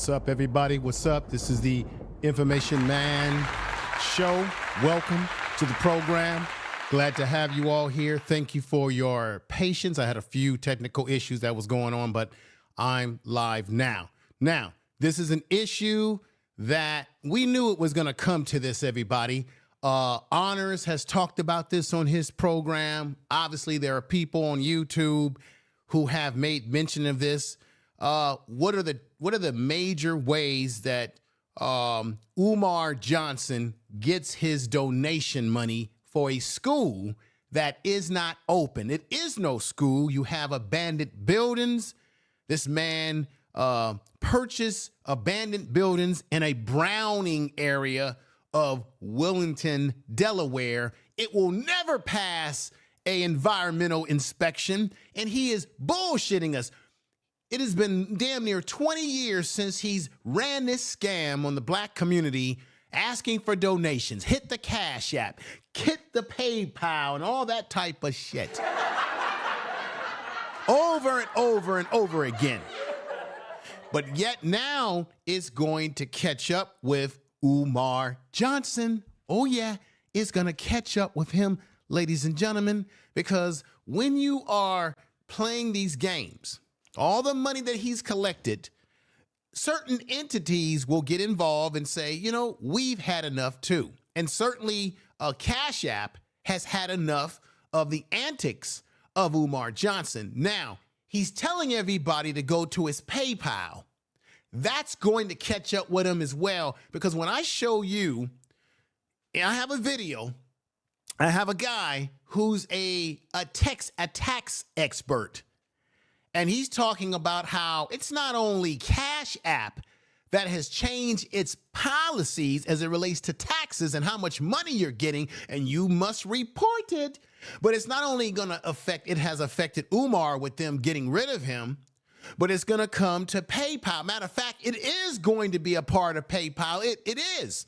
What's up, everybody? What's up? This is the Information Man Show. Welcome to the program. Glad to have you all here. Thank you for your patience. I had a few technical issues that was going on, but I'm live now. Now, this is an issue that we knew it was going to come to this, everybody. Honors has talked about this on his program. Obviously, there are people on YouTube who have made mention of this. What are the major ways that Umar Johnson gets his donation money for a school that is not open? It is no school. You have abandoned buildings. This man purchased abandoned buildings in a Browning area of Wilmington, Delaware. It will never pass an environmental inspection, and he is bullshitting us. It has been damn near 20 years since he's ran this scam on the black community, asking for donations, hit the Cash App, hit the PayPal, and all that type of shit. Over and over and over again. But yet now it's going to catch up with Umar Johnson. Oh yeah, it's going to catch up with him, ladies and gentlemen, because when you are playing these games, all the money that he's collected, certain entities will get involved and say, you know, we've had enough too. And certainly Cash App has had enough of the antics of Umar Johnson. Now, he's telling everybody to go to his PayPal. That's going to catch up with him as well, because when I show you, and I have a video, I have a guy who's a tax expert. And he's talking about how it's not only Cash App that has changed its policies as it relates to taxes and how much money you're getting, and you must report it, but it's not only going to affect, it has affected Umar with them getting rid of him, but it's going to come to PayPal. Matter of fact, it is going to be a part of PayPal. It is.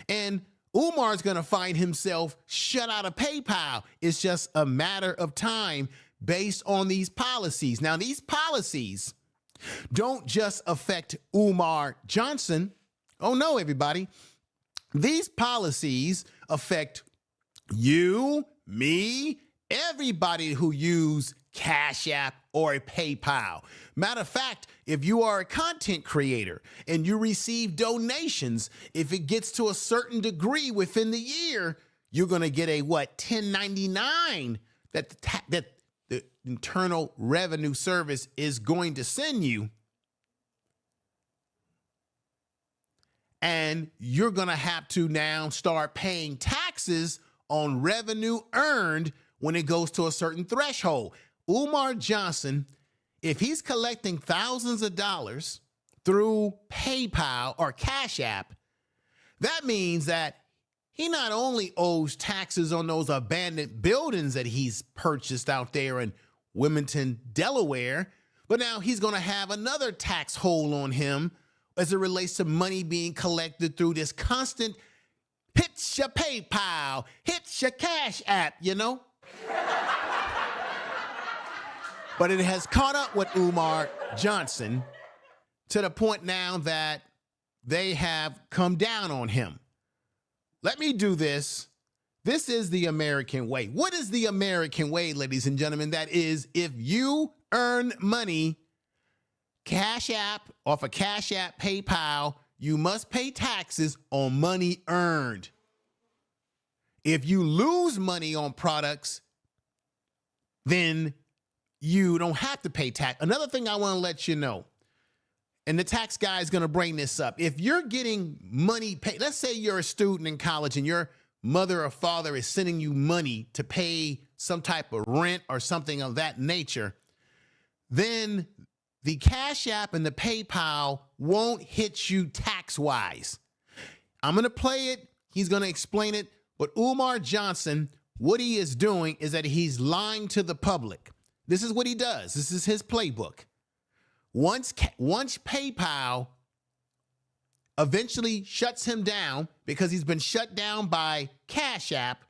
And Umar's going to find himself shut out of PayPal. It's just a matter of time based on these policies. Now, these policies don't just affect Umar Johnson. Oh, no, everybody. These policies affect you, me, everybody who use Cash App or a PayPal. Matter of fact, if you are a content creator and you receive donations, if it gets to a certain degree within the year, you're going to get a 1099 that the Internal Revenue Service is going to send you. And you're going to have to now start paying taxes on revenue earned when it goes to a certain threshold. Umar Johnson, if he's collecting thousands of dollars through PayPal or Cash App, that means that he not only owes taxes on those abandoned buildings that he's purchased out there in Wilmington, Delaware, but now he's going to have another tax hole on him as it relates to money being collected through this constant hit your PayPal, hit your Cash App, you know? But it has caught up with Umar Johnson to the point now that they have come down on him. Let me do this. This is the American way. What is the American way, ladies and gentlemen? That is, if you earn money, Cash App, off of Cash App, PayPal, you must pay taxes on money earned. If you lose money on products, then you don't have to pay tax. Another thing I want to let you know, and the tax guy is going to bring this up. If you're getting money paid, let's say you're a student in college and your mother or father is sending you money to pay some type of rent or something of that nature, then the Cash App and the PayPal won't hit you tax-wise. I'm going to play it. He's going to explain it. But Umar Johnson, what he is doing is that he's lying to the public. This is what he does. This is his playbook. Once PayPal eventually shuts him down because he's been shut down by Cash App,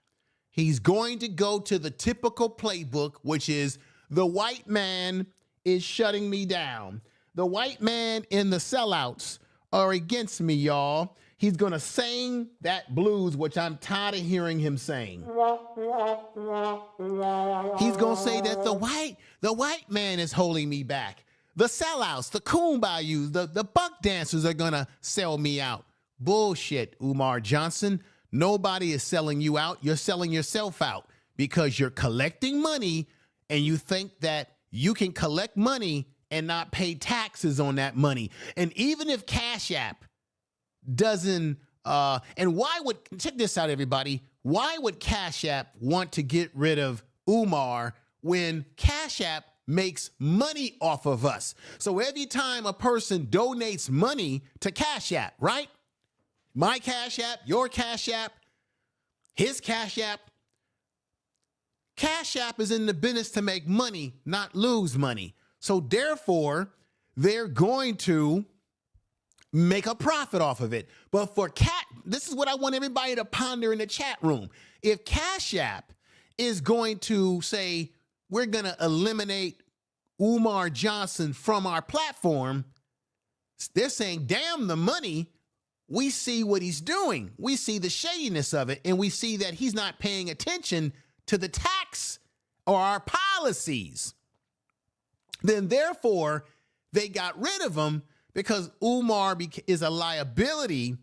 he's going to go to the typical playbook, which is the white man is shutting me down. the white man and the sellouts are against me, y'all. He's going to sing that blues, which I'm tired of hearing him sing. He's going to say that the white man is holding me back. The sellouts, the coon-bayous, the buck dancers are going to sell me out. Bullshit, Umar Johnson. Nobody is selling you out. You're selling yourself out because you're collecting money and you think that you can collect money and not pay taxes on that money. And even if Cash App doesn't, and why would, check this out, everybody, why would Cash App want to get rid of Umar when Cash App makes money off of us? So every time a person donates money to Cash App, right? My Cash App, your Cash App, his Cash App. Cash App is in the business to make money, not lose money. So therefore, they're going to make a profit off of it. But for this is what I want everybody to ponder in the chat room. If Cash App is going to say, we're going to eliminate Umar Johnson from our platform, they're saying, damn the money. We see what he's doing. We see the shadiness of it, and we see that he's not paying attention to the tax or our policies. Then therefore, they got rid of him because Umar is a liability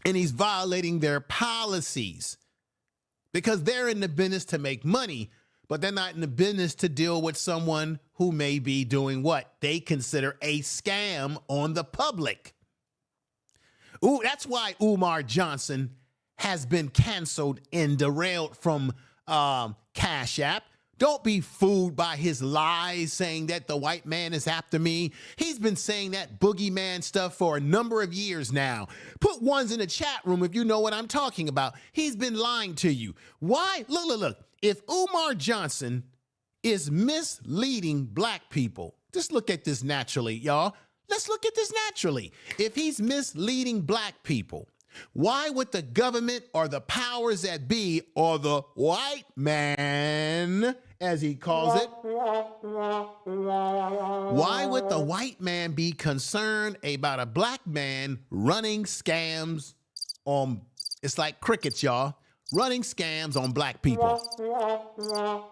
and he's violating their policies because they're in the business to make money, but they're not in the business to deal with someone who may be doing what they consider a scam on the public. Ooh, that's why Umar Johnson has been canceled and derailed from Cash App. Don't be fooled by his lies saying that the white man is after me. He's been saying that boogeyman stuff for a number of years now. Put ones in the chat room if you know what I'm talking about. He's been lying to you. Why? Look. If Umar Johnson is misleading black people, just look at this naturally, y'all. Let's look at this naturally. If he's misleading black people, why would the government or the powers that be or the white man, as he calls it, why would the white man be concerned about a black man running scams on, it's like crickets, y'all, running scams on black people?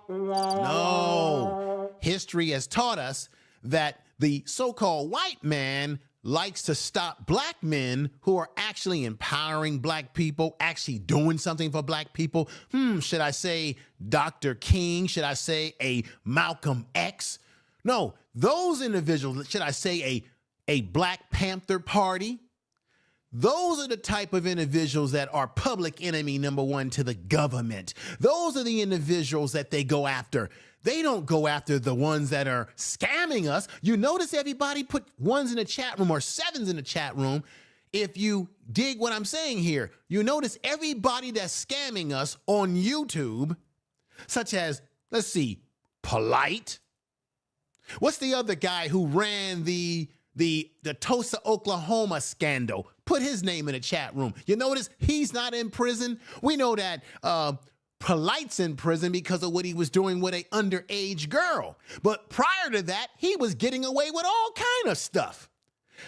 No. History has taught us that the so-called white man likes to stop black men who are actually empowering black people, actually doing something for black people. Should I say Dr. King? Should I say a Malcolm X? No, those individuals, should I say a Black Panther Party? Those are the type of individuals that are public enemy number one to the government. Those are the individuals that they go after. They don't go after the ones that are scamming us. You notice everybody put ones in the chat room or sevens in the chat room. If you dig what I'm saying here, you notice everybody that's scamming us on YouTube, such as, let's see, Polite. What's the other guy who ran the Tulsa, Oklahoma scandal? Put his name in the chat room. You notice he's not in prison. We know that Polite's in prison because of what he was doing with an underage girl. But prior to that, he was getting away with all kind of stuff.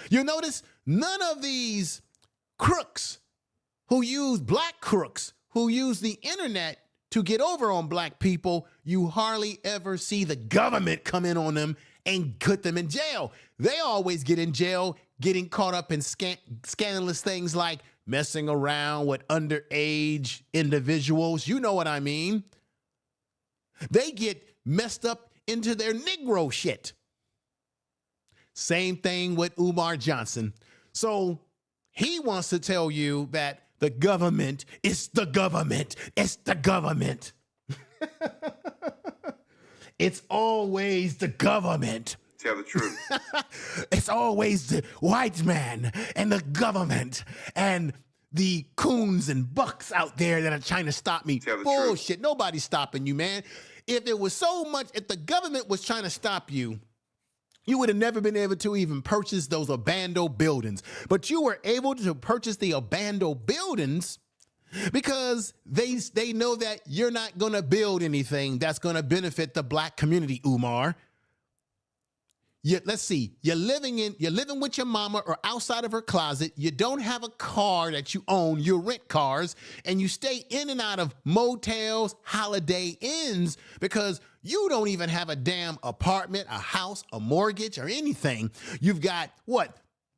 You notice none of these crooks black crooks who use the internet to get over on black people, you hardly ever see the government come in on them and put them in jail. They always get in jail, getting caught up in scandalous things like messing around with underage individuals. You know what I mean? They get messed up into their Negro shit. Same thing with Umar Johnson. So he wants to tell you that the government is the government. It's the government. It's always the government. Tell the truth. It's always the white man and the government and the coons and bucks out there that are trying to stop me. Bullshit. Nobody's stopping you, man. If it was so much, if the government was trying to stop you, you would have never been able to even purchase those abandoned buildings. But you were able to purchase the abandoned buildings because they know that you're not going to build anything that's going to benefit the black community, Umar. let's see, you're living with your mama or outside of her closet. You don't have a car that you own. You rent cars and you stay in and out of motels, Holiday Inns, because you don't even have a damn apartment, a house, a mortgage, or anything. You've got what?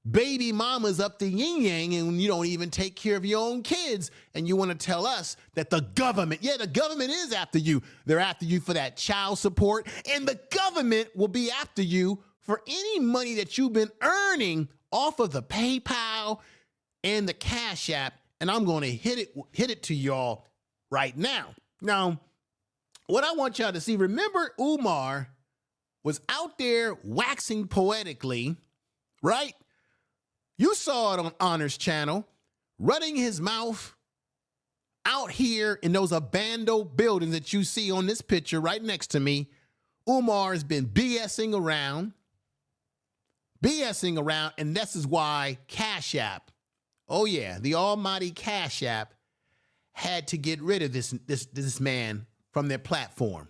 Baby mamas up the yin yang, and you don't even take care of your own kids. And you want to tell us that the government is after you. They're after you for that child support, and the government will be after you for any money that you've been earning off of the PayPal and the Cash App. And I'm going to hit it to y'all right now. Now, what I want y'all to see, remember Umar was out there waxing poetically, right? You saw it on Honor's channel, running his mouth out here in those abandoned buildings that you see on this picture right next to me. Umar has been BSing around, and this is why Cash App, oh yeah, the almighty Cash App had to get rid of this man from their platform.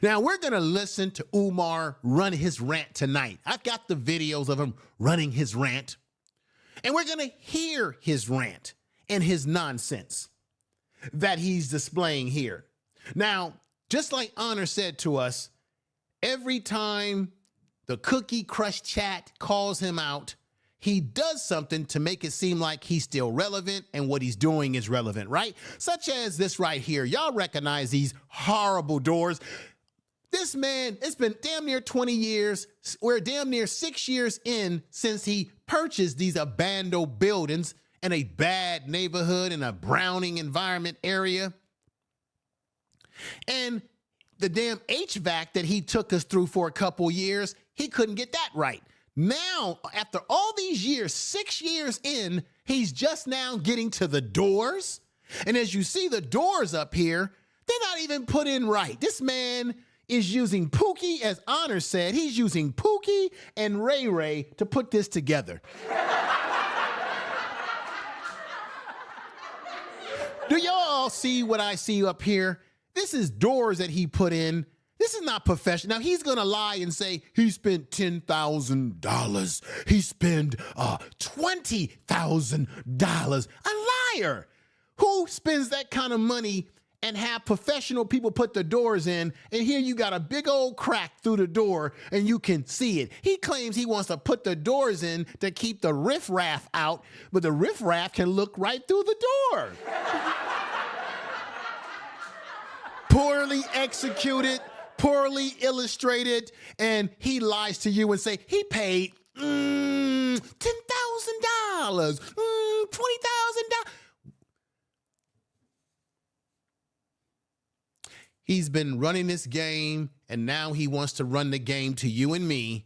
Now, we're going to listen to Umar run his rant tonight. I've got the videos of him running his rant, and we're going to hear his rant and his nonsense that he's displaying here. Now, just like Honor said to us, every time the Cookie Crush chat calls him out, he does something to make it seem like he's still relevant and what he's doing is relevant, right? Such as this right here. Y'all recognize these horrible doors. This man, it's been damn near 20 years. We're damn near 6 years in since he purchased these abandoned buildings in a bad neighborhood in a Browning environment area. And the damn HVAC that he took us through for a couple years, he couldn't get that right. Now, after all these years, 6 years in, he's just now getting to the doors. And as you see the doors up here, they're not even put in right. This man is using Pookie, as Honor said, he's using Pookie and Ray Ray to put this together. Do y'all all see what I see up here? This is doors that he put in. This is not professional. Now, he's going to lie and say he spent $10,000. He spent $20,000. A liar. Who spends that kind of money and have professional people put the doors in, and here you got a big old crack through the door and you can see it. He claims he wants to put the doors in to keep the riffraff out, but the riffraff can look right through the door. Poorly executed, poorly illustrated, and he lies to you and say he paid $10,000, $20,000. He's been running this game, and now he wants to run the game to you and me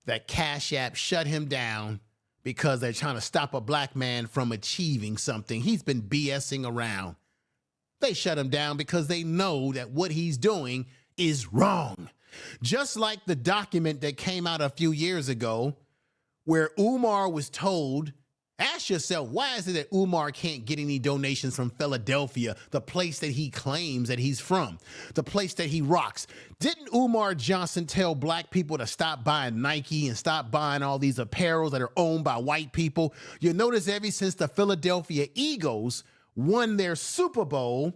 that Cash App shut him down because they're trying to stop a black man from achieving something. He's been BSing around. They shut him down because they know that what he's doing is wrong. Just like the document that came out a few years ago where Umar was told, ask yourself, why is it that Umar can't get any donations from Philadelphia, the place that he claims that he's from, the place that he rocks? Didn't Umar Johnson tell black people to stop buying Nike and stop buying all these apparels that are owned by white people? You notice ever since the Philadelphia Eagles won their Super Bowl,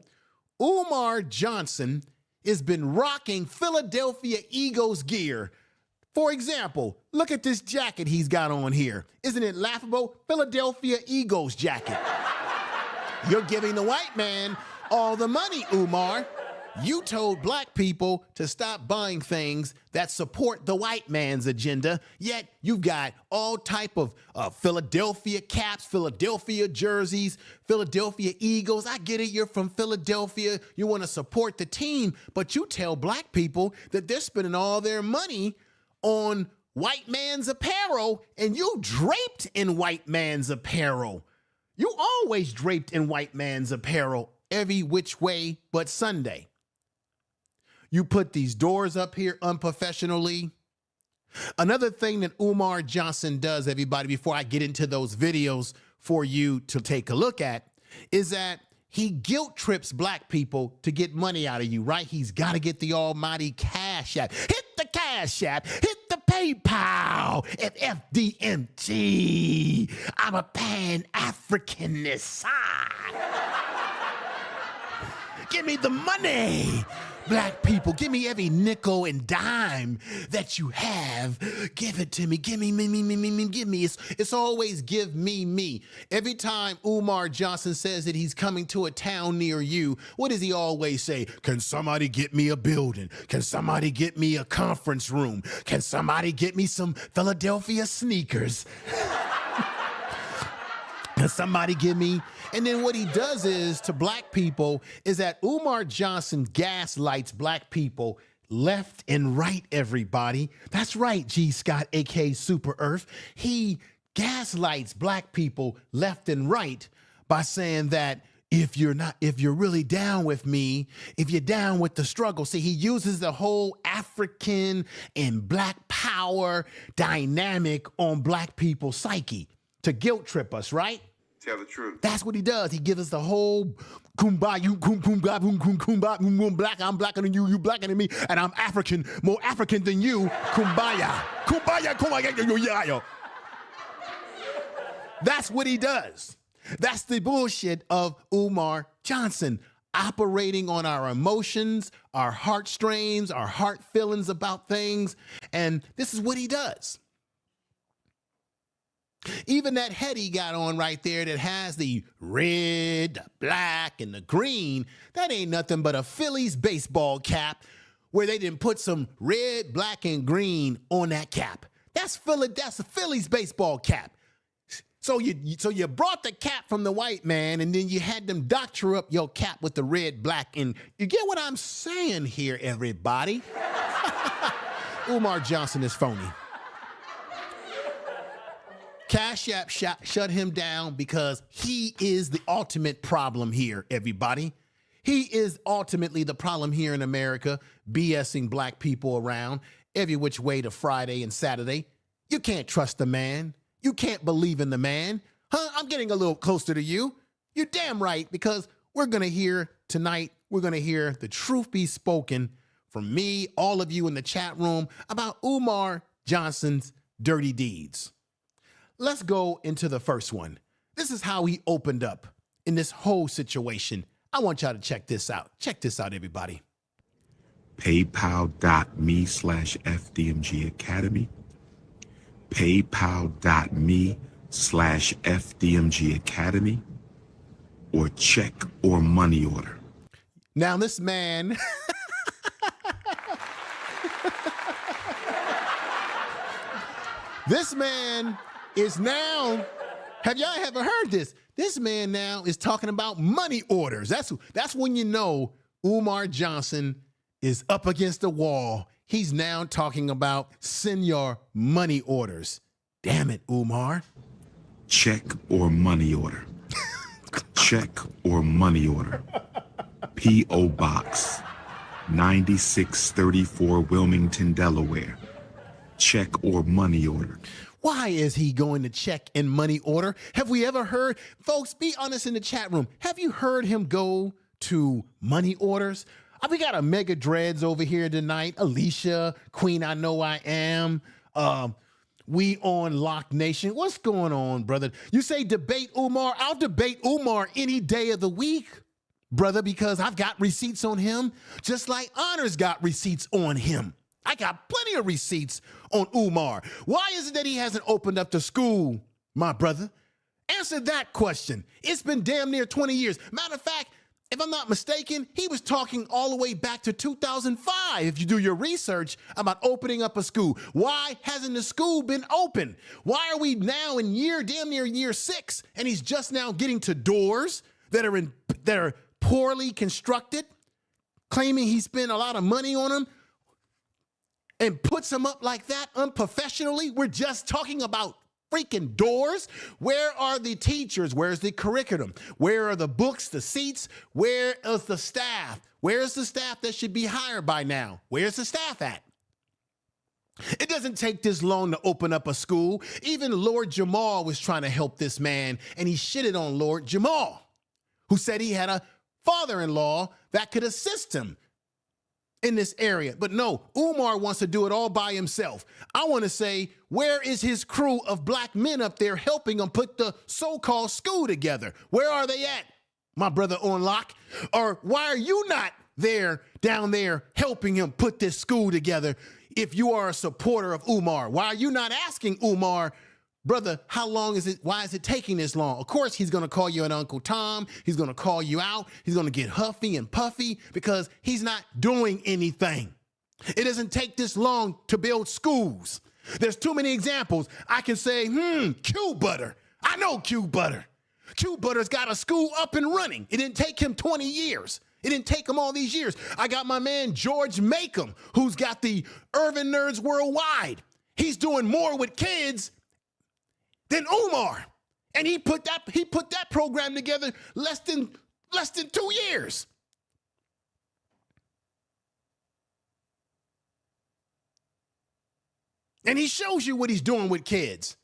Umar Johnson has been rocking Philadelphia Eagles gear. For example, look at this jacket he's got on here. Isn't it laughable? Philadelphia Eagles jacket. You're giving the white man all the money, Umar. You told black people to stop buying things that support the white man's agenda, yet you've got all type of Philadelphia caps, Philadelphia jerseys, Philadelphia Eagles. I get it, you're from Philadelphia, you want to support the team, but you tell black people that they're spending all their money on white man's apparel, and you draped in white man's apparel. You always draped in white man's apparel every which way but Sunday. You put these doors up here unprofessionally. Another thing that Umar Johnson does, everybody, before I get into those videos for you to take a look at, is that he guilt trips black people to get money out of you, right? He's got to get the almighty Cash App. Hit the Cash App, hit the PayPal, FDMG. I'm a Pan-Africanist. Give me the money. Black people, give me every nickel and dime that you have. Give it to me. Give me, give me. It's always give me. Every time Umar Johnson says that he's coming to a town near you, what does he always say? Can somebody get me a building? Can somebody get me a conference room? Can somebody get me some Philadelphia sneakers? Can somebody give me? And then what he does is to black people is that Umar Johnson gaslights black people left and right, everybody. That's right, G. Scott, aka Super Earth. He gaslights black people left and right by saying that if you're really down with me, if you're down with the struggle, see, he uses the whole African and black power dynamic on black people's psyche to guilt trip us, right? Tell the truth. That's what he does. He gives us the whole kumbaya, you kumbaya, black, I'm blacker than you blacker than me, and I'm African, more African than you, kumbaya. That's what he does. That's the bullshit of Umar Johnson, operating on our emotions, our heartstrings, our heart feelings about things, and this is what he does. Even that head he got on right there that has the red, the black, and the green, that ain't nothing but a Phillies baseball cap where they didn't put some red, black, and green on that cap. That's a Phillies baseball cap. So you brought the cap from the white man, and then you had them doctor up your cap with the red, black, and you get what I'm saying here, everybody? Umar Johnson is phony. Cash App shut him down because he is the ultimate problem here, everybody. He is ultimately the problem here in America, BSing black people around every which way to Friday and Saturday. You can't trust the man. You can't believe in the man. I'm getting a little closer to you. You're damn right, because we're going to hear tonight, we're going to hear the truth be spoken from me, all of you in the chat room, about Umar Johnson's dirty deeds. Let's go into the first one. This is how he opened up in this whole situation. I want y'all to check this out. Check this out, everybody. PayPal.me/FDMG Academy. PayPal.me/FDMG Academy. Or check or money order. Now this man... this man... is now, have y'all ever heard this? This man now is talking about money orders. That's when you know Umar Johnson is up against the wall. He's now talking about send your money orders. Damn it, Umar. Check or money order. Check or money order. P.O. Box 9634 Wilmington, Delaware. Check or money order. Why is he going to check and money order? Have we ever heard, folks, be honest in the chat room, have you heard him go to money orders? We got a Mega Dreads over here tonight. Alicia, Queen I Know I Am. We on Lock Nation. What's going on, brother? You say debate Umar? I'll debate Umar any day of the week, brother, because I've got receipts on him, just like Honor's got receipts on him. I got plenty of receipts on Umar. Why is it that he hasn't opened up the school, my brother? Answer that question. It's been damn near 20 years. Matter of fact, if I'm not mistaken, he was talking all the way back to 2005, if you do your research, about opening up a school. Why hasn't the school been open? Why are we now in damn near year 6, and he's just now getting to doors that are poorly constructed, claiming he spent a lot of money on them, and puts them up like that unprofessionally? We're just talking about freaking doors. Where are the teachers? Where's the curriculum? Where are the books, the seats? Where is the staff? Where's the staff that should be hired by now? Where's the staff at? It doesn't take this long to open up a school. Even Lord Jamal was trying to help this man, and he shitted on Lord Jamal, who said he had a father-in-law that could assist him. in this area. But no, Umar wants to do it all by himself. I want to say, where is his crew of black men up there helping him put the so-called school together? Where are they at, my brother on lock? Or why are you not there, down there, helping him put this school together if you are a supporter of Umar? Why are you not asking Umar, brother, how long is it? Why is it taking this long? Of course, he's going to call you an Uncle Tom. He's going to call you out. He's going to get huffy and puffy because he's not doing anything. It doesn't take this long to build schools. There's too many examples. I can say, Q Butter. I know Q Butter. Q Butter's got a school up and running. It didn't take him 20 years. It didn't take him all these years. I got my man George Makem, who's got the Urban Nerds Worldwide. He's doing more with kids than Umar. And he put that program together less than 2 years. And he shows you what he's doing with kids.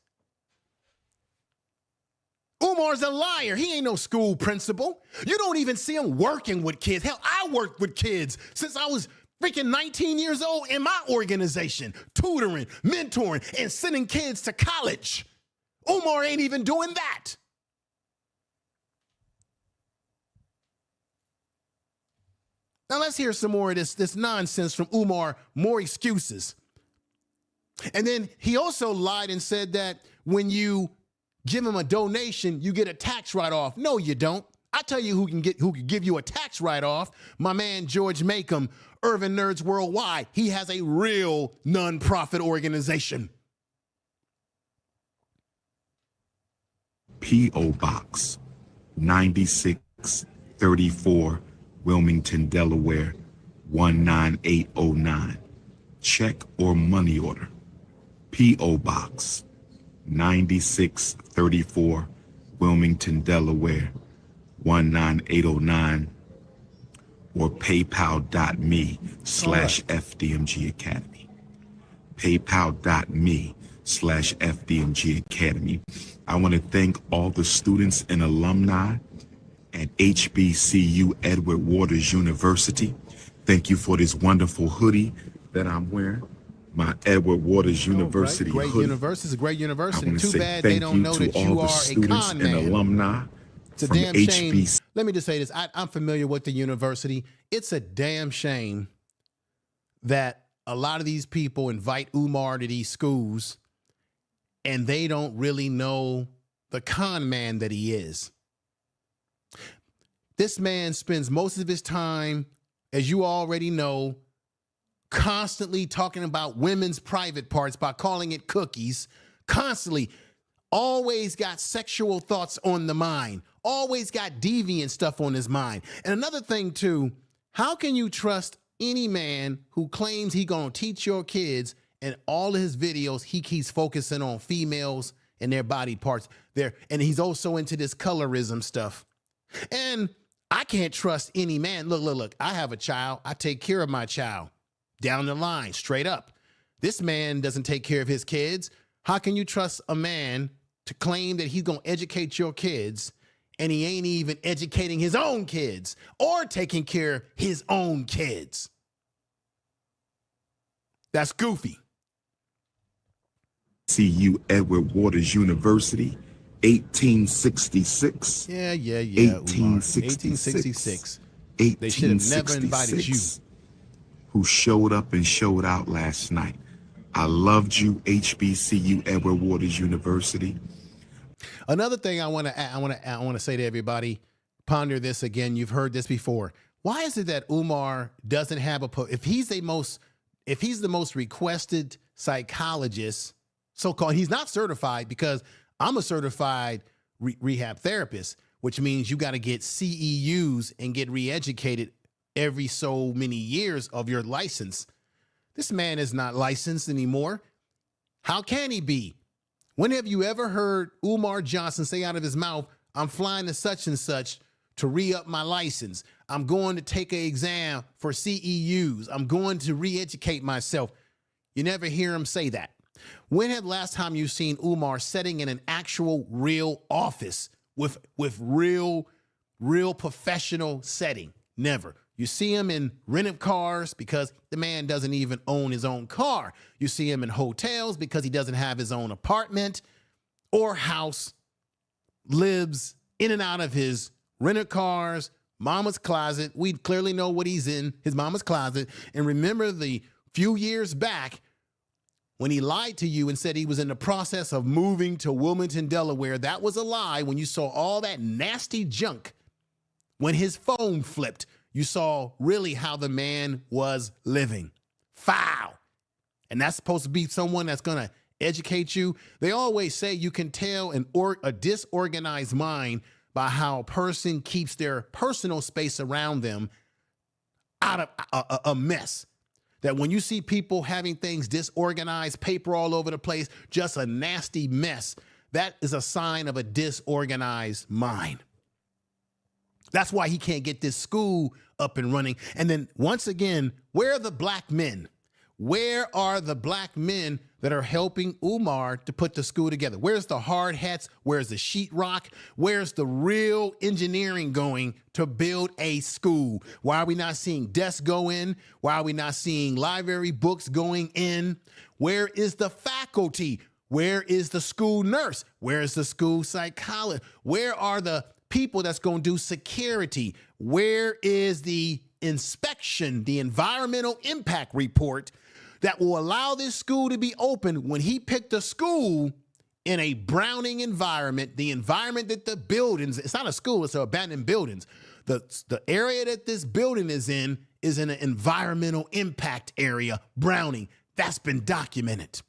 Umar's a liar. He ain't no school principal. You don't even see him working with kids. Hell, I worked with kids since I was freaking 19 years old in my organization, tutoring, mentoring, and sending kids to college. Umar ain't even doing that. Now let's hear some more of this nonsense from Umar, more excuses. And then he also lied and said that when you give him a donation, you get a tax write-off. No, you don't. I tell you who can give you a tax write-off. My man George Makem, Urban Nerds Worldwide. He has a real nonprofit organization. P.O. Box 9634, Wilmington, Delaware 19809. Check or money order. P.O. Box 9634, Wilmington, Delaware 19809, or paypal.me/FDMG Academy. paypal.me/FDMG Academy. I want to thank all the students and alumni at HBCU Edward Waters University. Thank you for this wonderful hoodie that I'm wearing. My Edward Waters University great hoodie. University. It's a great university. I Too say bad thank they don't you know to that all you the are a students con and man. alumni It's a from damn shame. HBC. Let me just say this. I'm familiar with the university. It's a damn shame that a lot of these people invite Umar to these schools and they don't really know the con man that he is. This man spends most of his time, as you already know, constantly talking about women's private parts by calling it cookies, constantly, always got sexual thoughts on the mind, always got deviant stuff on his mind. And another thing too, how can you trust any man who claims he gonna teach your kids and all of his videos, he keeps focusing on females and their body parts there. And he's also into this colorism stuff. And I can't trust any man. Look, I have a child. I take care of my child. Down the line, straight up. This man doesn't take care of his kids. How can you trust a man to claim that he's going to educate your kids and he ain't even educating his own kids or taking care of his own kids? That's goofy. CU Edward Waters University, 1866. Yeah. 1866. 1866. They should have never invited you. Who showed up and showed out last night. I loved you, HBCU Edward Waters University. Another thing I want to say to everybody, ponder this again. You've heard this before. Why is it that Umar doesn't have if he's the most requested psychologist, so-called, he's not certified, because I'm a certified rehab therapist, which means you got to get CEUs and get re-educated every so many years of your license. This man is not licensed anymore. How can he be? When have you ever heard Umar Johnson say out of his mouth, I'm flying to such and such to re-up my license. I'm going to take an exam for CEUs. I'm going to re-educate myself. You never hear him say that. When had last time you seen Umar sitting in an actual real office with real professional setting? Never. You see him in rented cars because the man doesn't even own his own car. You see him in hotels because he doesn't have his own apartment or house, lives in and out of his rented cars, mama's closet. We clearly know what he's in, his mama's closet. And remember the few years back when he lied to you and said he was in the process of moving to Wilmington, Delaware. That was a lie. When you saw all that nasty junk, when his phone flipped, you saw really how the man was living. Foul. And that's supposed to be someone that's going to educate you. They always say you can tell a disorganized mind by how a person keeps their personal space around them out of a mess. That when you see people having things disorganized, paper all over the place, just a nasty mess, that is a sign of a disorganized mind. That's why he can't get this school up and running. And then once again, where are the black men? Where are the black men that are helping Umar to put the school together? Where's the hard hats? Where's the sheetrock? Where's the real engineering going to build a school? Why are we not seeing desks go in? Why are we not seeing library books going in? Where is the faculty? Where is the school nurse? Where is the school psychologist? Where are the people that's going to do security? Where is the inspection, the environmental impact report that will allow this school to be open when he picked a school in a Browning environment, the environment that the buildings, it's not a school, it's abandoned buildings. The area that this building is in an environmental impact area, Browning. That's been documented.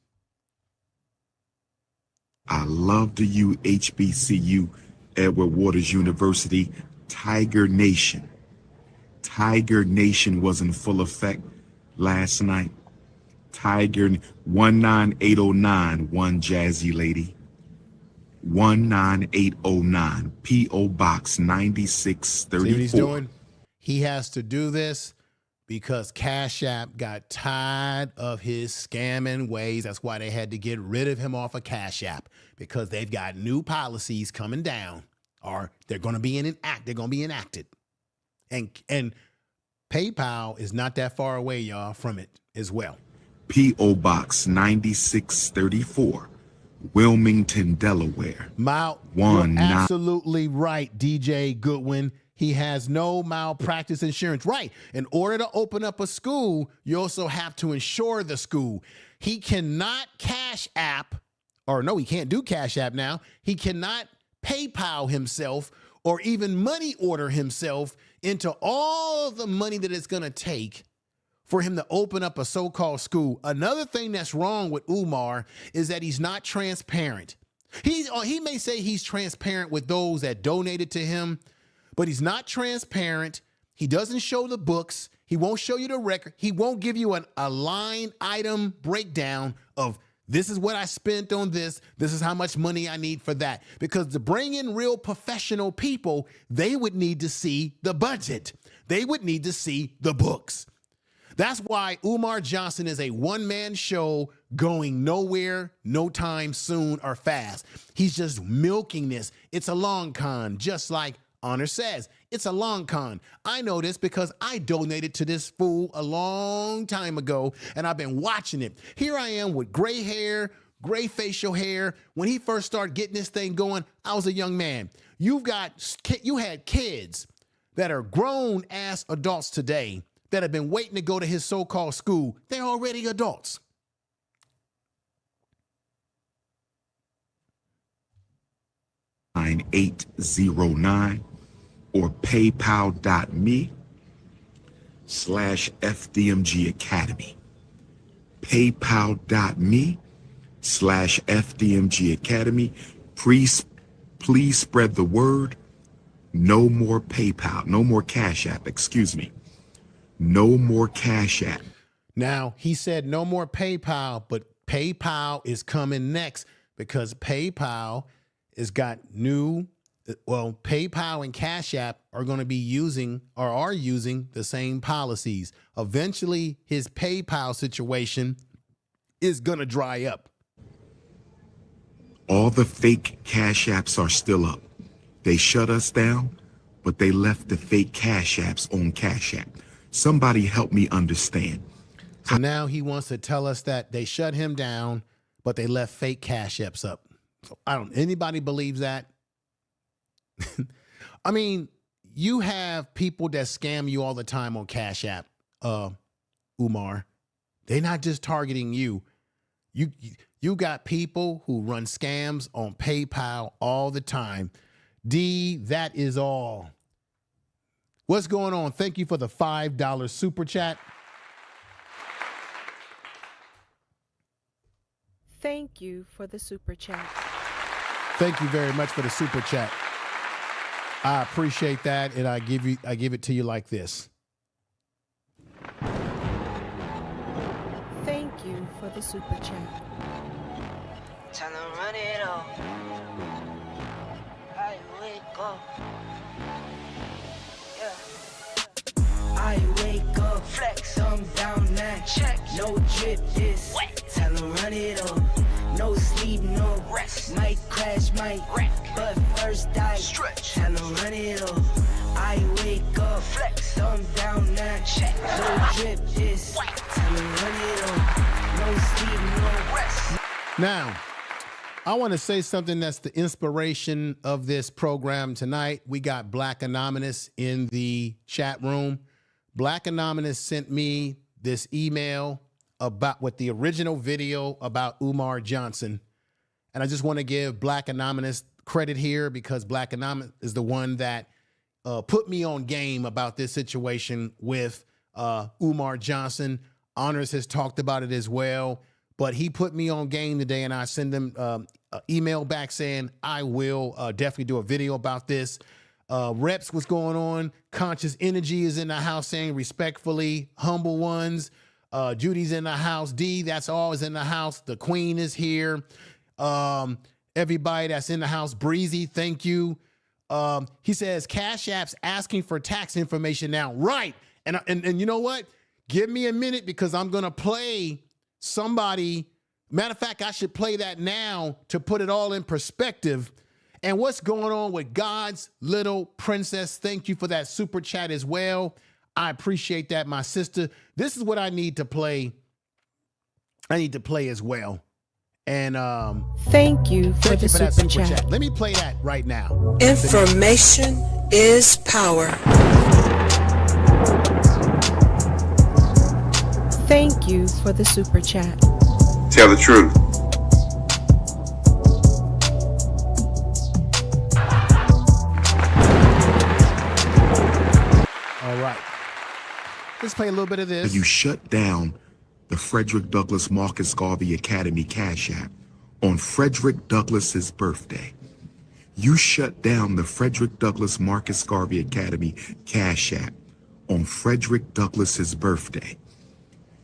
I love the HBCU, Edward Waters University, Tiger Nation. Tiger Nation was in full effect last night. Tiger 19809, one jazzy lady. 19809, P.O. Box 9634. See what he's doing? He has to do this because Cash App got tired of his scamming ways. That's why they had to get rid of him off of Cash App, because they've got new policies coming down, or they're going to be enacted. And PayPal is not that far away, y'all, from it as well. P.O. Box 9634, Wilmington, Delaware. You're absolutely right, DJ Goodwin. He has no malpractice insurance. Right. In order to open up a school, you also have to insure the school. He cannot Cash App, or no, he can't do Cash App now. He cannot PayPal himself or even money order himself into all the money that it's going to take for him to open up a so-called school. Another thing that's wrong with Umar is that he's not transparent. He may say he's transparent with those that donated to him, but he's not transparent. He doesn't show the books. He won't show you the record. He won't give you a line item breakdown of this is what I spent on this. This is how much money I need for that. Because to bring in real professional people, they would need to see the budget. They would need to see the books. That's why Umar Johnson is a one-man show going nowhere, no time soon or fast. He's just milking this. It's a long con, just like Honor says. It's a long con. I know this because I donated to this fool a long time ago, and I've been watching it. Here I am with gray hair, gray facial hair. When he first started getting this thing going, I was a young man. You had kids that are grown-ass adults today that have been waiting to go to his so-called school. They're already adults. $9809 or paypal.me/FDMG Academy. paypal.me/FDMG Academy. Please spread the word. No more PayPal, no more Cash App, excuse me. No more Cash App. Now, he said no more PayPal, but PayPal is coming next because PayPal has got PayPal and Cash App are going to be using or are using the same policies. Eventually, his PayPal situation is going to dry up. All the fake Cash Apps are still up. They shut us down, but they left the fake Cash Apps on Cash App. Somebody help me understand. So now he wants to tell us that they shut him down, but they left fake Cash Apps up. So anybody believes that? I mean, you have people that scam you all the time on Cash App, Umar. They're not just targeting you. You got people who run scams on PayPal all the time. D, that is all. What's going on? Thank you for the $5 super chat. Thank you for the super chat. Thank you very much for the super chat. I appreciate that, and I give it to you like this. Thank you for the super chat. Time to run it all. I wake up. Yeah. I wake up, flex, thumb down now. Check. No drip, this. Wet. Tell 'em run it up. No sleep, no rest. Might crash, might wreck. But first I stretch. Tell 'em run it up. I wake up, flex, thumb down now. Check. No drip, this. Wet. Tell 'em run it up. No sleep, no rest. Now, I want to say something that's the inspiration of this program tonight. We got Black Anonymous in the chat room. Black Anonymous sent me this email about with the original video about Umar Johnson. And I just want to give Black Anonymous credit here because Black Anonymous is the one that put me on game about this situation with Umar Johnson. Honors has talked about it as well, but he put me on game today, and I send him an email back saying, I will definitely do a video about this. Reps, what's going on? Conscious Energy is in the house saying respectfully, humble ones. Judy's in the house. D, that's all is in the house. The Queen is here. Everybody that's in the house. Breezy, thank you. He says, Cash App's asking for tax information now. Right. And you know what? Give me a minute because I'm going to play somebody. Matter of fact, I should play that now to put it all in perspective. And what's going on with God's little princess? Thank you for that super chat as well. I appreciate that, my sister. This is what I need to play. I need to play as well. And Thank you for the that super chat. Let me play that right now. Information is power. Thank you for the super chat. Tell the truth. All right. Let's play a little bit of this. You shut down the Frederick Douglass Marcus Garvey Academy Cash App on Frederick Douglass's birthday. You shut down the Frederick Douglass Marcus Garvey Academy Cash App on Frederick Douglass's birthday.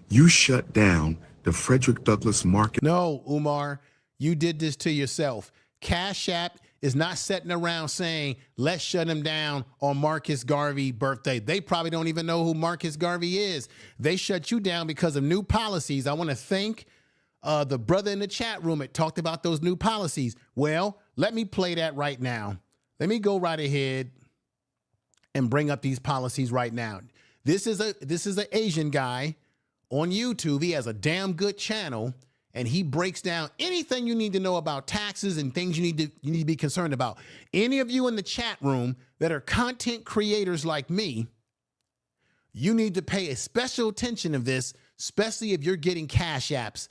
You shut down the Frederick Douglass Marcus. No, Umar, you did this to yourself. Cash App is not sitting around saying, let's shut him down on Marcus Garvey's birthday. They probably don't even know who Marcus Garvey is. They shut you down because of new policies. I want to thank the brother in the chat room that talked about those new policies. Well, let me play that right now. Let me go right ahead and bring up these policies right now. This is an Asian guy on YouTube. He has a damn good channel, and he breaks down anything you need to know about taxes and things you need to be concerned about. Any of you in the chat room that are content creators like me, you need to pay a special attention of this, especially if you're getting Cash Apps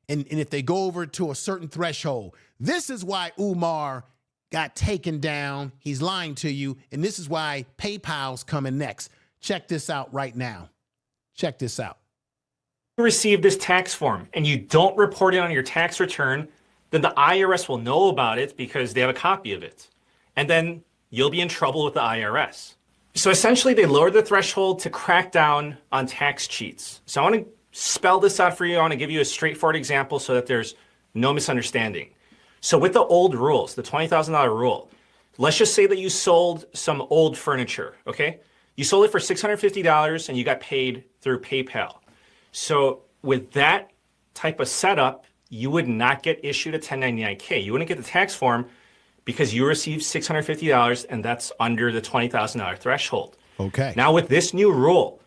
and if they go over to a certain threshold. This is why Umar got taken down. He's lying to you, and this is why PayPal's coming next. Check this out right now. Check this out. Receive this tax form and you don't report it on your tax return, then the IRS will know about it because they have a copy of it. And then you'll be in trouble with the IRS. So essentially they lowered the threshold to crack down on tax cheats. So I want to spell this out for you. I want to give you a straightforward example so that there's no misunderstanding. So with the old rules, the $20,000 rule, let's just say that you sold some old furniture, okay? You sold it for $650 and you got paid through PayPal. So with that type of setup, you would not get issued a 1099-K. You wouldn't get the tax form because you received $650 and that's under the $20,000 threshold. Okay. Now with this new rule,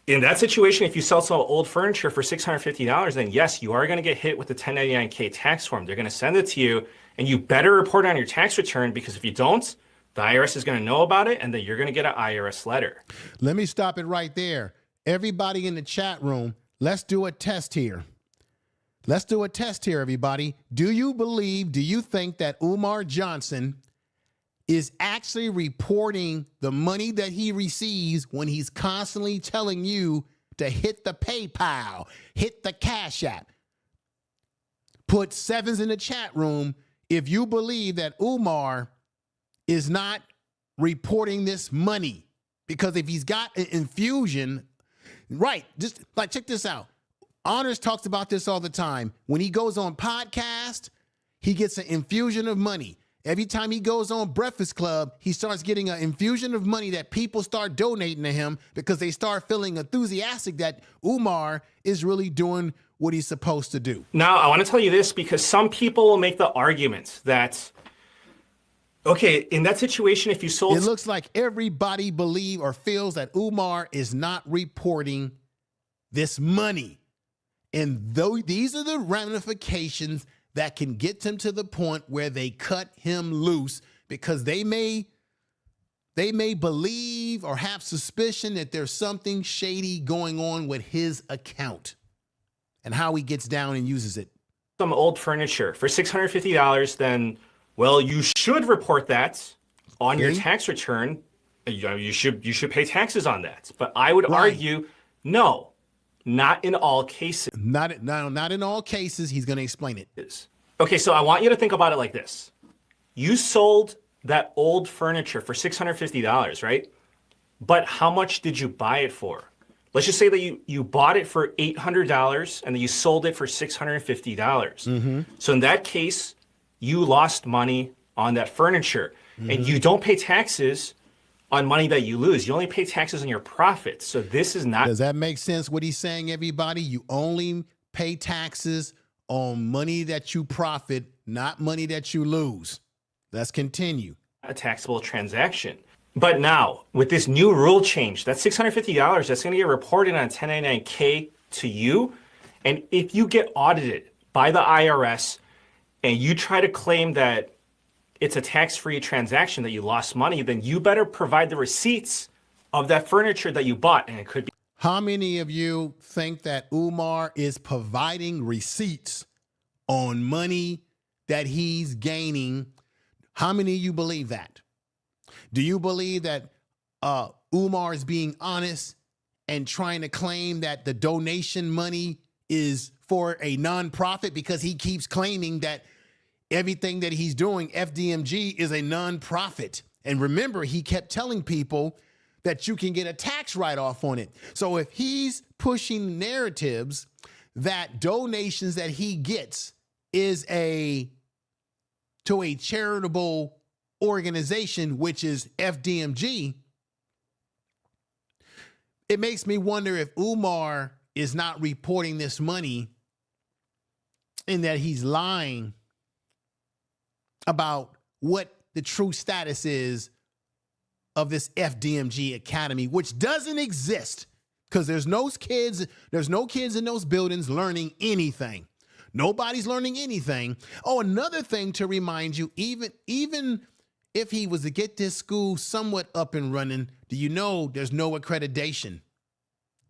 in that situation, if you sell some old furniture for $650, then yes, you are going to get hit with the 1099-K tax form. They're going to send it to you, and you better report on your tax return, because if you don't, the IRS is going to know about it, and then you're going to get an IRS letter. Let me stop it right there. Everybody in the chat room, let's do a test here. Let's do a test here, everybody. Do you think that Umar Johnson is actually reporting the money that he receives when he's constantly telling you to hit the PayPal, hit the Cash App? Put sevens in the chat room if you believe that Umar is not reporting this money. Because if he's got an infusion, right, just like, check this out. Honors talks about this all the time. When he goes on podcast, he gets an infusion of money. Every time he goes on Breakfast Club, he starts getting an infusion of money that people start donating to him because they start feeling enthusiastic that Umar is really doing what he's supposed to do. Now, I want to tell you this because some people will make the argument that, okay, in that situation, if you sold... It looks like everybody believes or feels that Umar is not reporting this money. And though these are the ramifications that can get them to the point where they cut him loose, because they may believe or have suspicion that there's something shady going on with his account and how he gets down and uses it. Some old furniture for $650, then, well, you should report that on your tax return. You should pay taxes on that. But I would argue, no. Not in all cases. Not in all cases. He's going to explain it. Okay, so I want you to think about it like this. You sold that old furniture for $650, right? But how much did you buy it for? Let's just say that you bought it for $800 and then you sold it for $650. Mm-hmm. So in that case, you lost money on that furniture. Mm-hmm. And you don't pay taxes on money that you lose. You only pay taxes on your profits. So this is not... Does that make sense what he's saying, everybody? You only pay taxes on money that you profit, not money that you lose. Let's continue. A taxable transaction. But now, with this new rule change, that $650, that's going to get reported on 1099-K to you. And if you get audited by the IRS and you try to claim that it's a tax-free transaction, that you lost money, then you better provide the receipts of that furniture that you bought. And it could be... How many of you think that Umar is providing receipts on money that he's gaining? How many of you believe that? Do you believe that Umar is being honest and trying to claim that the donation money is for a nonprofit, because he keeps claiming that everything that he's doing, FDMG, is a nonprofit? And remember, he kept telling people that you can get a tax write-off on it. So if he's pushing narratives that donations that he gets is to a charitable organization, which is FDMG, it makes me wonder if Umar is not reporting this money and that he's lying about what the true status is of this FDMG Academy, which doesn't exist, because there's no kids in those buildings learning anything. Nobody's learning anything. Oh, another thing to remind you, even if he was to get this school somewhat up and running, do you know there's no accreditation?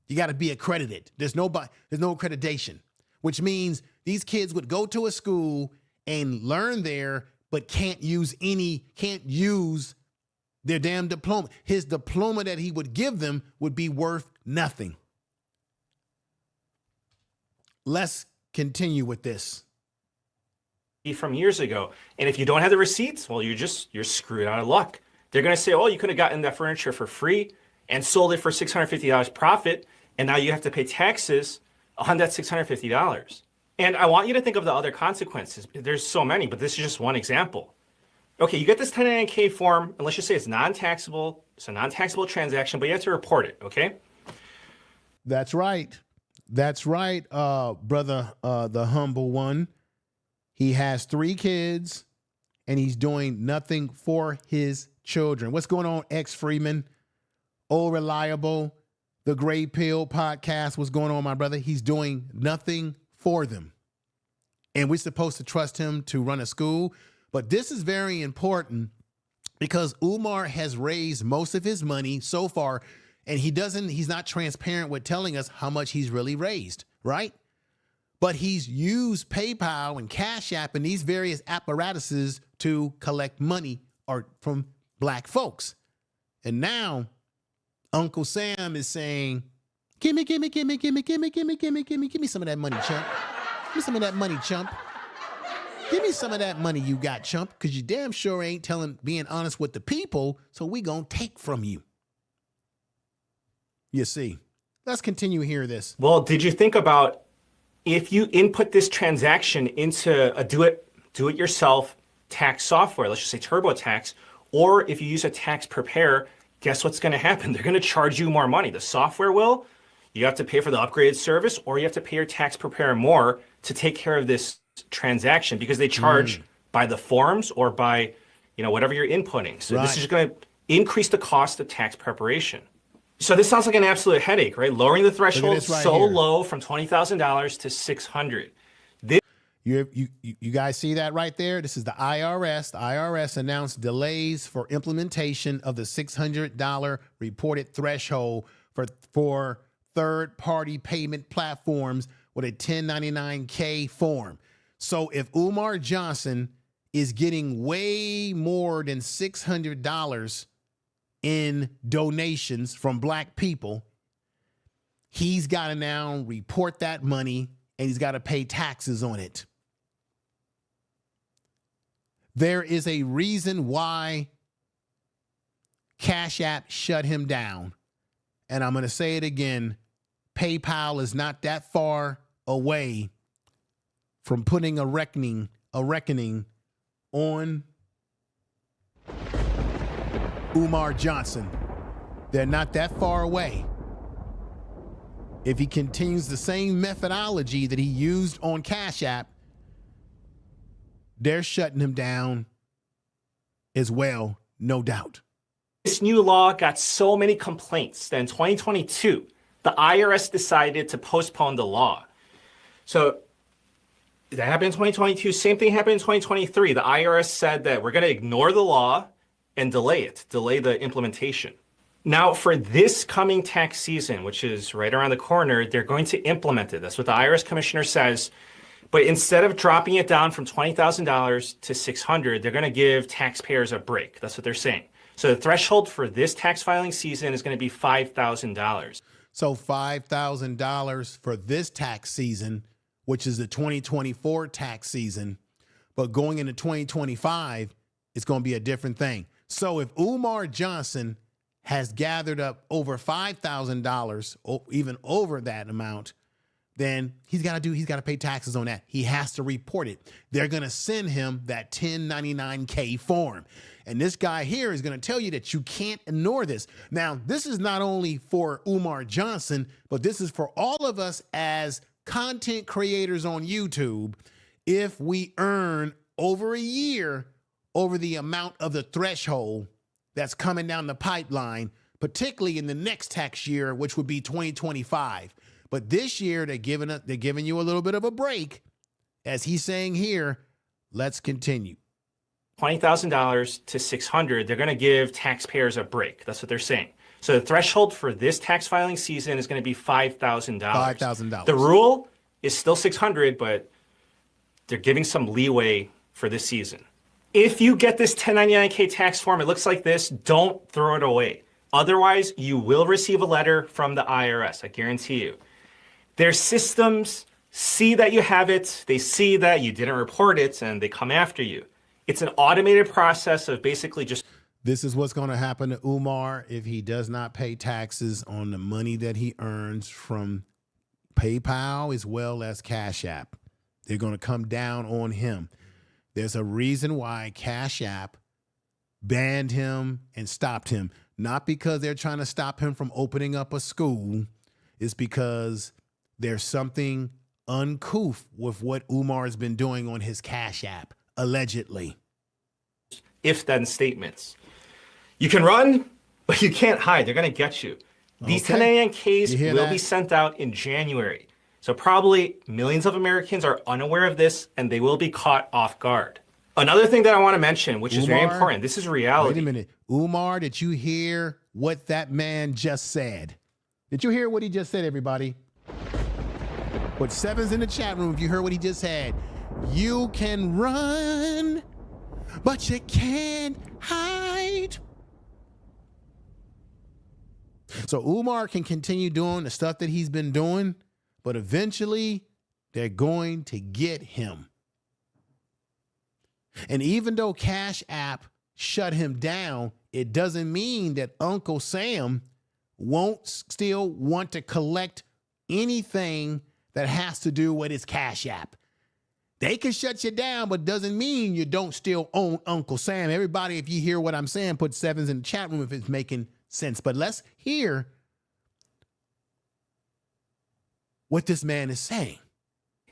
You got to be accredited. There's no accreditation, which means these kids would go to a school and learn there, but can't use their damn diploma. His diploma that he would give them would be worth nothing. Let's continue with this. From years ago. And if you don't have the receipts, well, you're screwed out of luck. They're going to say, oh, you could have gotten that furniture for free and sold it for $650 profit, and now you have to pay taxes on that $650. And I want you to think of the other consequences. There's so many, but this is just one example. Okay, you get this 1099-K form, and let's just say it's non-taxable. It's a non-taxable transaction, but you have to report it, okay? That's right. That's right, brother, the humble one. He has 3 kids, and he's doing nothing for his children. What's going on, X Freeman? Oh, Reliable, the Gray Pill podcast. What's going on, my brother? He's doing nothing for them. And we're supposed to trust him to run a school. But this is very important because Umar has raised most of his money so far, and he's not transparent with telling us how much he's really raised, right? But he's used PayPal and Cash App and these various apparatuses to collect money from black folks. And now Uncle Sam is saying, give me some of that money, chump. Give me some of that money, chump. Give me some of that money you got, chump, because you damn sure ain't being honest with the people, so we gonna take from you. You see. Let's continue here this. Well, did you think about if you input this transaction into a do-it-yourself tax software, let's just say TurboTax, or if you use a tax preparer, guess what's going to happen? They're going to charge you more money. The software will. You have to pay for the upgraded service, or you have to pay your tax preparer more to take care of this transaction because they charge by the forms or by, whatever you're inputting. So this is just going to increase the cost of tax preparation. So this sounds like an absolute headache, right? Lowering the threshold low from $20,000 to $600,000. You guys see that right there? This is the IRS. The IRS announced delays for implementation of the $600 reported threshold for third-party payment platforms with a 1099-K form. So if Umar Johnson is getting way more than $600 in donations from black people, he's got to now report that money and he's got to pay taxes on it. There is a reason why Cash App shut him down. And I'm going to say it again. PayPal is not that far away from putting a reckoning on Umar Johnson. They're not that far away. If he continues the same methodology that he used on Cash App, they're shutting him down as well, no doubt. This new law got so many complaints that in 2022, the IRS decided to postpone the law. So that happened in 2022. Same thing happened in 2023. The IRS said that we're going to ignore the law and delay the implementation. Now, for this coming tax season, which is right around the corner, they're going to implement it. That's what the IRS commissioner says. But instead of dropping it down from $20,000 to $600,000, they're going to give taxpayers a break. That's what they're saying. So the threshold for this tax filing season is going to be $5,000. So $5,000 for this tax season, which is the 2024 tax season. But going into 2025, it's going to be a different thing. So if Umar Johnson has gathered up over $5,000, or even over that amount, then he's got to pay taxes on that. He has to report it. They're going to send him that 1099-K form. And this guy here is going to tell you that you can't ignore this. Now, this is not only for Umar Johnson, but this is for all of us as content creators on YouTube. If we earn over a year over the amount of the threshold that's coming down the pipeline, particularly in the next tax year, which would be 2025. But this year, they're giving you a little bit of a break. As he's saying here, let's continue. $20,000 to $600,000, they're going to give taxpayers a break. That's what they're saying. So the threshold for this tax filing season is going to be $5,000. $5,000. The rule is still $600,000, but they're giving some leeway for this season. If you get this 1099-K tax form, it looks like this, don't throw it away. Otherwise, you will receive a letter from the IRS, I guarantee you. Their systems see that you have it, they see that you didn't report it, and they come after you. It's an automated process of basically just... This is what's going to happen to Umar if he does not pay taxes on the money that he earns from PayPal as well as Cash App. They're going to come down on him. There's a reason why Cash App banned him and stopped him. Not because they're trying to stop him from opening up a school. It's because there's something uncouth with what Umar has been doing on his Cash App, allegedly. if-then statements. You can run, but you can't hide. They're going to get you. These Okay. 1099Ks will be sent out in January. So probably millions of Americans are unaware of this, and they will be caught off guard. Another thing that I want to mention, which is very Umar, important, this is reality. Wait a minute. Umar, did you hear what that man just said? Did you hear what he just said, everybody? Put sevens in the chat room if you heard what he just said. You can run, but you can't hide. So Umar can continue doing the stuff that he's been doing, but eventually they're going to get him. And even though Cash App shut him down, it doesn't mean that Uncle Sam won't still want to collect anything that has to do with his Cash App. They can shut you down, but doesn't mean you don't still own Uncle Sam. Everybody, if you hear what I'm saying, put sevens in the chat room if it's making sense. But let's hear what this man is saying.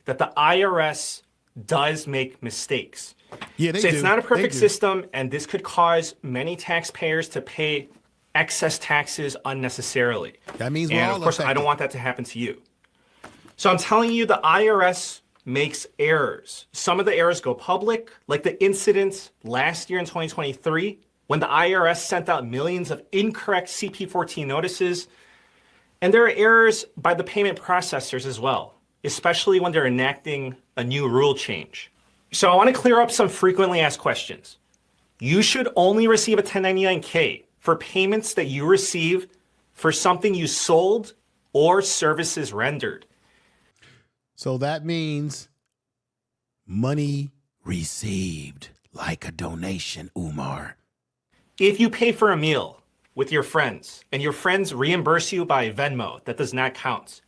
That the IRS does make mistakes. Yeah, they so do. It's not a perfect They do. system, and this could cause many taxpayers to pay excess taxes unnecessarily. That means we're and all of course, I affected. don't want that to happen to you. So I'm telling you, the IRS makes errors. Some of the errors go public, like the incident last year in 2023, when the IRS sent out millions of incorrect CP14 notices. And there are errors by the payment processors as well, especially when they're enacting a new rule change. So I want to clear up some frequently asked questions. You should only receive a 1099K for payments that you receive for something you sold or services rendered. So that means money received, like a donation, Umar. If you pay for a meal with your friends and your friends reimburse you by Venmo, that does not count.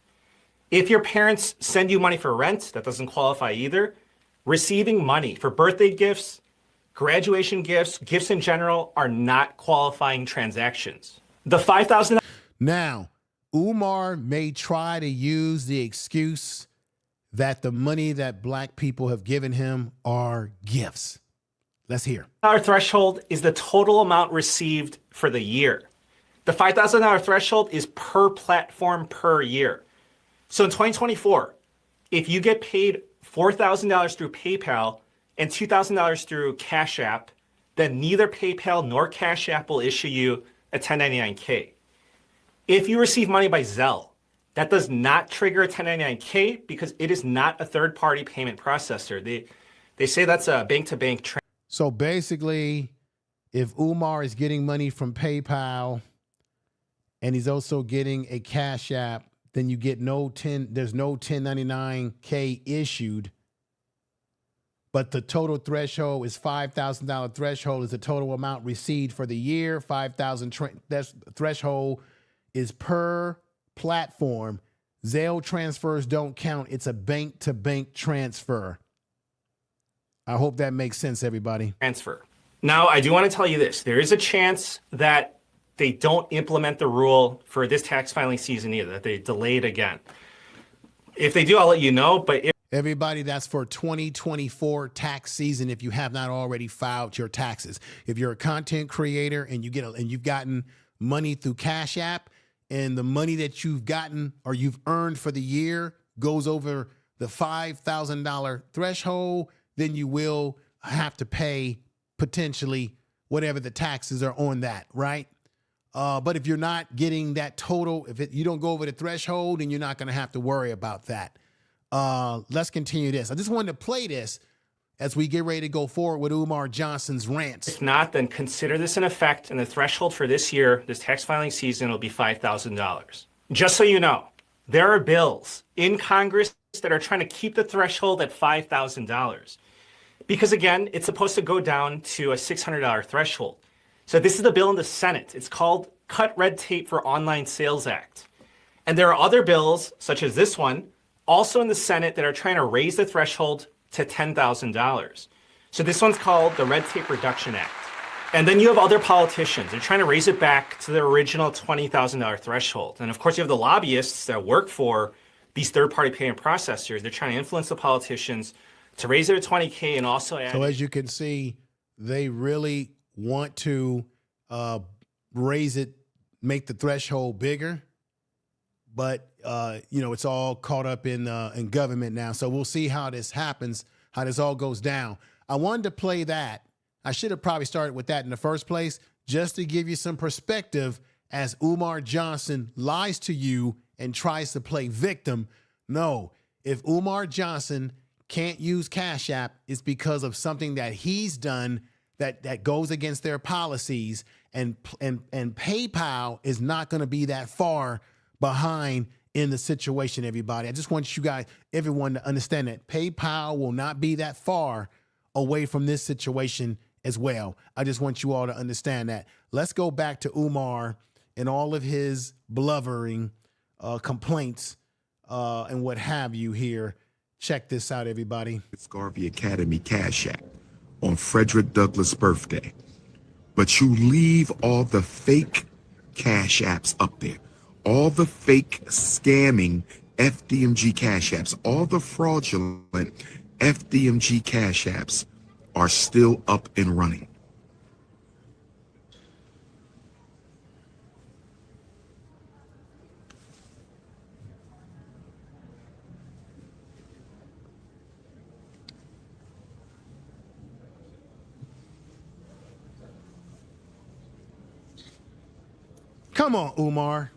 If your parents send you money for rent, that doesn't qualify either. Receiving money for birthday gifts, graduation gifts, gifts in general are not qualifying transactions. The $5,000. Now, Umar may try to use the excuse that the money that black people have given him are gifts. Let's hear. Threshold is the total amount received for the year. The $5,000 threshold is per platform per year. So in 2024, if you get paid $4,000 through PayPal and $2,000 through Cash App, then neither PayPal nor Cash App will issue you a 1099K. If you receive money by Zelle, that does not trigger a 1099K because it is not a third-party payment processor. They say that's a bank-to-bank transfer. So basically, if Umar is getting money from PayPal and he's also getting a Cash App, then you get there's no 1099K issued. But the total threshold is $5,000 threshold is the total amount received for the year. 5,000 threshold is per platform. Zelle transfers don't count. It's a bank-to-bank transfer. I hope that makes sense, everybody. Transfer. Now, I do want to tell you this. There is a chance that they don't implement the rule for this tax filing season either, that they delay it again. If they do, I'll let you know. But Everybody, that's for 2024 tax season if you have not already filed your taxes. If you're a content creator and you've gotten money through Cash App and the money that you've gotten or you've earned for the year goes over the $5,000 threshold, then you will have to pay potentially whatever the taxes are on that, right? But if you're not getting that total, you don't go over the threshold, then you're not going to have to worry about that. Let's continue this. I just wanted to play this as we get ready to go forward with Umar Johnson's rants. if not, then consider this in effect, and the threshold for this year, this tax filing season, will be $5,000. Just so you know, there are bills in Congress that are trying to keep the threshold at $5,000. Because again, it's supposed to go down to a $600 threshold. So this is the bill in the Senate. It's called Cut Red Tape for Online Sales Act. And there are other bills, such as this one, also in the Senate that are trying to raise the threshold to $10,000. So this one's called the Red Tape Reduction Act. And then you have other politicians. They're trying to raise it back to the original $20,000 threshold. And of course, you have the lobbyists that work for these third-party payment processors. They're trying to influence the politicians to raise it to $20K and also add. So as you can see, they really want to raise it, make the threshold bigger. But, it's all caught up in government now. So we'll see how this happens, how this all goes down. I wanted to play that. I should have probably started with that in the first place, just to give you some perspective as Umar Johnson lies to you and tries to play victim. No, if Umar Johnson can't use Cash App, it's because of something that he's done that goes against their policies. And PayPal is not going to be that far behind in the situation, everybody. I just want you guys, everyone, to understand that PayPal will not be that far away from this situation as well. I just want you all to understand that. Let's go back to Umar and all of his blubbering complaints and what have you here. Check this out, everybody. It's Garvey Academy Cash App on Frederick Douglas' birthday. But you leave all the fake Cash Apps up there. All the fake scamming FDMG Cash Apps, all the fraudulent FDMG Cash Apps are still up and running. Come on, Umar.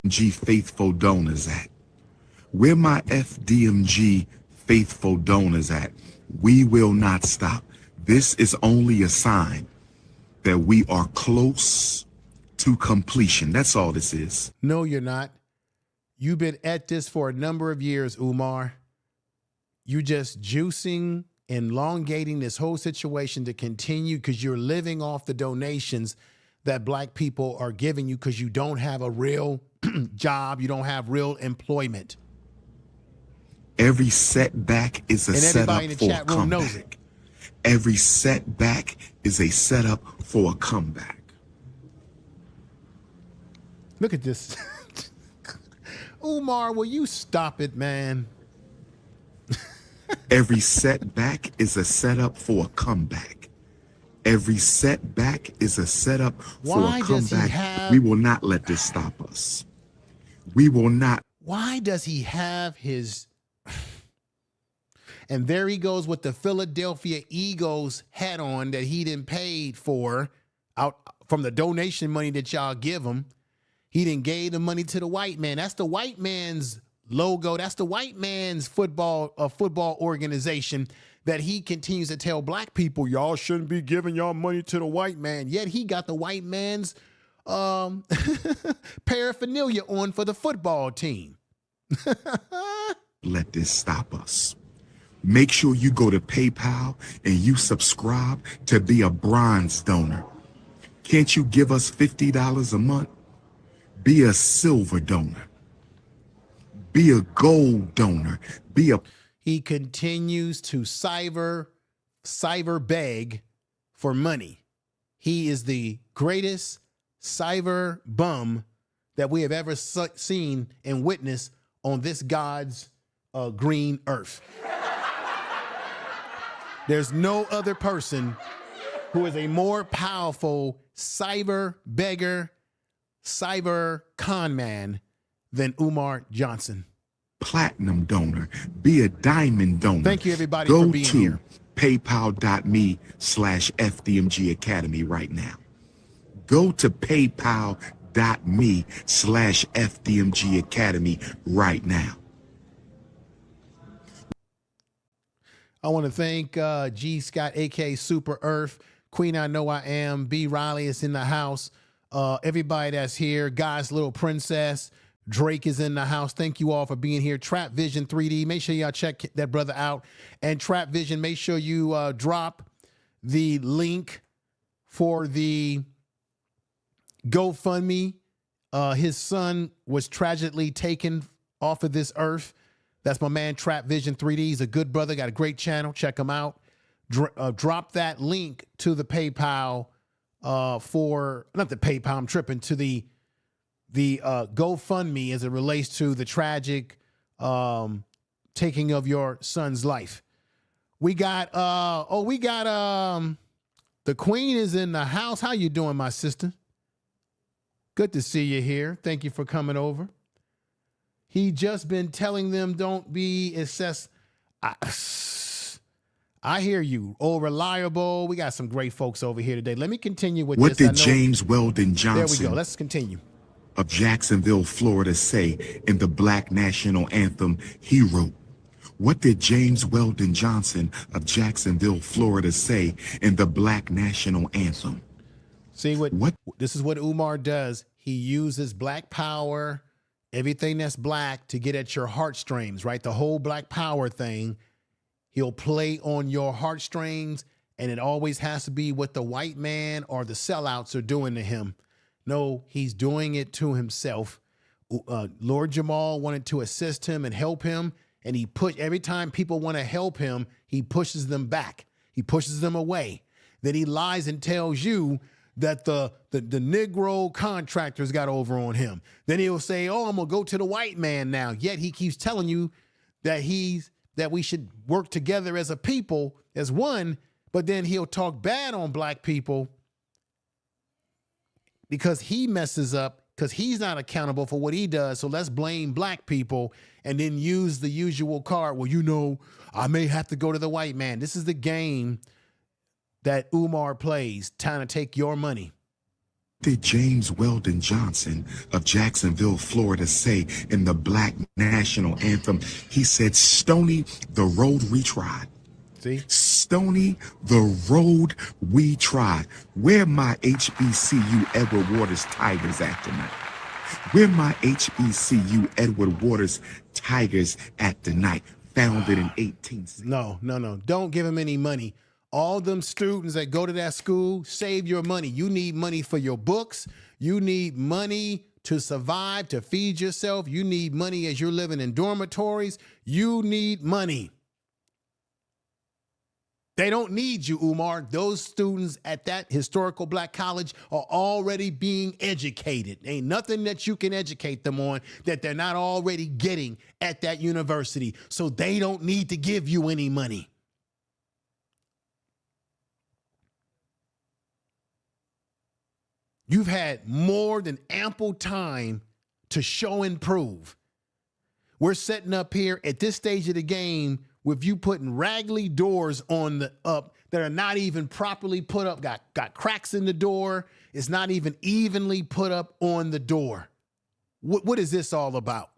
FDMG faithful donors at? Where my FDMG faithful donors at? We will not stop. This is only a sign that we are close to completion. That's all this is. No, you're not. You've been at this for a number of years, Umar. You just juicing, elongating this whole situation to continue because you're living off the donations that black people are giving you because you don't have a real job. You don't have real employment. Every setback is a setup in the for a chat room knows comeback. Every setback is a setup for a comeback. Look at this. Umar, will you stop it, man? Every setback is a setup for a comeback. Every setback is a setup for Why a does he comeback. have- We will not let this stop us. We will not. Why does he have his... And there he goes with the Philadelphia Eagles hat on that he didn't pay for out from the donation money that y'all give him. He didn't gave the money to the white man. That's the white man's logo. That's the white man's football organization that he continues to tell black people, y'all shouldn't be giving y'all money to the white man. Yet he got the white man's paraphernalia on for the football team. Let this stop us. Make sure you go to PayPal and you subscribe to be a bronze donor. Can't you give us $50 a month? Be a silver donor. Be a gold donor. Be a... He continues to cyber beg for money. He is the greatest cyber bum that we have ever seen and witnessed on this God's green earth. There's no other person who is a more powerful cyber beggar, cyber con man than Umar Johnson. Platinum donor. Be a diamond donor. Thank you, everybody, for being here. Go to paypal.me/FDMG Academy right now. Go to paypal.me/FDMG Academy right now. I want to thank G. Scott, a.k.a. Super Earth, Queen I Know I Am, B. Riley is in the house, everybody that's here, God's Little Princess, Drake is in the house. Thank you all for being here. Trap Vision 3D, make sure y'all check that brother out. And Trap Vision, make sure you drop the link for the GoFundMe. His son was tragically taken off of this earth. That's my man, Trap Vision 3D. He's a good brother, got a great channel. Check him out. Drop that link to the PayPal for, not the PayPal, I'm tripping, to the GoFundMe as it relates to the tragic taking of your son's life. We got the queen is in the house. How you doing, my sister? Good to see you here. Thank you for coming over. He just been telling them don't be assessed. I hear you. Oh, reliable. We got some great folks over here today. Let me continue with What this. did James Weldon Johnson There we go. Let's continue. of Jacksonville, Florida say in the Black National Anthem he wrote? What did James Weldon Johnson of Jacksonville, Florida say in the Black National Anthem? See what this is what Umar does. He uses black power, everything that's black, to get at your heartstrings, right? The whole black power thing. He'll play on your heartstrings, and it always has to be what the white man or the sellouts are doing to him. No, he's doing it to himself. Lord Jamal wanted to assist him and help him, and he every time people want to help him, he pushes them back. He pushes them away. Then he lies and tells you that the Negro contractors got over on him. Then he'll say, oh, I'm gonna go to the white man now. Yet he keeps telling you that that we should work together as a people, as one, but then he'll talk bad on black people because he messes up, because he's not accountable for what he does. So let's blame black people and then use the usual card. Well, you know, I may have to go to the white man. This is the game that Umar plays, trying to take your money. Did James Weldon Johnson of Jacksonville, Florida say in the Black National Anthem? He said, "Stony the road we trod." See? Stony the road we trod. Where my HBCU Edward Waters Tigers at tonight? Where my HBCU Edward Waters Tigers at tonight? Founded in 1860. No. Don't give him any money. All them students that go to that school, save your money. You need money for your books. You need money to survive, to feed yourself. You need money as you're living in dormitories. You need money. They don't need you, Umar. Those students at that historical black college are already being educated. Ain't nothing that you can educate them on that they're not already getting at that university. So they don't need to give you any money. You've had more than ample time to show and prove. We're setting up here at this stage of the game with you putting raggedy doors on the up that are not even properly put up, got cracks in the door. It's not even evenly put up on the door. What is this all about?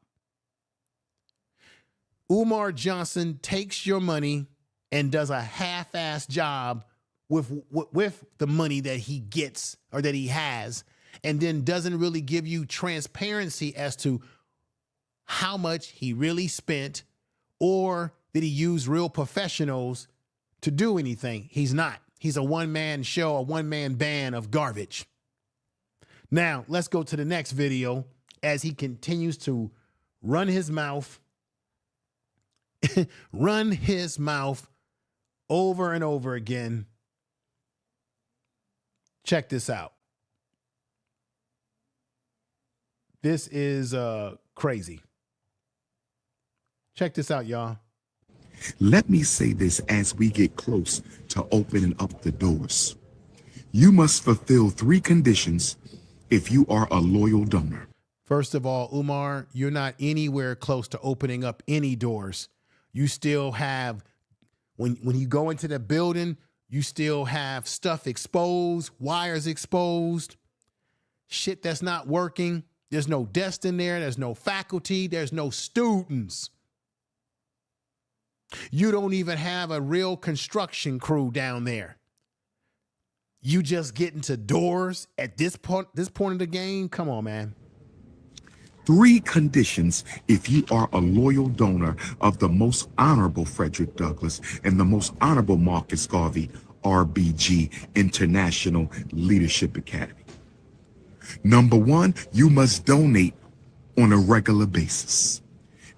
Umar Johnson takes your money and does a half-assed job with the money that he gets or that he has, and then doesn't really give you transparency as to how much he really spent, or did he use real professionals to do anything? He's not. He's a one-man show, a one-man band of garbage. Now, let's go to the next video as he continues to run his mouth, run his mouth over and over again. Check this out. This is crazy. Check this out, y'all. Let me say this as we get close to opening up the doors. You must fulfill 3 conditions if you are a loyal donor. First of all, Umar, you're not anywhere close to opening up any doors. You still have, when you go into the building, you still have stuff exposed, wires exposed, shit that's not working. There's no desk in there. There's no faculty. There's no students. You don't even have a real construction crew down there. You just get into doors at this point of the game? Come on, man. 3 conditions if you are a loyal donor of the most honorable Frederick Douglass and the most honorable Marcus Garvey, RBG, International Leadership Academy. Number 1, you must donate on a regular basis.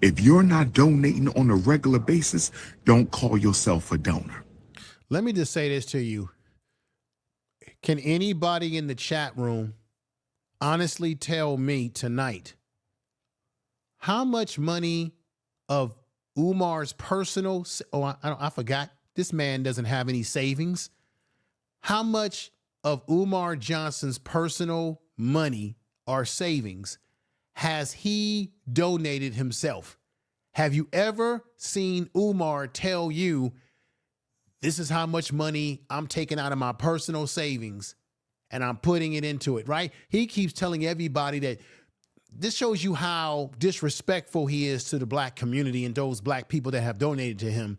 If you're not donating on a regular basis, don't call yourself a donor. Let me just say this to you. Can anybody in the chat room honestly tell me tonight how much money of Umar's personal, I forgot, this man doesn't have any savings. How much of Umar Johnson's personal money or savings has he donated himself? Have you ever seen Umar tell you, this is how much money I'm taking out of my personal savings and I'm putting it into it, right? He keeps telling everybody that. This shows you how disrespectful he is to the black community and those black people that have donated to him.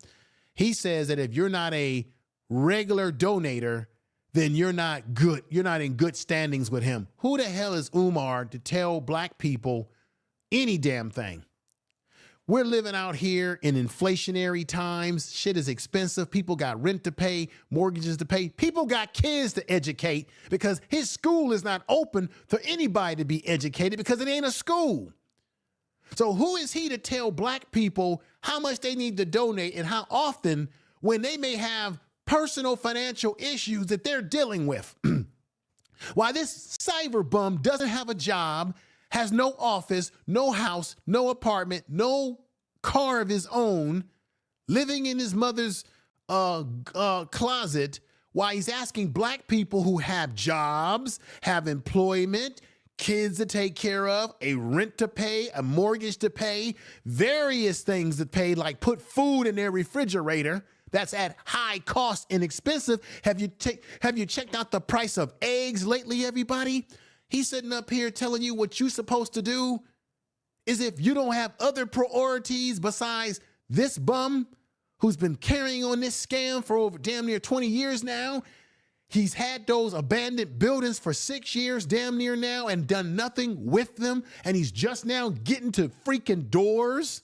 He says that if you're not a regular donator, then you're not good. You're not in good standings with him. Who the hell is Umar to tell black people any damn thing? We're living out here in inflationary times. Shit is expensive. People got rent to pay, mortgages to pay. People got kids to educate because his school is not open for anybody to be educated because it ain't a school. So who is he to tell black people how much they need to donate and how often when they may have personal financial issues that they're dealing with? Why this cyber bum doesn't have a job, has no office, no house, no apartment, no car of his own, living in his mother's closet, while he's asking black people who have jobs, have employment, kids to take care of, a rent to pay, a mortgage to pay, various things to pay, like put food in their refrigerator that's at high cost and expensive. Have you checked out the price of eggs lately, everybody? He's sitting up here telling you what you're supposed to do is if you don't have other priorities besides this bum who's been carrying on this scam for over damn near 20 years now. He's had those abandoned buildings for 6 years, damn near now, and done nothing with them. And he's just now getting to freaking doors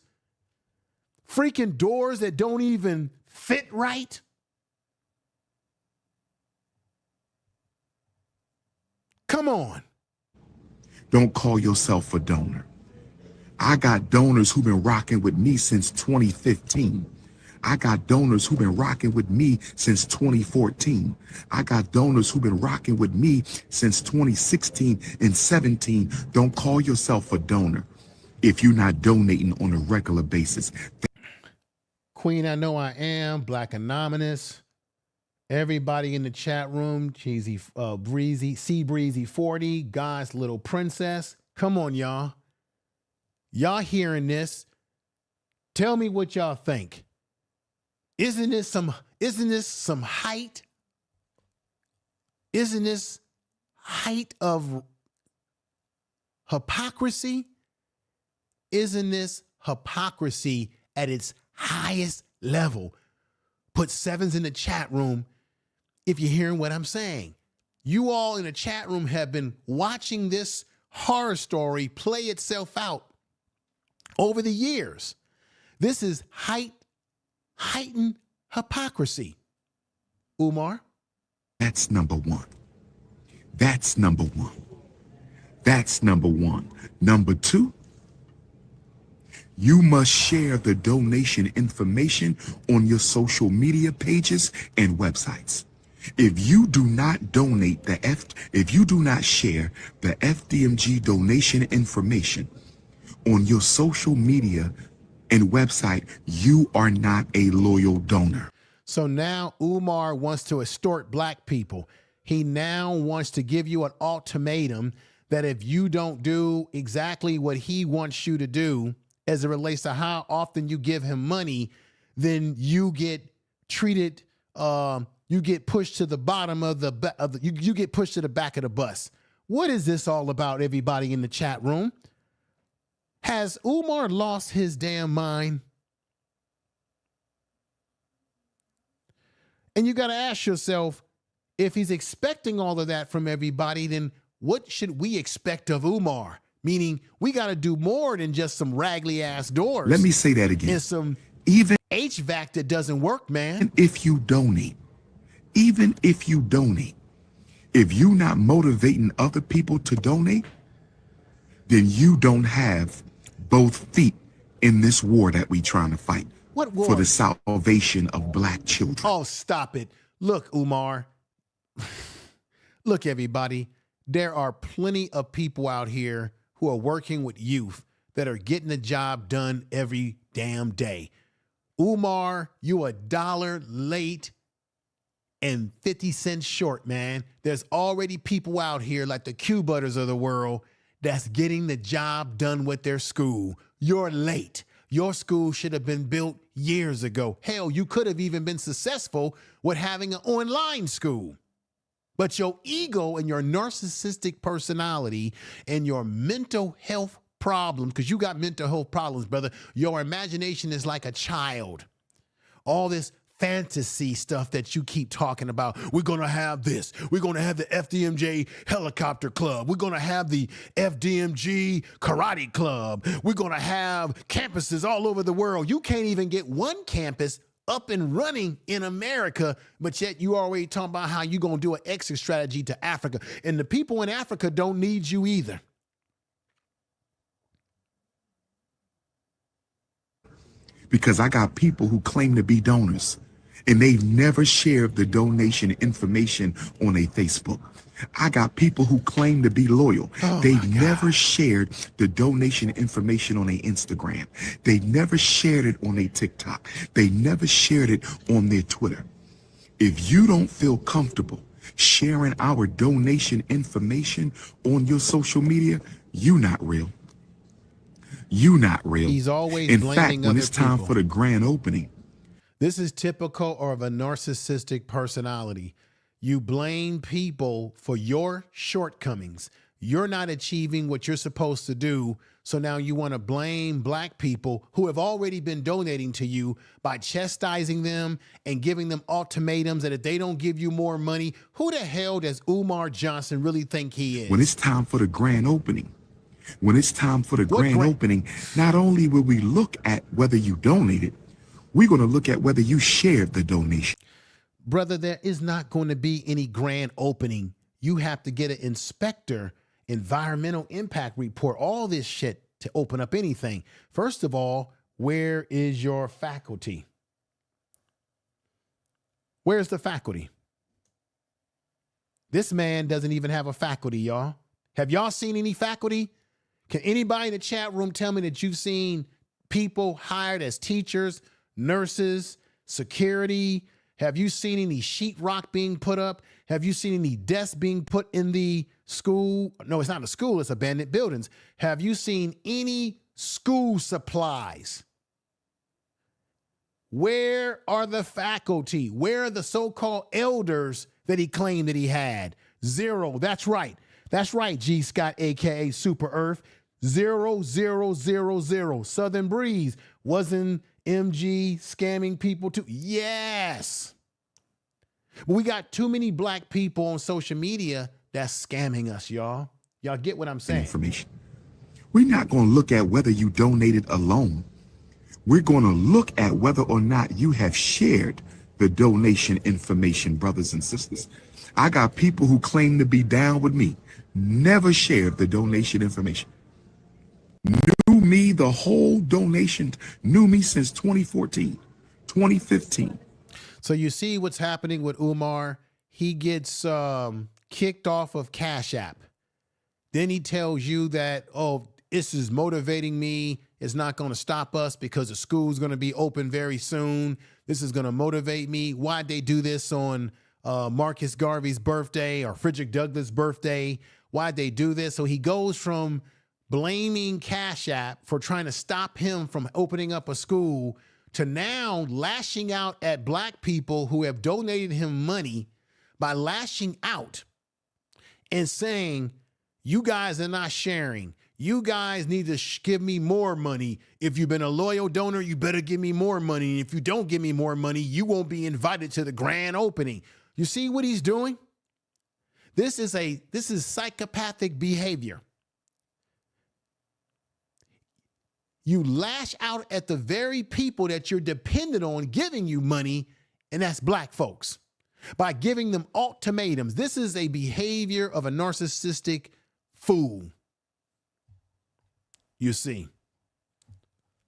that don't even fit right. Come on. Don't call yourself a donor. I got donors who've been rocking with me since 2015. I got donors who've been rocking with me since 2014. I got donors who've been rocking with me since 2016 and 17. Don't call yourself a donor if you're not donating on a regular basis. Queen, I know I am. Black Anonymous. Everybody in the chat room. Cheesy, Breezy, Sea Breezy 40. God's Little Princess. Come on, y'all. Y'all hearing this? Tell me what y'all think. Isn't this some height? Isn't this height of hypocrisy? Isn't this hypocrisy at its highest level? Put sevens in the chat room if you're hearing what I'm saying. You all in the chat room have been watching this horror story play itself out over the years. This is heightened hypocrisy. Umar? That's number one. That's number one. That's number one. Number two, you must share the donation information on your social media pages and websites. If you do not donate if you do not share the FDMG donation information on your social media and website, you are not a loyal donor. So now Umar wants to extort black people. He now wants to give you an ultimatum that if you don't do exactly what he wants you to do as it relates to how often you give him money, then you get treated, you get pushed to the bottom of you get pushed to the back of the bus. What is this all about, everybody in the chat room? Has Umar lost his damn mind? And you got to ask yourself, if he's expecting all of that from everybody, then what should we expect of Umar? Meaning, we got to do more than just some raggedy ass doors. Let me say that again. And some Even HVAC that doesn't work, man. if you donate, if you're not motivating other people to donate, then you don't have both feet in this war that we trying to fight. What war? For the salvation of black children. Oh, stop it. Look, Umar. Look, everybody. There are plenty of people out here who are working with youth that are getting the job done every damn day. Umar, you $1 late and 50 cents short, man. There's already people out here like the Q Butters of the world that's getting the job done with their school. You're late. Your school should have been built years ago. Hell, you could have even been successful with having an online school. But your ego and your narcissistic personality and your mental health problems, because you got mental health problems, brother. Your imagination is like a child. All this fantasy stuff that you keep talking about. We're going to have this. We're going to have the FDMG helicopter club. We're going to have the FDMG karate club. We're going to have campuses all over the world. You can't even get one campus up and running in America, but yet you already talking about how you going to do an exit strategy to Africa. And the people in Africa don't need you either. Because I got people who claim to be donors and they've never shared the donation information on a Facebook. I got people who claim to be loyal. They've never shared the donation information on a Instagram. They never shared it on a TikTok. They never shared it on their Twitter. If you don't feel comfortable sharing our donation information on your social media, you not real. You not real. He's always in blaming fact, when other it's time people. for the grand opening, This is typical of a narcissistic personality. You blame people for your shortcomings. You're not achieving what you're supposed to do. So now you want to blame black people who have already been donating to you by chastising them and giving them ultimatums that if they don't give you more money, who the hell does Umar Johnson really think he is? when it's time for the grand opening, opening, not only will we look at whether you donated, we're going to look at whether you shared the donation. Brother, there is not going to be any grand opening. You have to get an inspector, environmental impact report, all this shit to open up anything. First of all, where is your faculty? Where's the faculty? This man doesn't even have a faculty, y'all. Have y'all seen any faculty? Can anybody in the chat room tell me that you've seen people hired as teachers, nurses, security? Have you seen any sheetrock being put up? Have you seen any desks being put in the school? No, it's not a school, it's abandoned buildings. Have you seen any school supplies? Where are the faculty? Where are the so-called elders that he claimed that he had? Zero. That's right. That's right, G. Scott, aka Super Earth. 0, 0, 0, 0. Southern Breeze. Wasn't MG scamming people too? Yes. But we got too many black people on social media that's scamming us, y'all. Y'all get what I'm saying? Information. We're not going to look at whether you donated alone. We're going to look at whether or not you have shared the donation information, brothers and sisters. I got people who claim to be down with me, never shared the donation information. Knew me, the whole donation, knew me since 2014, 2015. So you see what's happening with Umar. He gets kicked off of Cash App. Then he tells you that, oh, this is motivating me. It's not going to stop us because the school's going to be open very soon. This is going to motivate me. Why'd they do this on Marcus Garvey's birthday or Frederick Douglas' birthday? Why'd they do this? So he goes from blaming Cash App for trying to stop him from opening up a school to now lashing out at black people who have donated him money by lashing out and saying, you guys are not sharing. You guys need to give me more money. If you've been a loyal donor, you better give me more money. And if you don't give me more money, you won't be invited to the grand opening. You see what he's doing? This is psychopathic behavior. You lash out at the very people that you're dependent on giving you money, and that's black folks, by giving them ultimatums. This is a behavior of a narcissistic fool. You see.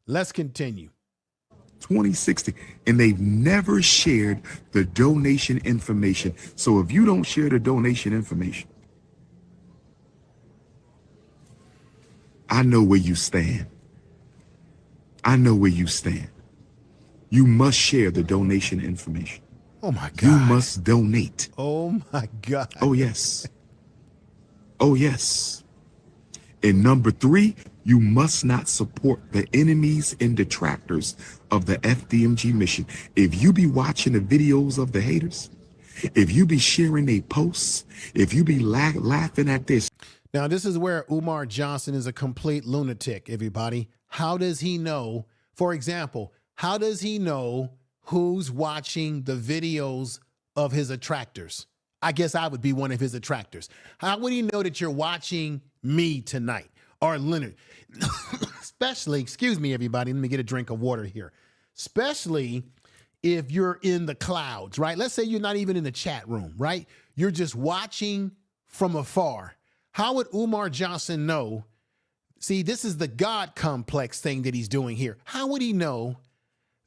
Let's continue. 2016, and they've never shared the donation information. So if you don't share the donation information, I know where you stand. I know where you stand. You must share the donation information. Oh my God. You must donate. Oh my God. Oh, yes. Oh, yes. And number 3, you must not support the enemies and detractors of the FDMG mission. If you be watching the videos of the haters, if you be sharing their posts, if you be laughing at this. Now, this is where Umar Johnson is a complete lunatic, everybody. How does he know, for example, how does he know who's watching the videos of his attractors? I guess I would be one of his attractors. How would he know that you're watching me tonight or Leonard? Especially, excuse me, everybody, let me get a drink of water here. Especially if you're in the clouds, right? Let's say you're not even in the chat room, right? You're just watching from afar. How would Umar Johnson know? See, this is the God complex thing that he's doing here. How would he know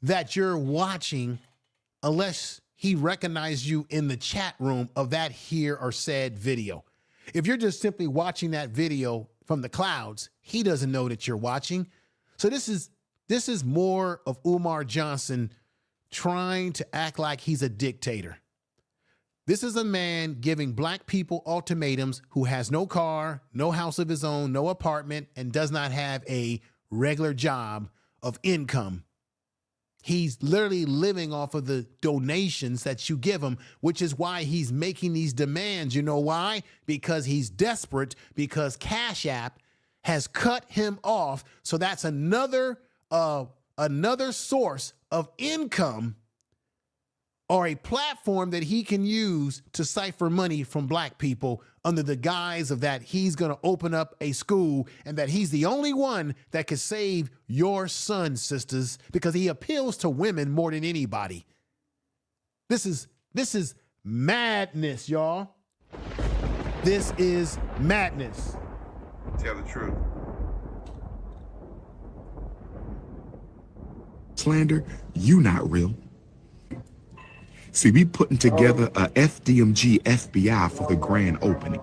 that you're watching unless he recognized you in the chat room of that here or said video? If you're just simply watching that video from the clouds, he doesn't know that you're watching. So this is more of Umar Johnson trying to act like he's a dictator. This is a man giving black people ultimatums who has no car, no house of his own, no apartment, and does not have a regular job of income. He's literally living off of the donations that you give him, which is why he's making these demands. You know why? Because he's desperate, because Cash App has cut him off. So that's another source of income or a platform that he can use to cipher money from black people under the guise of that he's going to open up a school and that he's the only one that can save your son, sisters, because he appeals to women more than anybody. This is madness, y'all. This is madness. Tell the truth. Slander, you not real. See, we putting together a FDMG FBI for the grand opening.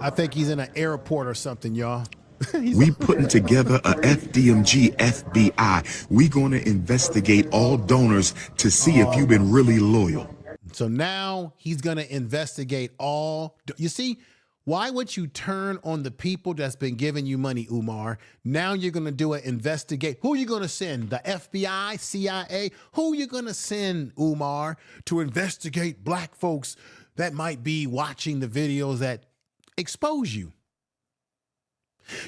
I think he's in an airport or something, y'all. We putting together a FDMG FBI. We gonna investigate all donors to see if you've been really loyal. So now he's gonna investigate all. You see, why would you turn on the people that's been giving you money, Umar? Now you're going to do an investigate. Who are you going to send? The FBI, CIA? Who are you going to send, Umar, to investigate black folks that might be watching the videos that expose you?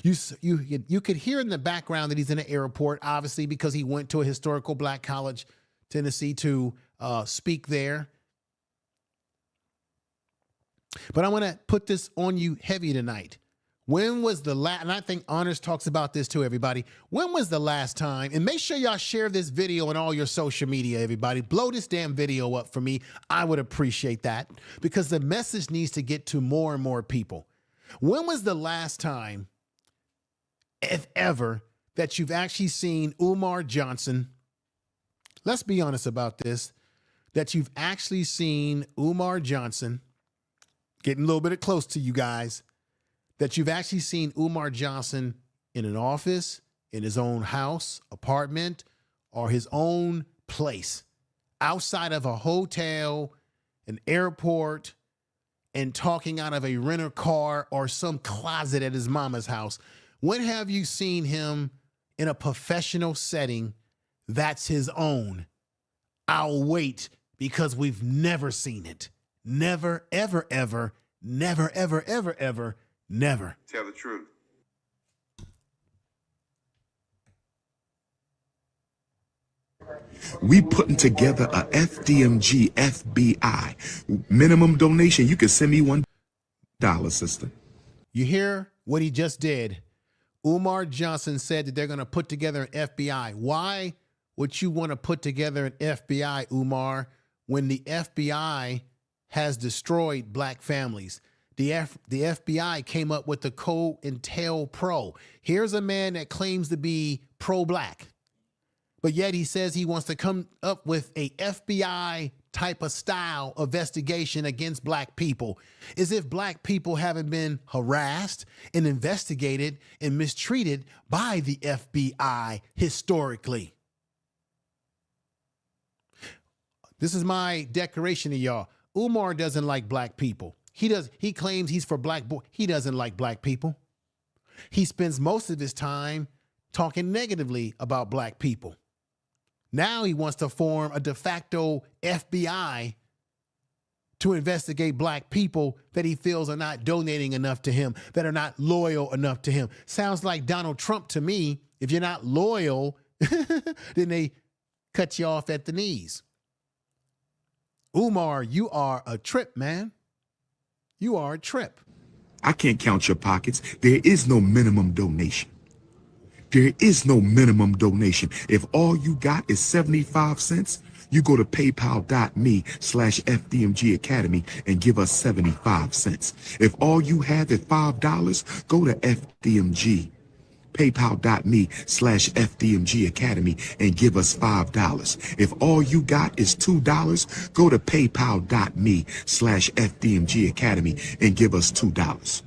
You could hear in the background that he's in an airport, obviously, because he went to a historical black college, Tennessee, to speak there. But I want to put this on you heavy tonight. When was the last, and I think Honors talks about this too, everybody. When was the last time, and make sure y'all share this video on all your social media, everybody. Blow this damn video up for me. I would appreciate that because the message needs to get to more and more people. When was the last time, if ever, that you've actually seen Umar Johnson, let's be honest about this, that you've actually seen Umar Johnson, getting a little bit close to you guys, that you've actually seen Umar Johnson in an office, in his own house, apartment, or his own place, outside of a hotel, an airport, and talking out of a rental car or some closet at his mama's house. When have you seen him in a professional setting that's his own? I'll wait because we've never seen it. Never, ever, ever, never, ever, ever, ever, never. Tell the truth. We putting together a FDMG FBI. Minimum donation, you can send me $1, sister. You hear what he just did? Umar Johnson said that they're going to put together an FBI. Why would you want to put together an FBI, Umar, when the FBI has destroyed black families? The FBI came up with the COINTELPRO. Here's a man that claims to be pro-black, but yet he says he wants to come up with a FBI type of style of investigation against black people, as if black people haven't been harassed and investigated and mistreated by the FBI historically. This is my declaration to y'all. Umar doesn't like black people. He claims he's for black boy. He doesn't like black people. He spends most of his time talking negatively about black people. Now he wants to form a de facto FBI to investigate black people that he feels are not donating enough to him, that are not loyal enough to him. Sounds like Donald Trump to me. If you're not loyal, then they cut you off at the knees. Umar, you are a trip, man. You are a trip. I can't count your pockets. There is no minimum donation. There is no minimum donation. If all you got is 75 cents, you go to paypal.me/FDMG Academy and give us 75 cents. If all you have is $5, go to FDMG, paypal.me/FDMG Academy and give us $5. If all you got is $2, go to paypal.me/FDMG Academy and give us $2.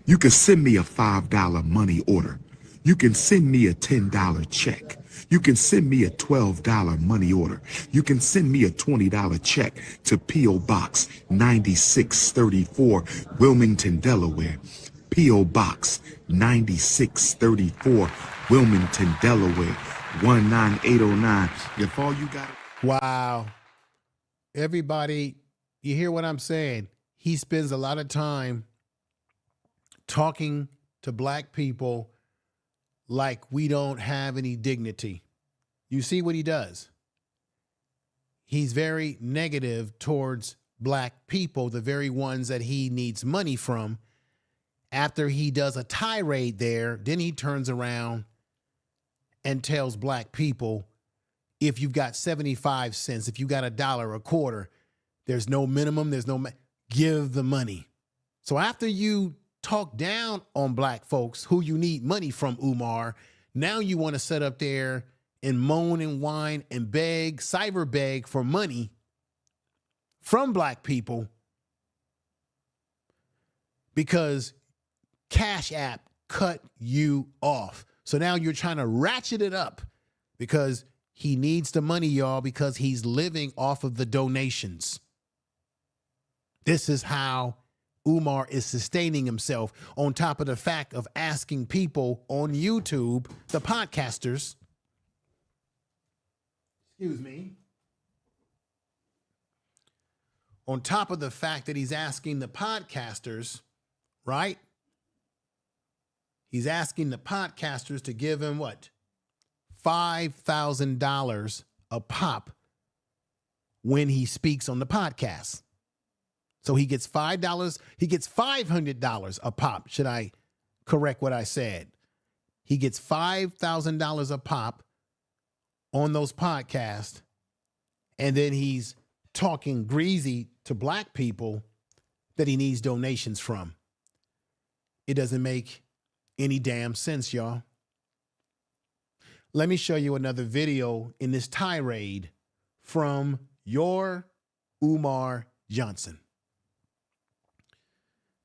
You can send me a $5 money order. You can send me a $10 check. You can send me a $12 money order. You can send me a $20 check to P.O. Box 9634, Wilmington, Delaware. P.O. Box 9634, Wilmington, Delaware, 19809. If all you got... Wow. Everybody, you hear what I'm saying? He spends a lot of time talking to black people like we don't have any dignity. You see what he does? He's very negative towards black people, the very ones that he needs money from. After he does a tirade there, then he turns around and tells black people, if you've got 75 cents, if you got $1, a quarter, there's no minimum, give the money. So after you talk down on black folks who you need money from, Umar, now you want to sit up there and moan and whine and beg, cyber beg for money from black people because Cash App cut you off. So now you're trying to ratchet it up because he needs the money, y'all, because he's living off of the donations. This is how Umar is sustaining himself, on top of the fact of asking people on YouTube, the podcasters, on top of the fact that he's asking the podcasters, right? He's asking the podcasters to give him what? $5,000 a pop when he speaks on the podcast. So he gets $5, he gets $500 a pop. Should I correct what I said? He gets $5,000 a pop on those podcasts. And then he's talking greasy to black people that he needs donations from. It doesn't make any damn sense, y'all. Let me show you another video in this tirade from your Umar Johnson.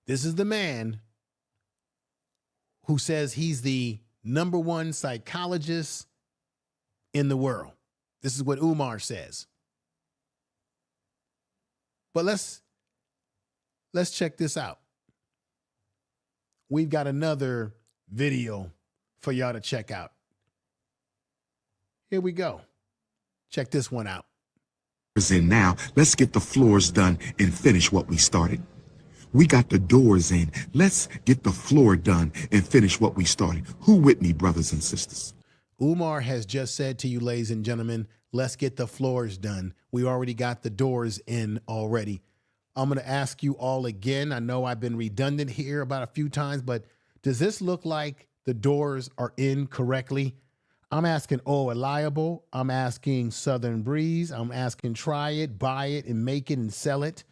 This is the man who says he's the #1 psychologist in the world. This is what Umar says. But let's check this out. We've got another video for y'all to check out. Here we go. Check this one out. In now, let's get the floors done and finish what we started. We got the doors in. Let's get the floor done and finish what we started. Who with me, brothers and sisters? Umar has just said to you, ladies and gentlemen, let's get the floors done. We already got the doors in already. I'm going to ask you all again. I know I've been redundant here about a few times, but does this look like the doors are in correctly? I'm asking Reliable. I'm asking Southern Breeze. I'm asking Try It, Buy It, and Make It and Sell It.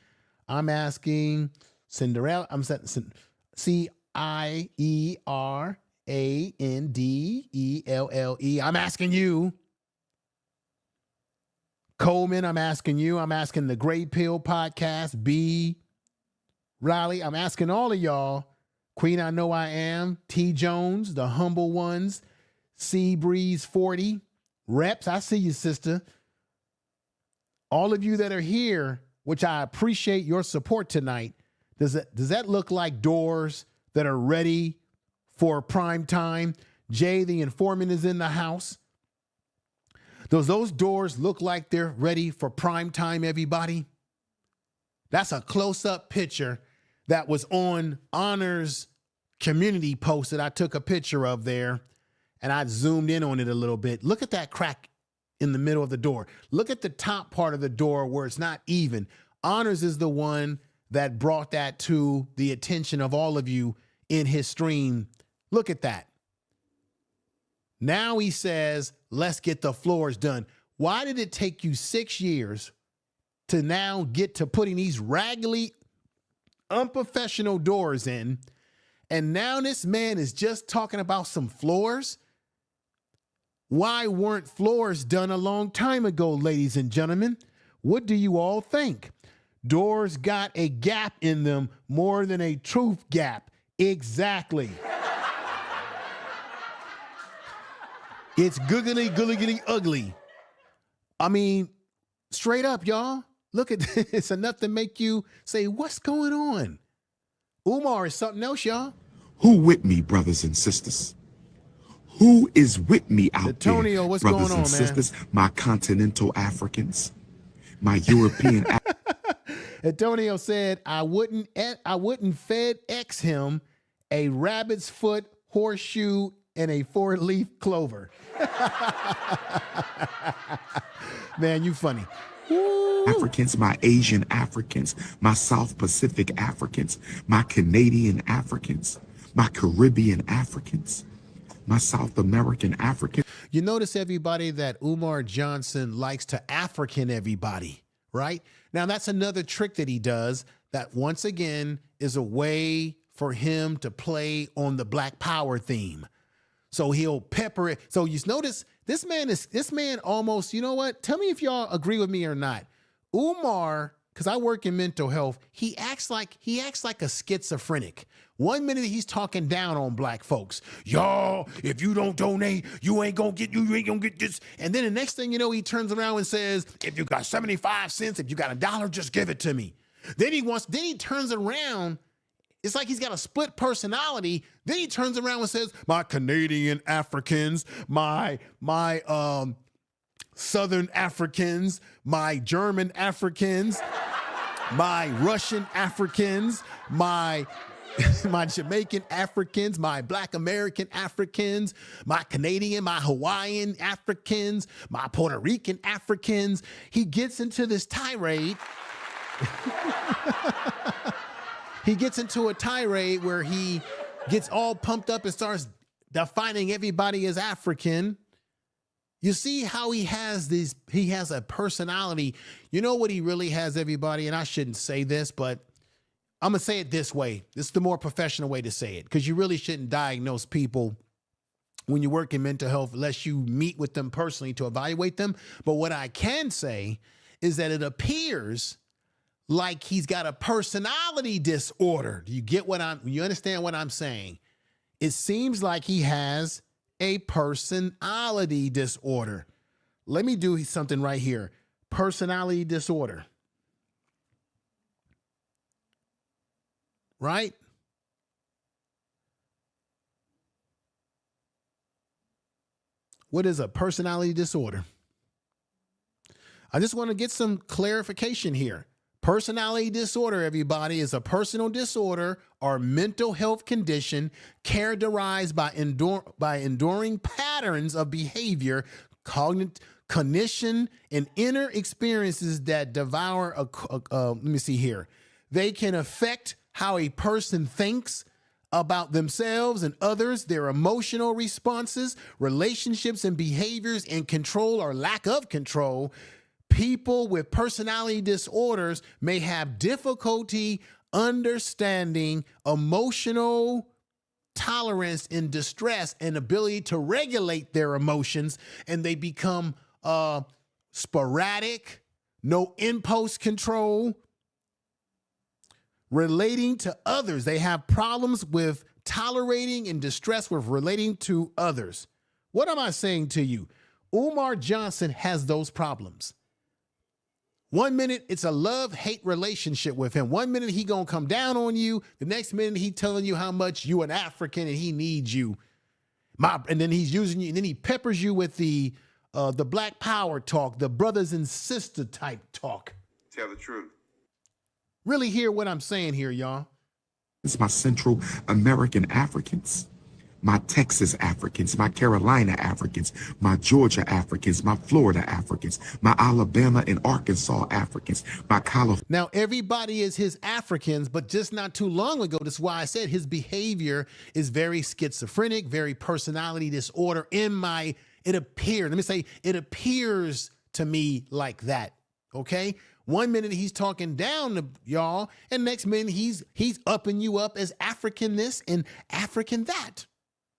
I'm asking Cinderella. I'm saying CIERANDELLE. I'm asking you, Coleman, I'm asking you. I'm asking the Gray Pill Podcast, B. Riley, I'm asking all of y'all. Queen, I Know I Am, T. Jones, The Humble Ones, Sea Breeze 40, Reps, I see you, sister. All of you that are here, which I appreciate your support tonight, does that look like doors that are ready for prime time? Jay, the informant, is in the house. Does those doors look like they're ready for prime time, everybody? That's a close-up picture that was on Honor's community post that I took a picture of there, and I zoomed in on it a little bit. Look at that crack in the middle of the door. Look at the top part of the door where it's not even. Honors is the one that brought that to the attention of all of you in his stream. Look at that. Now he says, let's get the floors done. Why did it take you 6 years to now get to putting these raggedy, unprofessional doors in? And now this man is just talking about some floors? Why weren't floors done a long time ago, ladies and gentlemen? What do you all think? Doors got a gap in them more than a truth gap. Exactly. It's googly, googly, ugly. I mean, straight up, y'all. Look at this. It's enough to make you say, what's going on? Umar is something else, y'all. Who with me, brothers and sisters? Who is with me out Antonio, there, what's brothers going on, and man? sisters? My continental Africans, my European. Antonio said, I wouldn't FedEx him a rabbit's foot, horseshoe, and a 4-leaf clover. Man, you funny. Africans, my Asian Africans, my South Pacific Africans, my Canadian Africans, my Caribbean Africans, my South American Africans. You notice, everybody, that Umar Johnson likes to African everybody, right? Now, that's another trick that he does that, once again, is a way for him to play on the Black Power theme. So he'll pepper it. So you notice this man almost, you know what? Tell me if y'all agree with me or not. Umar, because I work in mental health, he acts like a schizophrenic. 1 minute he's talking down on black folks. Y'all, if you don't donate, you ain't gonna get this. And then the next thing you know, he turns around and says, if you got 75 cents, if you got $1, just give it to me. Then he turns around. It's like he's got a split personality. Then he turns around and says, my Canadian Africans, my Southern Africans, my German Africans, my Russian Africans, my Jamaican Africans, my Black American Africans, my Canadian, my Hawaiian Africans, my Puerto Rican Africans. He gets into this tirade. He gets into a tirade where he gets all pumped up and starts defining everybody as African. You see how he has a personality. You know what he really has, everybody? And I shouldn't say this, but I'm going to say it this way. This is the more professional way to say it, because you really shouldn't diagnose people when you work in mental health unless you meet with them personally to evaluate them. But what I can say is that it appears like he's got a personality disorder. Do you you understand what I'm saying? It seems like he has a personality disorder. Let me do something right here. Personality disorder. Right? What is a personality disorder? I just want to get some clarification here. Personality disorder, everybody, is a personal disorder or mental health condition characterized by enduring patterns of behavior, cognition, and inner experiences that devour. Let me see here. They can affect how a person thinks about themselves and others, their emotional responses, relationships and behaviors, and control or lack of control. People with personality disorders may have difficulty understanding emotional tolerance in distress and ability to regulate their emotions, and they become sporadic, no impulse control, relating to others. They have problems with tolerating and distress with relating to others. What am I saying to you? Umar Johnson has those problems. 1 minute, it's a love-hate relationship with him. 1 minute, he gonna come down on you. The next minute, he telling you how much you an African and he needs you. And then he's using you, and then he peppers you with the black power talk, the brothers and sister type talk. Tell the truth. Really hear what I'm saying here, y'all. It's my Central American Africans, my Texas Africans, my Carolina Africans, my Georgia Africans, my Florida Africans, my Alabama and Arkansas Africans, my California. Now, everybody is his Africans, but just not too long ago, that's why I said his behavior is very schizophrenic, very personality disorder it appears to me like that, okay? 1 minute he's talking down to y'all, and next minute he's upping you up as African this and African that.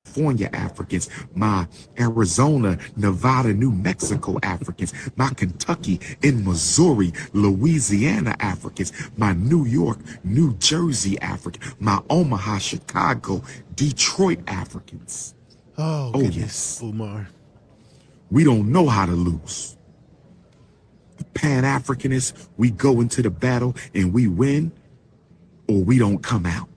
California Africans, my Arizona, Nevada, New Mexico Africans, my Kentucky and Missouri, Louisiana Africans, my New York, New Jersey Africans, my Omaha, Chicago, Detroit Africans. Oh yes, Umar. We don't know how to lose. The Pan-Africanists, we go into the battle and we win, or we don't come out.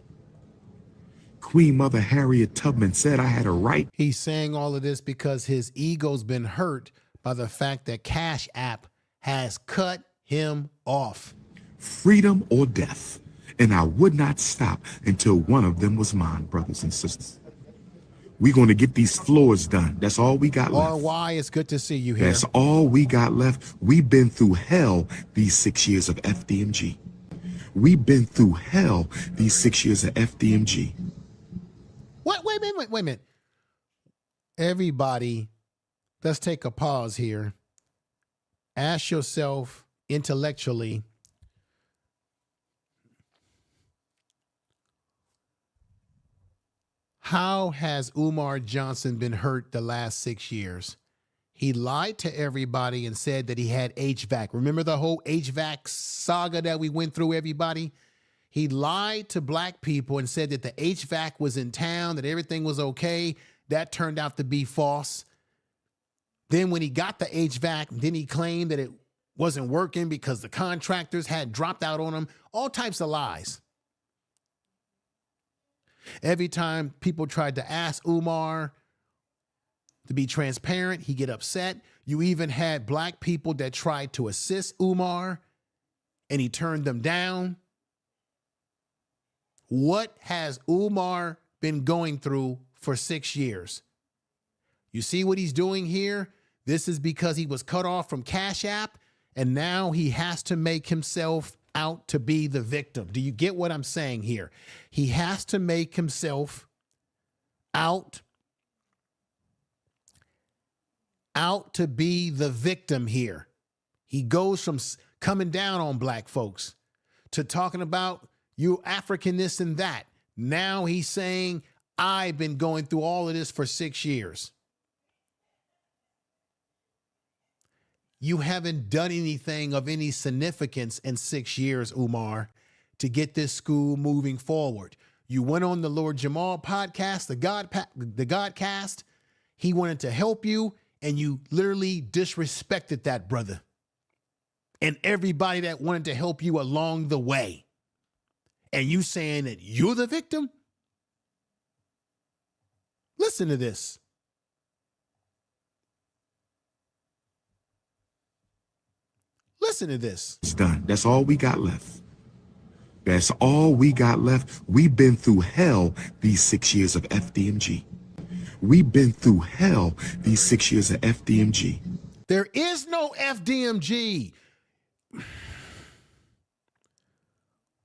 Queen Mother Harriet Tubman said I had a right. He's saying all of this because his ego's been hurt by the fact that Cash App has cut him off. Freedom or death. And I would not stop until one of them was mine, brothers and sisters. We're going to get these floors done. That's all we got left. RY, it's good to see you here. That's all we got left. We've been through hell these 6 years of FDMG. We've been through hell these 6 years of FDMG. What? Wait a minute. Everybody, let's take a pause here. Ask yourself intellectually, how has Umar Johnson been hurt the last 6 years? He lied to everybody and said that he had HVAC. Remember the whole HVAC saga that we went through, everybody? He lied to black people and said that the HVAC was in town, that everything was okay. That turned out to be false. Then when he got the HVAC, then he claimed that it wasn't working because the contractors had dropped out on him. All types of lies. Every time people tried to ask Umar to be transparent, he get upset. You even had black people that tried to assist Umar and he turned them down. What has Umar been going through for 6 years? You see what he's doing here? This is because he was cut off from Cash App, and now he has to make himself out to be the victim. Do you get what I'm saying here? He has to make himself out to be the victim here. He goes from coming down on black folks to talking about you African this and that. Now he's saying, I've been going through all of this for 6 years. You haven't done anything of any significance in 6 years, Umar, to get this school moving forward. You went on the Lord Jamal podcast, the Godcast. He wanted to help you, and you literally disrespected that brother and everybody that wanted to help you along the way. And you saying that you're the victim? Listen to this. Listen to this. It's done. That's all we got left. That's all we got left. We've been through hell these 6 years of FDMG. We've been through hell these 6 years of FDMG. There is no FDMG.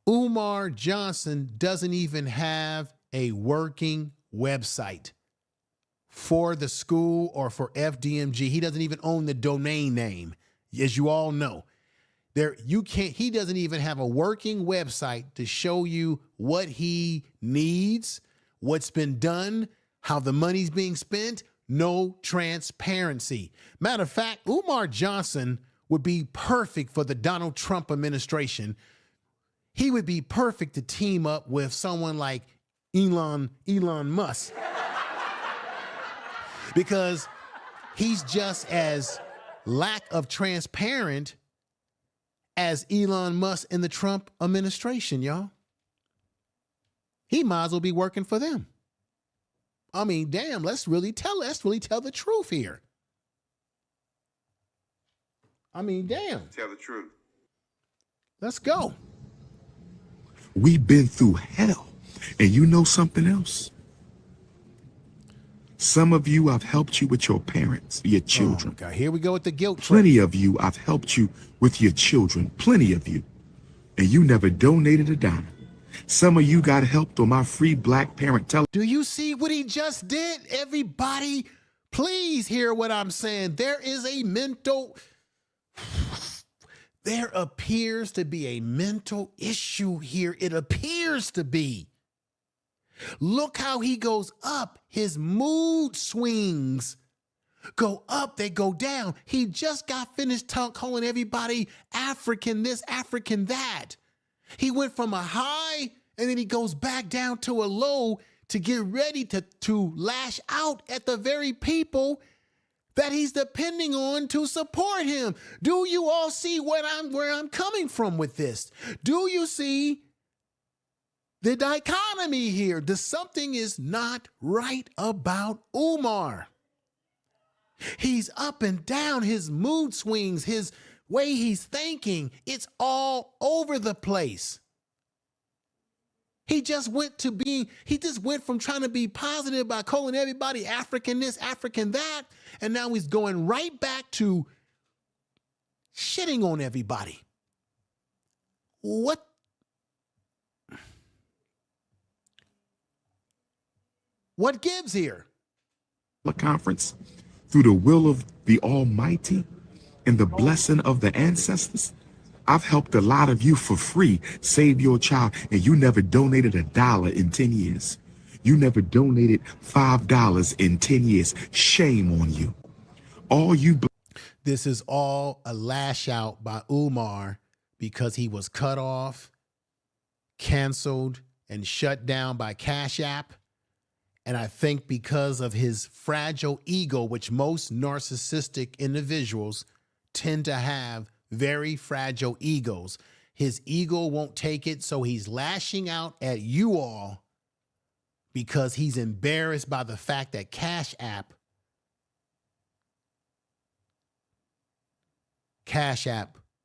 Umar Johnson doesn't even have a working website for the school or for FDMG. He doesn't even own the domain name, as you all know. He doesn't even have a working website to show you what he needs, what's been done, how the money's being spent. no transparency. Matter of fact, Umar Johnson would be perfect for the Donald Trump administration. He would be perfect to team up with someone like Elon Musk. Because he's just as lack of transparent as Elon Musk in the Trump administration, y'all. He might as well be working for them. I mean, damn, let's really tell the truth here. I mean, damn. Tell the truth. Let's go. We've been through hell. And you know something else? Some of you, I've helped you with your parents, your children. Oh, God, here we go with the guilt trip. Plenty of you, I've helped you with your children. Plenty of you. And you never donated a dime. Some of you got helped on my free black parent tele. Do you see what he just did? Everybody, please hear what I'm saying. There appears to be a mental issue here. It appears to be. Look how he goes up. His mood swings go up, they go down. He just got finished calling everybody African this, African that. He went from a high and then he goes back down to a low to get ready to lash out at the very people that he's depending on to support him. Do you all see where I'm coming from with this? Do you see the dichotomy here? Something is not right about Umar. He's up and down, his mood swings, his way he's thinking, it's all over the place. He just went from trying to be positive by calling everybody African this, African that, and now he's going right back to shitting on everybody. What gives here? A conference through the will of the Almighty and the blessing of the ancestors. I've helped a lot of you for free save your child, and you never donated $1 in 10 years. You never donated $5 in 10 years. Shame on you. All you. This is all a lash out by Umar because he was cut off, canceled, and shut down by Cash App. And I think because of his fragile ego, which most narcissistic individuals tend to have, very fragile egos. His ego won't take it, so he's lashing out at you all because he's embarrassed by the fact that Cash App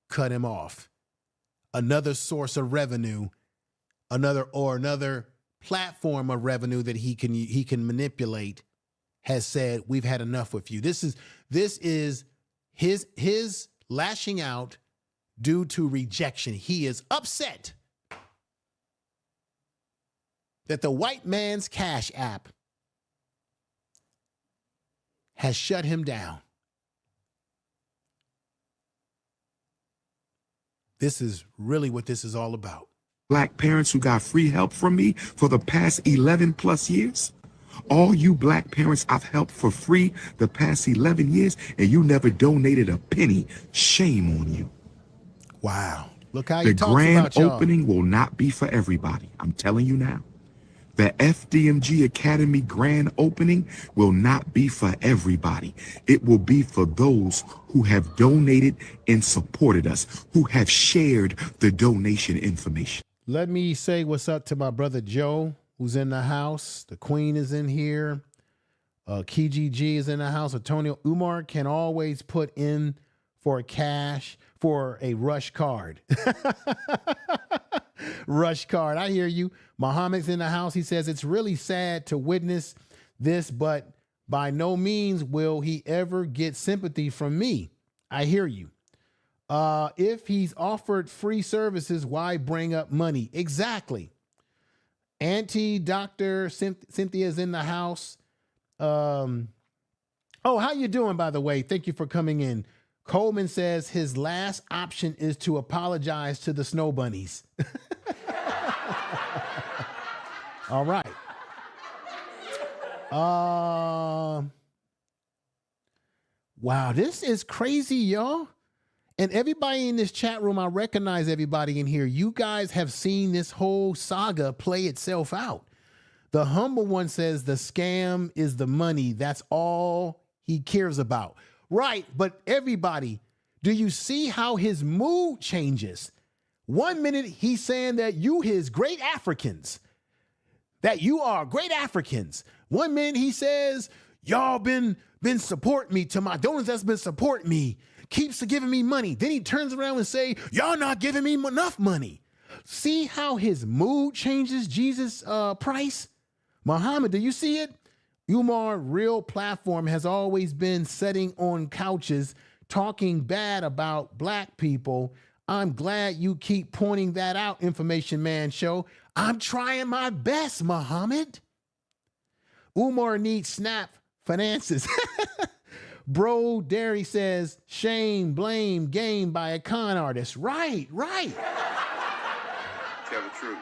cut him off. Another source of revenue, another platform of revenue that he can manipulate has said, we've had enough with you. This is his lashing out due to rejection. He is upset that the white man's Cash App has shut him down. This is really what this is all about. Black parents who got free help from me for the past 11 plus years. All you black parents I've helped for free the past 11 years, and you never donated a penny. Shame on you. Wow. Look how he talks about y'all. The grand opening will not be for everybody. I'm telling you now. The FDMG Academy grand opening will not be for everybody. It will be for those who have donated and supported us, who have shared the donation information. Let me say what's up to my brother Joe, who's in the house. The Queen is in here. Kiji G is in the house. Antonio Umar can always put in for cash for a rush card. Rush card. I hear you. Muhammad's in the house. He says it's really sad to witness this, but by no means will he ever get sympathy from me. I hear you. If he's offered free services, why bring up money? Exactly. Auntie Dr. Cynthia's in the house. Oh, how you doing, by the way? Thank you for coming in. Coleman says his last option is to apologize to the snow bunnies. All right. Wow, this is crazy, y'all. And everybody in this chat room, I recognize everybody in here. You guys have seen this whole saga play itself out. The humble one says the scam is the money. That's all he cares about. Right, but everybody, do you see how his mood changes? 1 minute he's saying that you his great Africans, that you are great Africans. 1 minute he says, y'all been supporting me, to my donors that's been supporting me, keeps giving me money. Then he turns around and say, y'all not giving me enough money. See how his mood changes, Jesus Price? Muhammad, do you see it? Umar real platform has always been sitting on couches talking bad about black people. I'm glad you keep pointing that out, Information Man Show. I'm trying my best, Muhammad. Umar needs snap finances. Bro Derry says, shame, blame, game by a con artist. Right. Tell the truth.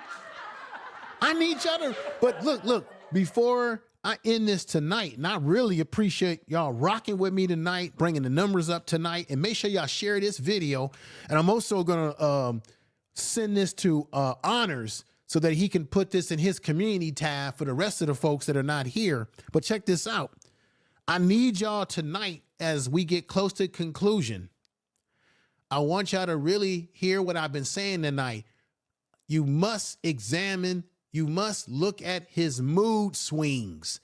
I need y'all to, but look, before I end this tonight, and I really appreciate y'all rocking with me tonight, bringing the numbers up tonight, and make sure y'all share this video. And I'm also gonna send this to Honors so that he can put this in his community tab for the rest of the folks that are not here. But check this out. I need y'all tonight, as we get close to conclusion, I want y'all to really hear what I've been saying tonight. You must examine, you must look at his mood swings.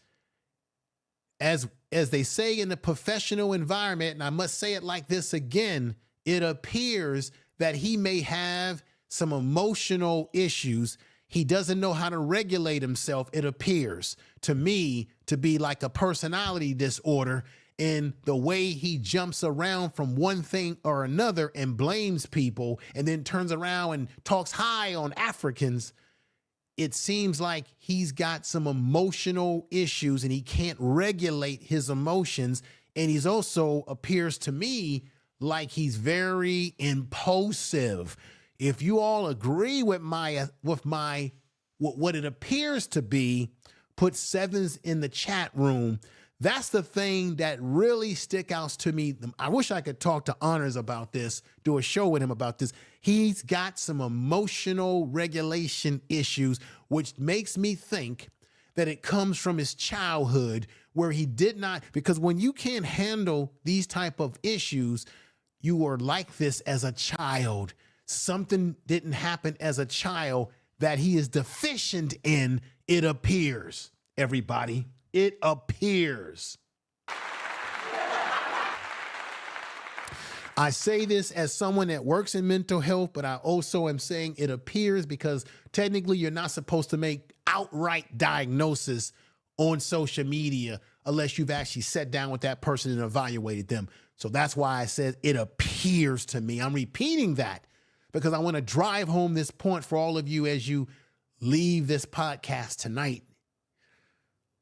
As they say in the professional environment, and I must say it like this again, it appears that he may have some emotional issues. He doesn't know how to regulate himself. It appears to me to be like a personality disorder in the way he jumps around from one thing or another and blames people and then turns around and talks high on Africans. It seems like he's got some emotional issues and he can't regulate his emotions. And he's also appears to me like he's very impulsive. If you all agree with what it appears to be, put sevens in the chat room. That's the thing that really stick out to me. I wish I could talk to Honors about this, do a show with him about this. He's got some emotional regulation issues, which makes me think that it comes from his childhood where he did not, because when you can't handle these type of issues, you were like this as a child. Something didn't happen as a child that he is deficient in, it appears, everybody. It appears. I say this as someone that works in mental health, but I also am saying it appears because technically you're not supposed to make outright diagnosis on social media unless you've actually sat down with that person and evaluated them. So that's why I said it appears to me. I'm repeating that because I want to drive home this point for all of you as you leave this podcast tonight.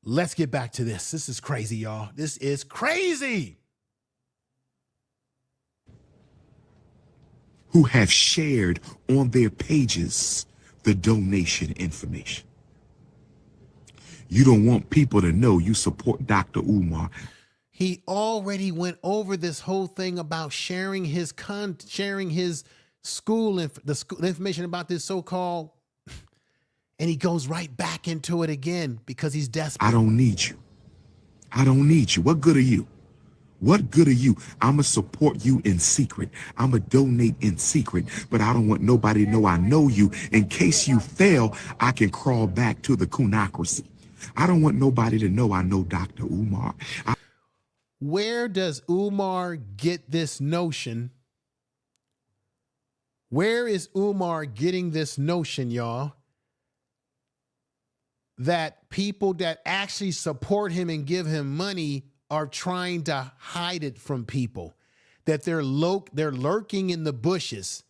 Let's get back to this. This is crazy, y'all. This is crazy. Who have shared on their pages the donation information. You don't want people to know you support Dr. Umar. He already went over this whole thing about sharing his school the information about this so-called, and he goes right back into it again because he's desperate. I don't need you. I don't need you. What good are you? What good are you? I'm going to support you in secret. I'm going to donate in secret, but I don't want nobody to know I know you. In case you fail, I can crawl back to the conocracy. I don't want nobody to know I know Dr. Umar. Where does Umar get this notion? Where is Umar getting this notion, y'all? That people that actually support him and give him money are trying to hide it from people, that they're lurking in the bushes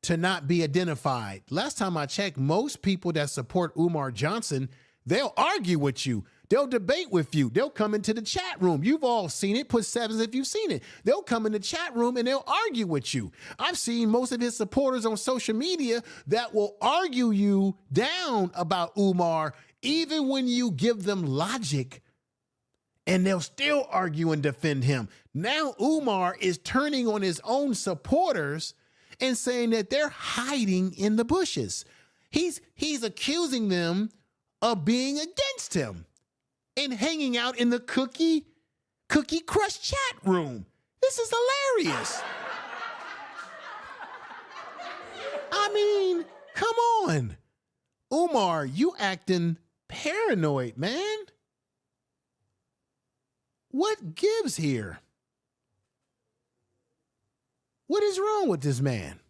to not be identified. Last time I checked, most people that support Umar Johnson, they'll argue with you. They'll debate with you. They'll come into the chat room. You've all seen it. Put sevens if you've seen it. They'll come in the chat room and they'll argue with you. I've seen most of his supporters on social media that will argue you down about Umar, even when you give them logic and they'll still argue and defend him. Now Umar is turning on his own supporters and saying that they're hiding in the bushes. He's accusing them of being against him and hanging out in the Cookie Crush chat room. This is hilarious. I mean, come on. Umar, you acting paranoid, man. What gives here? What is wrong with this man?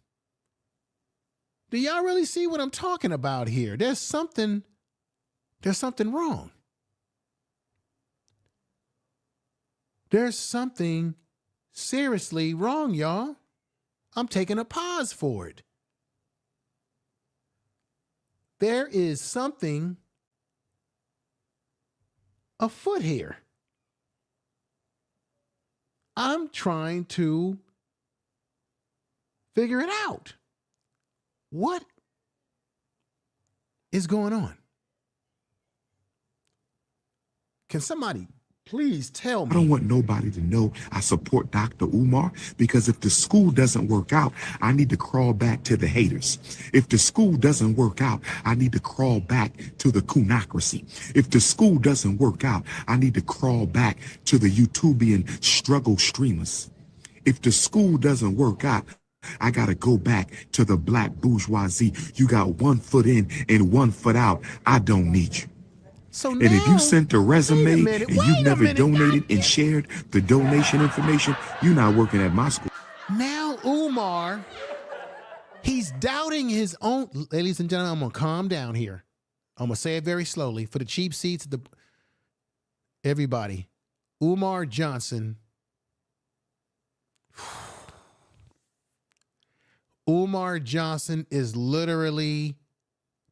Do y'all really see what I'm talking about here? There's something wrong. There's something seriously wrong, y'all. I'm taking a pause for it. There is something afoot here. I'm trying to figure it out. What is going on? Can somebody please tell me? I don't want nobody to know I support Dr. Umar, because if the school doesn't work out, I need to crawl back to the haters. If the school doesn't work out, I need to crawl back to the coonocracy. If the school doesn't work out, I need to crawl back to the YouTubian struggle streamers. If the school doesn't work out, I gotta go back to the black bourgeoisie. You got 1 foot in and 1 foot out. I don't need you. So And if you sent a resume and you never donated God, and shared the donation information, you're not working at my school. now Umar, he's doubting his own. Ladies and gentlemen, I'm gonna calm down here. I'm gonna say it very slowly for the cheap seats. Everybody, Umar Johnson. Umar Johnson is literally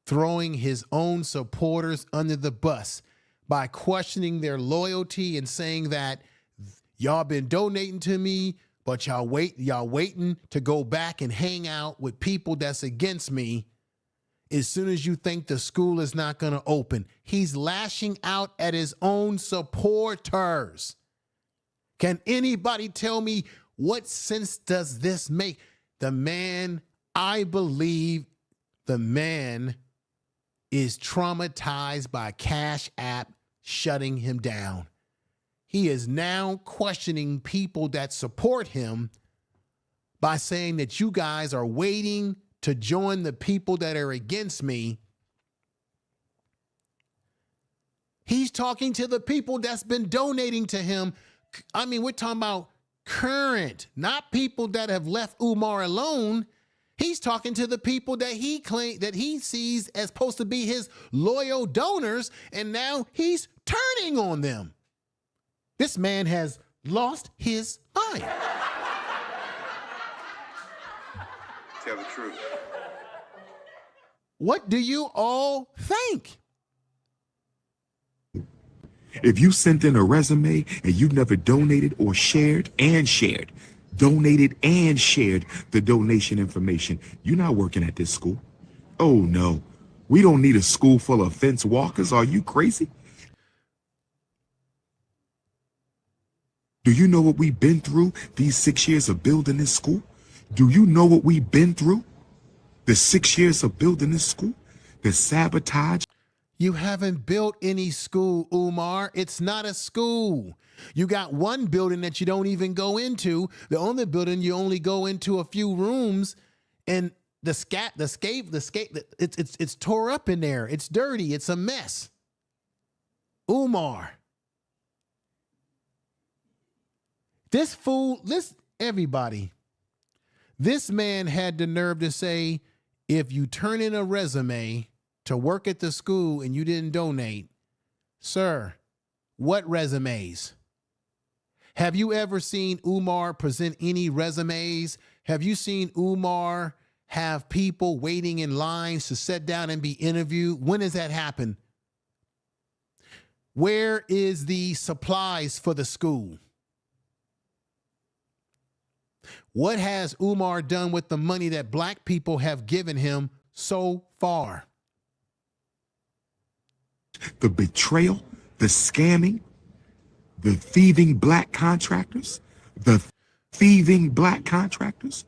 throwing his own supporters under the bus by questioning their loyalty and saying that y'all been donating to me, but y'all waiting to go back and hang out with people that's against me as soon as you think the school is not going to open. He's lashing out at his own supporters. Can anybody tell me what sense does this make? The man, I believe the man is traumatized by Cash App shutting him down. He is now questioning people that support him by saying that you guys are waiting to join the people that are against me. He's talking to the people that's been donating to him. I mean, we're talking about current, not people that have left Umar alone. He's talking to the people that he sees as supposed to be his loyal donors, and now he's turning on them. This man has lost his mind. Tell the truth. What do you all think? If you sent in a resume and you never donated or donated and shared the donation information, you're not working at this school. Oh no, we don't need a school full of fence walkers. Are you crazy? Do you know what we've been through these 6 years of building this school? Do you know what we've been through? The 6 years of building this school? The sabotage? You haven't built any school, Umar. It's not a school. You got one building that you don't even go into. The only building you only go into a few rooms, and it's tore up in there. It's dirty. It's a mess. Umar. This fool, everybody. This man had the nerve to say, if you turn in a resume to work at the school and you didn't donate, sir, what resumes? Have you ever seen Umar present any resumes? Have you seen Umar have people waiting in lines to sit down and be interviewed? When has that happened? Where is the supplies for the school? What has Umar done with the money that black people have given him so far? The betrayal, the scamming, The thieving black contractors, the thieving black contractors,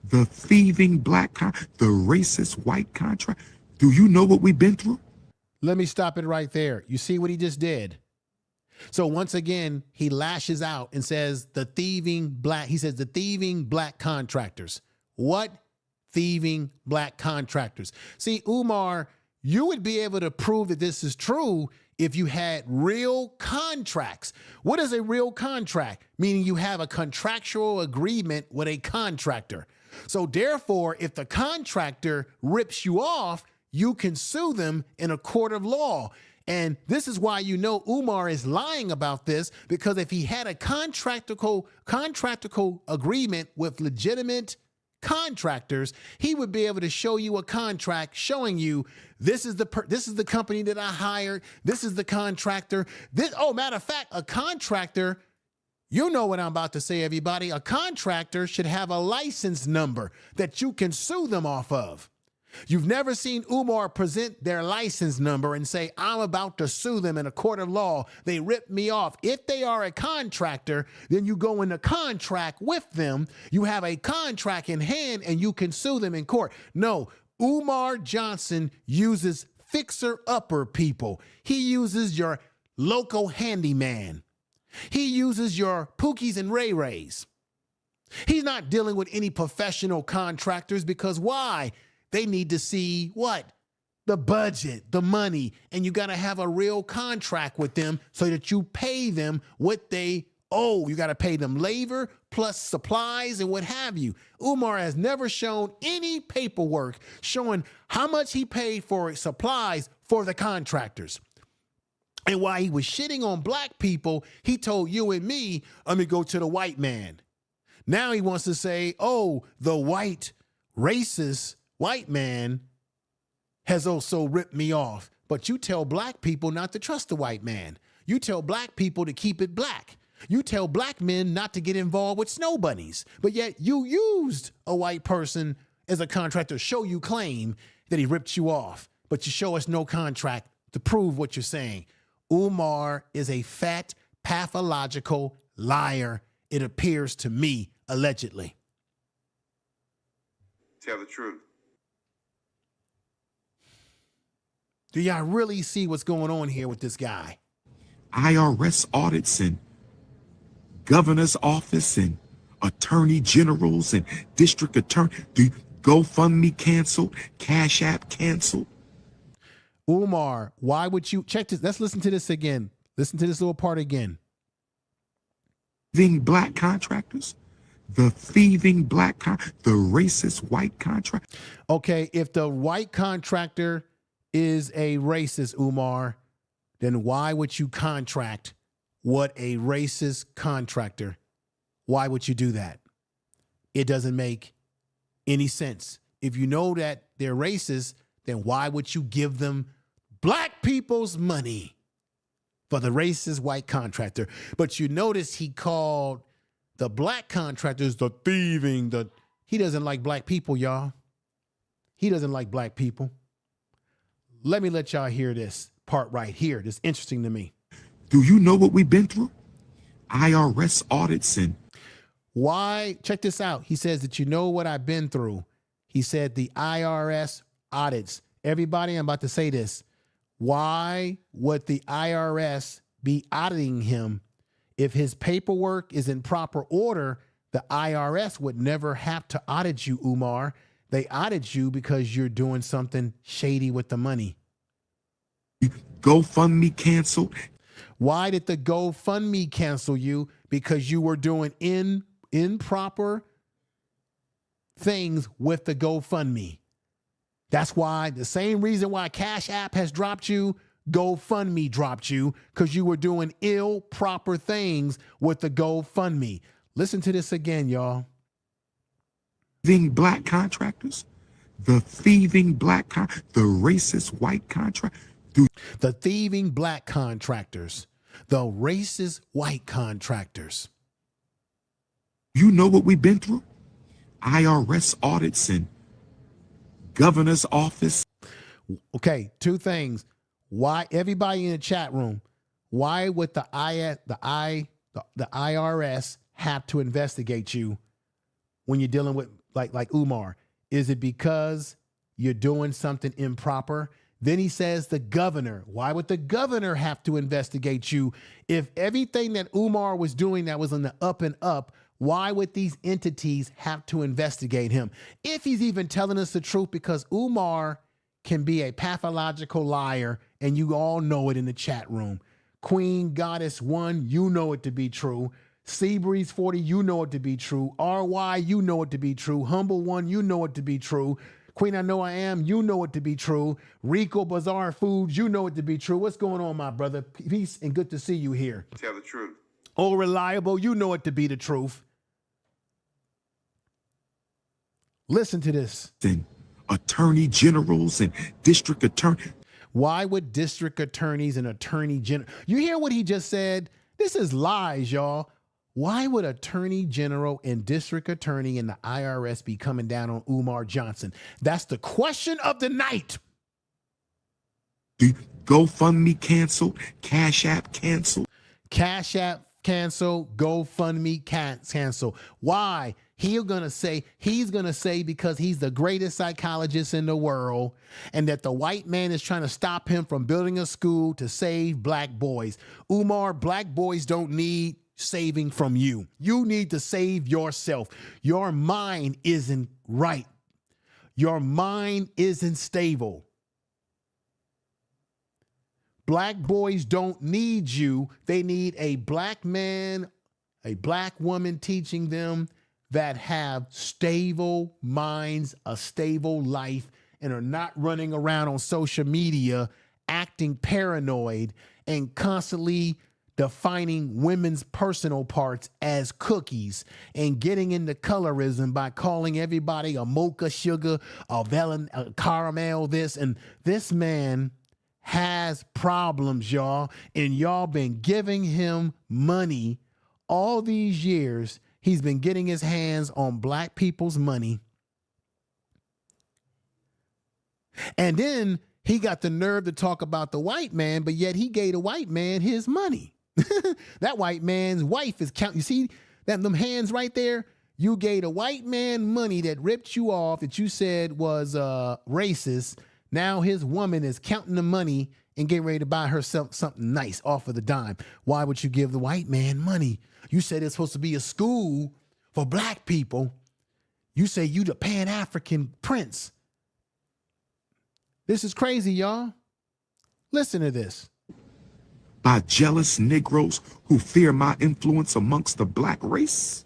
the thieving the racist white contract. Do you know what we've been through? Let me stop it right there. You see what he just did? So once again, he lashes out and says the thieving black contractors. What thieving black contractors? See, Umar, you would be able to prove that this is true if you had real contracts. What is a real contract? Meaning you have a contractual agreement with a contractor. So therefore, if the contractor rips you off, you can sue them in a court of law. And this is why you know Umar is lying about this, because if he had a contractual agreement with legitimate contractors, he would be able to show you a contract showing you this is the company that I hired, this is the contractor. Matter of fact, a contractor, you know what I'm about to say, everybody, a contractor should have a license number that you can sue them off of. You've never seen Umar present their license number and say, I'm about to sue them in a court of law. They ripped me off. If they are a contractor, then you go into contract with them. You have a contract in hand and you can sue them in court. No, Umar Johnson uses fixer-upper people. He uses your local handyman. He uses your Pookies and Ray Rays. He's not dealing with any professional contractors because why? They need to see what? The budget, the money, and you got to have a real contract with them so that you pay them what they owe. You got to pay them labor plus supplies and what have you. Umar has never shown any paperwork showing how much he paid for supplies for the contractors. And while he was shitting on black people, he told you and me, let me go to the white man. Now he wants to say, oh, the white racist white man has also ripped me off. But you tell black people not to trust the white man. You tell black people to keep it black. You tell black men not to get involved with snow bunnies. But yet you used a white person as a contractor to show you claim that he ripped you off. But you show us no contract to prove what you're saying. Umar is a fat, pathological liar, it appears to me, allegedly. Tell the truth. Do y'all really see what's going on here with this guy? IRS audits and governor's office and attorney generals and district attorney. GoFundMe canceled, Cash App canceled. Umar, why would you check this? Let's listen to this again. Listen to this little part again. Thieving black contractors, the thieving the racist white contract. Okay, if the white contractor is a racist, Umar, then why would you contract what a racist contractor? Why would you do that? It doesn't make any sense. If you know that they're racist, then why would you give them black people's money for the racist white contractor? But you notice he called the black contractors the thieving, he doesn't like black people, y'all. He doesn't like black people. Let me let y'all hear this part right here. This is interesting to me. Do you know what we've been through? IRS audits and... Why? Check this out. He says that you know what I've been through. He said the IRS audits. Everybody, I'm about to say this. Why would the IRS be auditing him? If his paperwork is in proper order, the IRS would never have to audit you, Umar. They audit you because you're doing something shady with the money. GoFundMe canceled. Why did the GoFundMe cancel you? Because you were doing improper things with the GoFundMe. That's why, the same reason why Cash App has dropped you, GoFundMe dropped you, because you were doing proper things with the GoFundMe. Listen to this again, y'all. Thieving black contractors, the thieving the racist white contract. The thieving black contractors, the racist white contractors. You know what we've been through? IRS audits and governor's office. Okay, two things. Why, everybody in the chat room, Why would the IRS have to investigate you when you're dealing with like Umar? Is it because you're doing something improper? Then he says the governor. Why would the governor have to investigate you? If everything that Umar was doing that was on the up and up, why would these entities have to investigate him? If he's even telling us the truth, because Umar can be a pathological liar, and you all know it in the chat room. Queen Goddess 1, you know it to be true. Seabreeze 40, you know it to be true. RY, you know it to be true. Humble 1, you know it to be true. Queen I Know I Am, you know it to be true. Rico Bazaar Foods, you know it to be true. What's going on, my brother? Peace and good to see you here. Tell the truth. Oh, Reliable, you know it to be the truth. Listen to this. Then attorney generals and district attorney. Why would district attorneys and attorney general? You hear what he just said? This is lies, y'all. Why would attorney general and district attorney and the IRS be coming down on Umar Johnson? That's the question of the night. GoFundMe canceled, Cash App canceled. Cash App cancel, GoFundMe cancel. Why? He's going to say because he's the greatest psychologist in the world, and that the white man is trying to stop him from building a school to save black boys. Umar, black boys don't need saving from you. You need to save yourself. Your mind isn't right. Your mind isn't stable. Black boys don't need you. They need a black man, a black woman teaching them that have stable minds, a stable life, and are not running around on social media acting paranoid and constantly defining women's personal parts as cookies and getting into colorism by calling everybody a mocha sugar, a caramel this. And this man has problems, y'all, and y'all been giving him money all these years. He's been getting his hands on black people's money. And then he got the nerve to talk about the white man, but yet he gave the white man his money. That white man's wife is counting. You see them hands right there? You gave a white man money that ripped you off, that you said was racist. Now his woman is counting the money and getting ready to buy herself something nice off of the dime. Why would you give the white man money? You said it's supposed to be a school for black people. You say you the Pan-African prince. This is crazy, y'all. Listen to this. By jealous Negroes who fear my influence amongst the black race.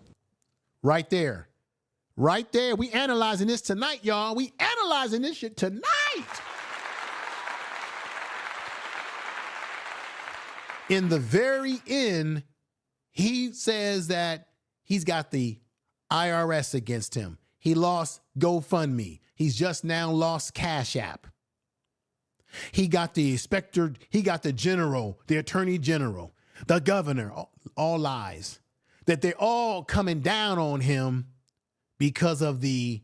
Right there. Right there. We analyzing this tonight, y'all. We analyzing this shit tonight. In the very end, he says that he's got the IRS against him. He lost GoFundMe. He's just now lost Cash App. He got the inspector, he got the general, the attorney general, the governor, all lies. That they're all coming down on him because of the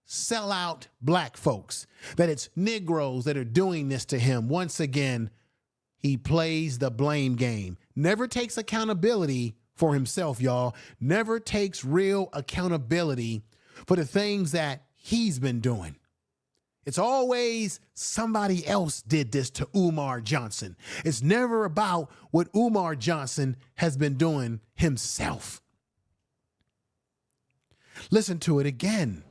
sellout black folks. That it's Negroes that are doing this to him. Once again, he plays the blame game. Never takes accountability for himself, y'all. Never takes real accountability for the things that he's been doing. It's always somebody else did this to Umar Johnson. It's never about what Umar Johnson has been doing himself. Listen to it again.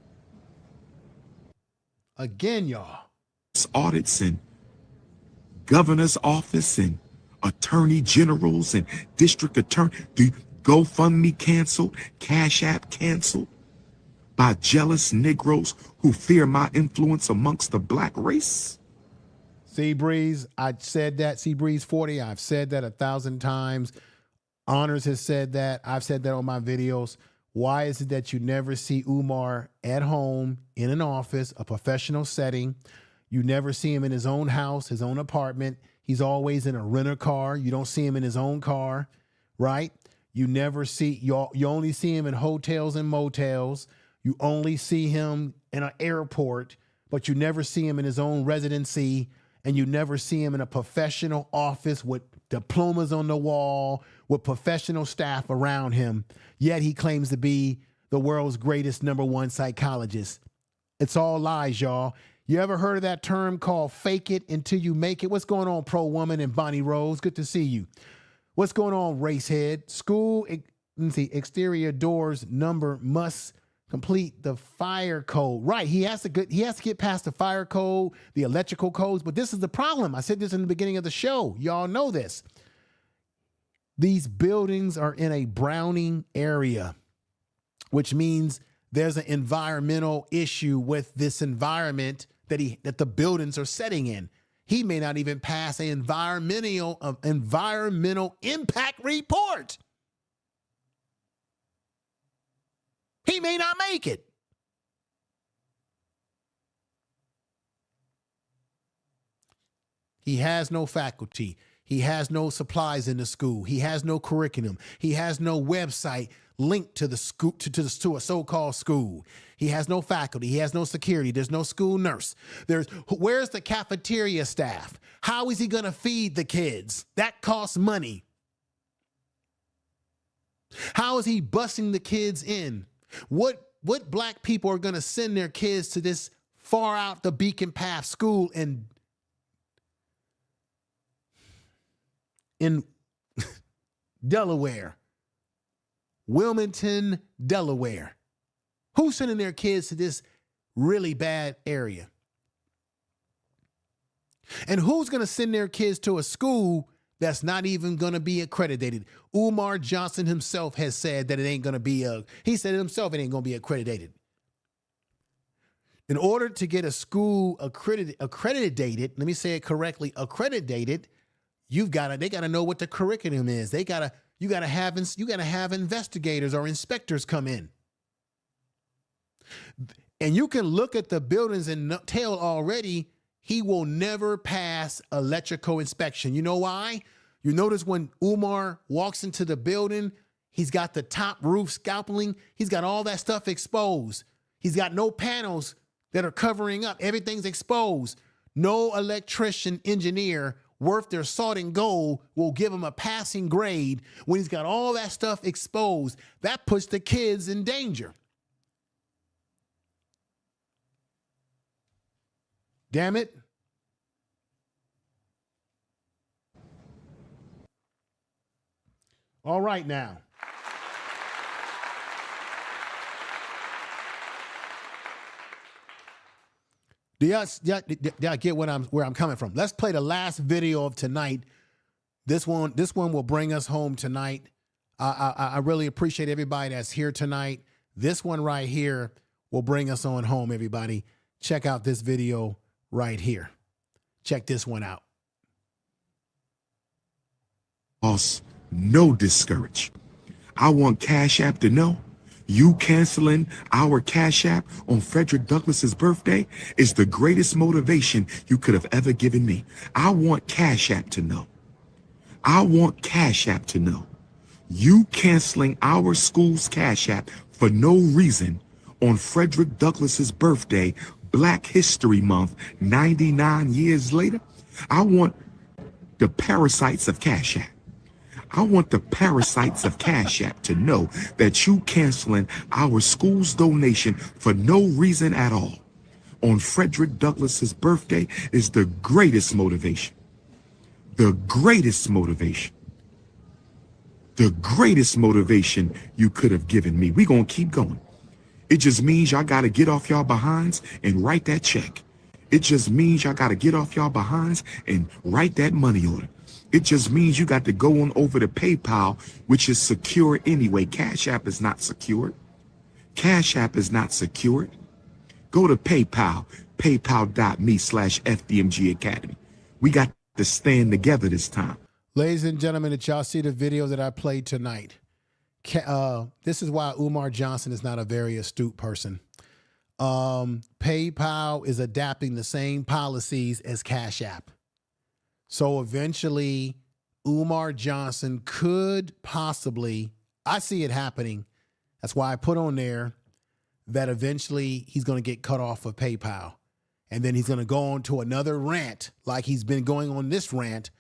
Again, y'all. Audits and governor's office and attorney generals and district attorney. GoFundMe canceled, Cash App canceled. By jealous Negroes who fear my influence amongst the black race. Seabreeze, I said that. Seabreeze 40, I've said that 1,000 times. Honors has said that. I've said that on my videos. Why is it that you never see Umar at home, in an office, a professional setting? You never see him in his own house, his own apartment. He's always in a renter car. You don't see him in his own car, right? You never see, you only see him in hotels and motels. You only see him in an airport, but you never see him in his own residency and you never see him in a professional office with diplomas on the wall, with professional staff around him, yet he claims to be the world's greatest #1 psychologist. It's all lies, y'all. You ever heard of that term called fake it until you make it? What's going on, Pro Woman and Bonnie Rose? Good to see you. What's going on, Racehead? School, let's see, exterior doors number must complete the fire code. Right, he has to get past the fire code, the electrical codes, but this is the problem. I said this in the beginning of the show. Y'all know this. These buildings are in a browning area, which means there's an environmental issue with this environment that the buildings are setting in. He may not even pass an environmental impact report. He may not make it. He has no faculty. He has no supplies in the school. He has no curriculum. He has no website linked to the school, to a so-called school. He has no faculty. He has no security. There's no school nurse. Where's the cafeteria staff? How is he going to feed the kids? That costs money. How is he busing the kids in? What black people are going to send their kids to this far out the beacon path school in Delaware, Wilmington, Delaware? Who's sending their kids to this really bad area? And who's going to send their kids to a school that's not even going to be accredited? Umar Johnson himself has said that it ain't going to be he said it himself, it ain't going to be accredited. In order to get a school accredited, let me say it correctly, accredited, they got to know what the curriculum is. You got to have investigators or inspectors come in. And you can look at the buildings and tell already he will never pass electrical inspection. You know why? You notice when Umar walks into the building, he's got the top roof scalpeling. He's got all that stuff exposed. He's got no panels that are covering up. Everything's exposed. No electrician, engineer worth their salt and gold will give him a passing grade when he's got all that stuff exposed. That puts the kids in danger. Damn it. All right now. Do y'all get where I'm coming from? Let's play the last video of tonight. This one will bring us home tonight. I really appreciate everybody that's here tonight. This one right here will bring us on home, everybody. Check out this video right here. Check this one out. Boss, no discourage. I want Cash App to know you canceling our Cash App on Frederick Douglas's birthday is the greatest motivation you could have ever given me. I want Cash App to know. I want Cash App to know you canceling our school's Cash App for no reason on Frederick Douglas's birthday, Black History Month, 99 years later. I want the parasites of Cash App. I want the parasites of Cash App to know that you canceling our school's donation for no reason at all on Frederick Douglas's birthday is the greatest motivation. The greatest motivation. The greatest motivation you could have given me. We're going to keep going. It just means y'all got to get off y'all behinds and write that check. It just means y'all got to get off y'all behinds and write that money order. It just means you got to go on over to PayPal, which is secure anyway. Cash App is not secured. Cash App is not secured. Go to PayPal, paypal.me/FDMG Academy. We got to stand together this time. Ladies and gentlemen, did y'all see the video that I played tonight? This is why Umar Johnson is not a very astute person. PayPal is adapting the same policies as Cash App. So eventually, Umar Johnson could possibly, I see it happening. That's why I put on there that eventually he's going to get cut off of PayPal. And then he's going to go on to another rant, like he's been going on this rant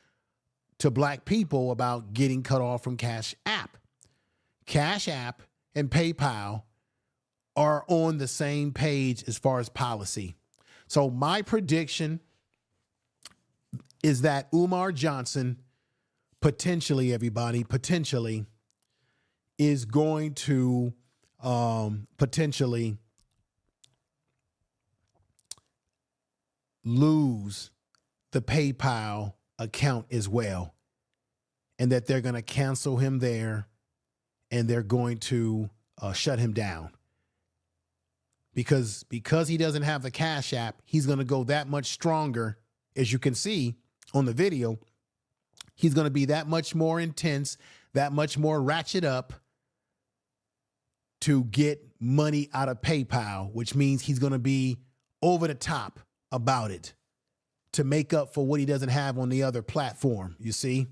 to black people about getting cut off from Cash App. Cash App and PayPal are on the same page as far as policy. So my prediction is that Umar Johnson potentially, everybody, potentially is going to potentially lose the PayPal account as well, and that they're going to cancel him there and they're going to shut him down because he doesn't have the Cash App. He's going to go that much stronger. As you can see on the video, he's going to be that much more intense, that much more ratchet up to get money out of PayPal, which means he's going to be over the top about it to make up for what he doesn't have on the other platform, you see?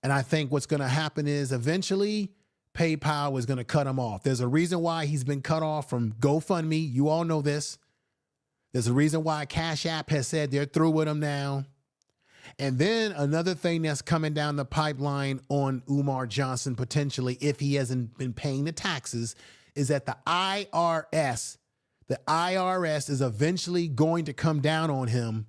And I think what's going to happen is eventually PayPal is going to cut him off. There's a reason why he's been cut off from GoFundMe. You all know this. There's a reason why Cash App has said they're through with him now. And then another thing that's coming down the pipeline on Umar Johnson, potentially, if he hasn't been paying the taxes, is that the IRS is eventually going to come down on him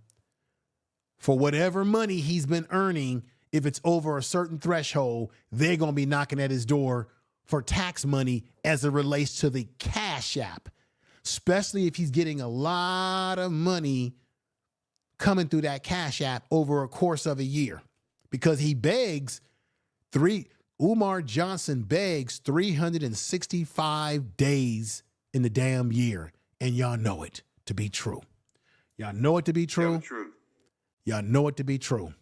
for whatever money he's been earning. If it's over a certain threshold, they're going to be knocking at his door for tax money as it relates to the Cash App, especially if he's getting a lot of money coming through that Cash App over a course of a year, because he begs Umar Johnson begs 365 days in the damn year. And y'all know it to be true. Y'all know it to be true. Y'all know it to be true.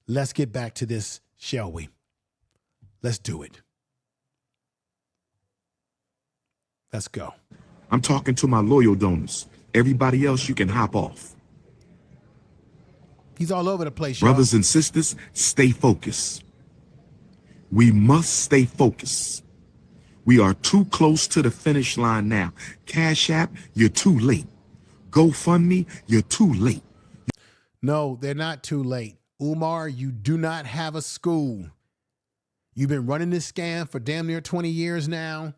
Let's get back to this, shall we? Let's do it. Let's go. I'm talking to my loyal donors. Everybody else, you can hop off. He's all over the place, y'all. Brothers and sisters, stay focused. We must stay focused. We are too close to the finish line now. Cash App, you're too late. GoFundMe, you're too late. No, they're not too late. Umar, you do not have a school. You've been running this scam for damn near 20 years now,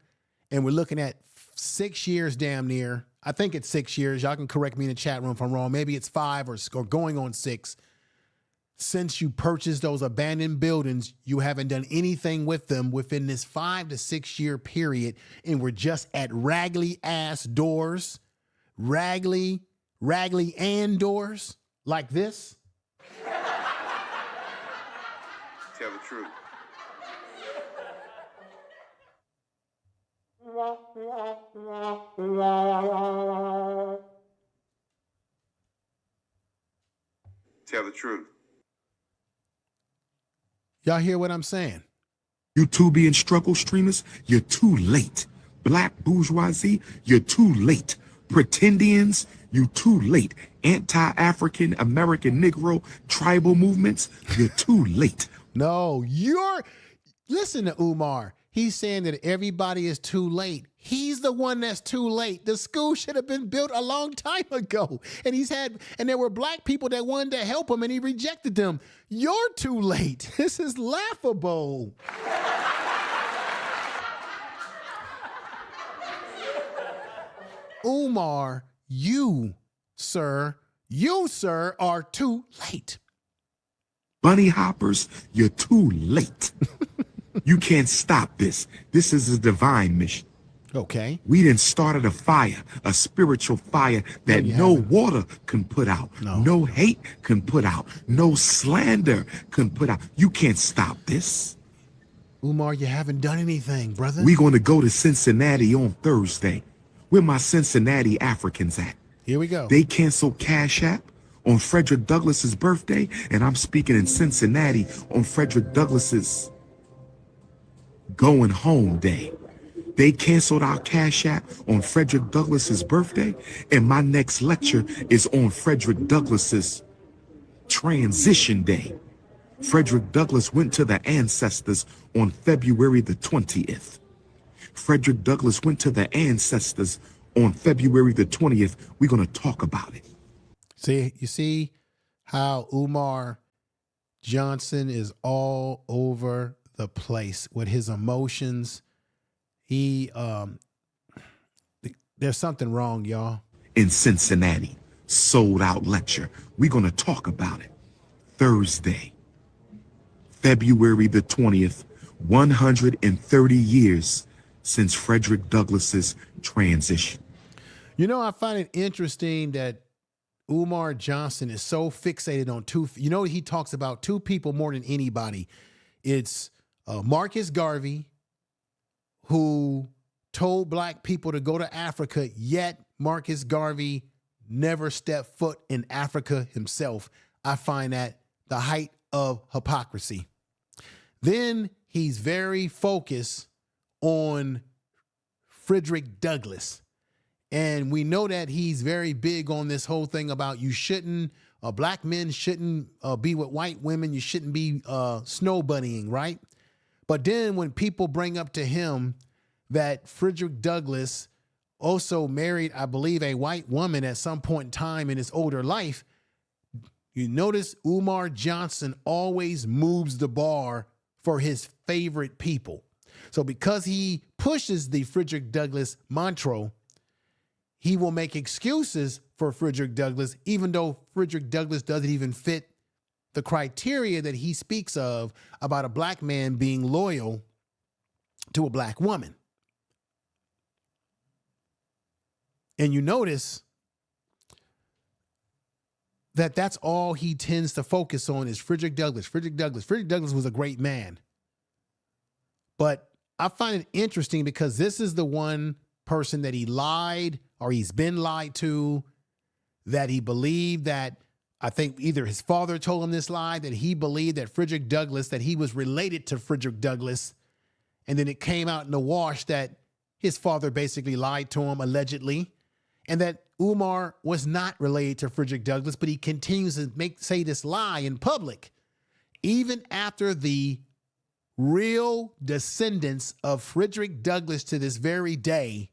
and we're looking at 6 years damn near. I think it's 6 years. Y'all can correct me in the chat room if I'm wrong. Maybe it's 5 or going on 6. Since you purchased those abandoned buildings, you haven't done anything with them within this 5 to 6 year period, and we're just at raggly ass doors, raggly and doors like this. Tell the truth. Tell the truth. Y'all hear what I'm saying? You two being struggle streamers, you're too late. Black bourgeoisie, you're too late. Pretendians, you too late. Anti-African American Negro tribal movements, you're too late. No, listen to Umar. He's saying that everybody is too late. He's the one that's too late. The school should have been built a long time ago. And there were black people that wanted to help him and he rejected them. You're too late. This is laughable. Umar, you, sir, are too late. Bunny hoppers, you're too late. You can't stop this. This is a divine mission. Okay. We done started a fire, a spiritual fire that no water can put out. No hate can put out. No slander can put out. You can't stop this. Umar, you haven't done anything, brother. We're going to go to Cincinnati on Thursday. Where my Cincinnati Africans at? Here we go. They canceled Cash App on Frederick Douglass's birthday, and I'm speaking in Cincinnati on Frederick Douglass's going home day. They canceled our Cash App on Frederick Douglass's birthday, and my next lecture is on Frederick Douglass's transition day. Frederick Douglass went to the ancestors on February the 20th. Frederick Douglass went to the ancestors On February the 20th, we're going to talk about it. You see how Umar Johnson is all over the place with his emotions. There's something wrong, y'all. In Cincinnati, sold out lecture. We're going to talk about it. Thursday, February the 20th, 130 years since Frederick Douglass's transition. You know, I find it interesting that Umar Johnson is so fixated on two. You know, he talks about two people more than anybody. It's Marcus Garvey, who told black people to go to Africa, yet Marcus Garvey never stepped foot in Africa himself. I find that the height of hypocrisy. Then he's very focused on Frederick Douglass. And we know that he's very big on this whole thing about black men shouldn't be with white women. You shouldn't be snow bunnying, right? But then when people bring up to him that Frederick Douglass also married, I believe, a white woman at some point in time in his older life, you notice Umar Johnson always moves the bar for his favorite people. So because he pushes the Frederick Douglass mantra, he will make excuses for Frederick Douglass, even though Frederick Douglass doesn't even fit the criteria that he speaks of about a black man being loyal to a black woman. And you notice that that's all he tends to focus on is Frederick Douglass. Frederick Douglass was a great man. But I find it interesting because this is the one person that he lied or he's been lied to, that he believed that, I think either his father told him this lie, that he believed that Frederick Douglass, that he was related to Frederick Douglass. And then it came out in the wash that his father basically lied to him, allegedly, and that Umar was not related to Frederick Douglass, but he continues to say this lie in public, even after the real descendants of Frederick Douglass to this very day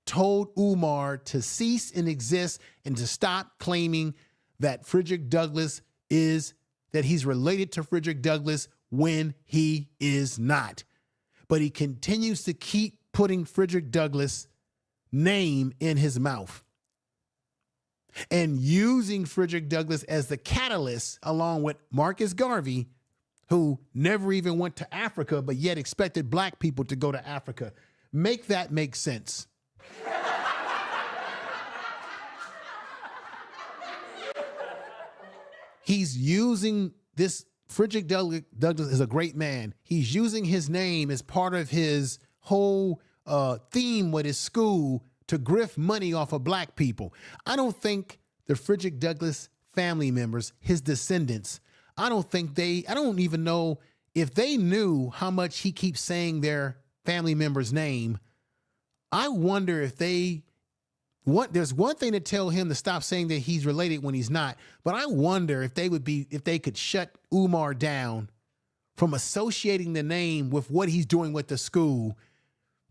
told Umar to cease and exist and to stop claiming that Frederick Douglass that he's related to Frederick Douglass when he is not. But he continues to keep putting Frederick Douglass' name in his mouth and using Frederick Douglass as the catalyst, along with Marcus Garvey, who never even went to Africa, but yet expected black people to go to Africa. Make that make sense. He's using this, Frederick Douglass is a great man. He's using his name as part of his whole theme with his school to grift money off of black people. I don't think the Frederick Douglass family members, his descendants, I don't even know if they knew how much he keeps saying their family member's name. I wonder if there's one thing to tell him to stop saying that he's related when he's not, but I wonder if they could shut Umar down from associating the name with what he's doing with the school,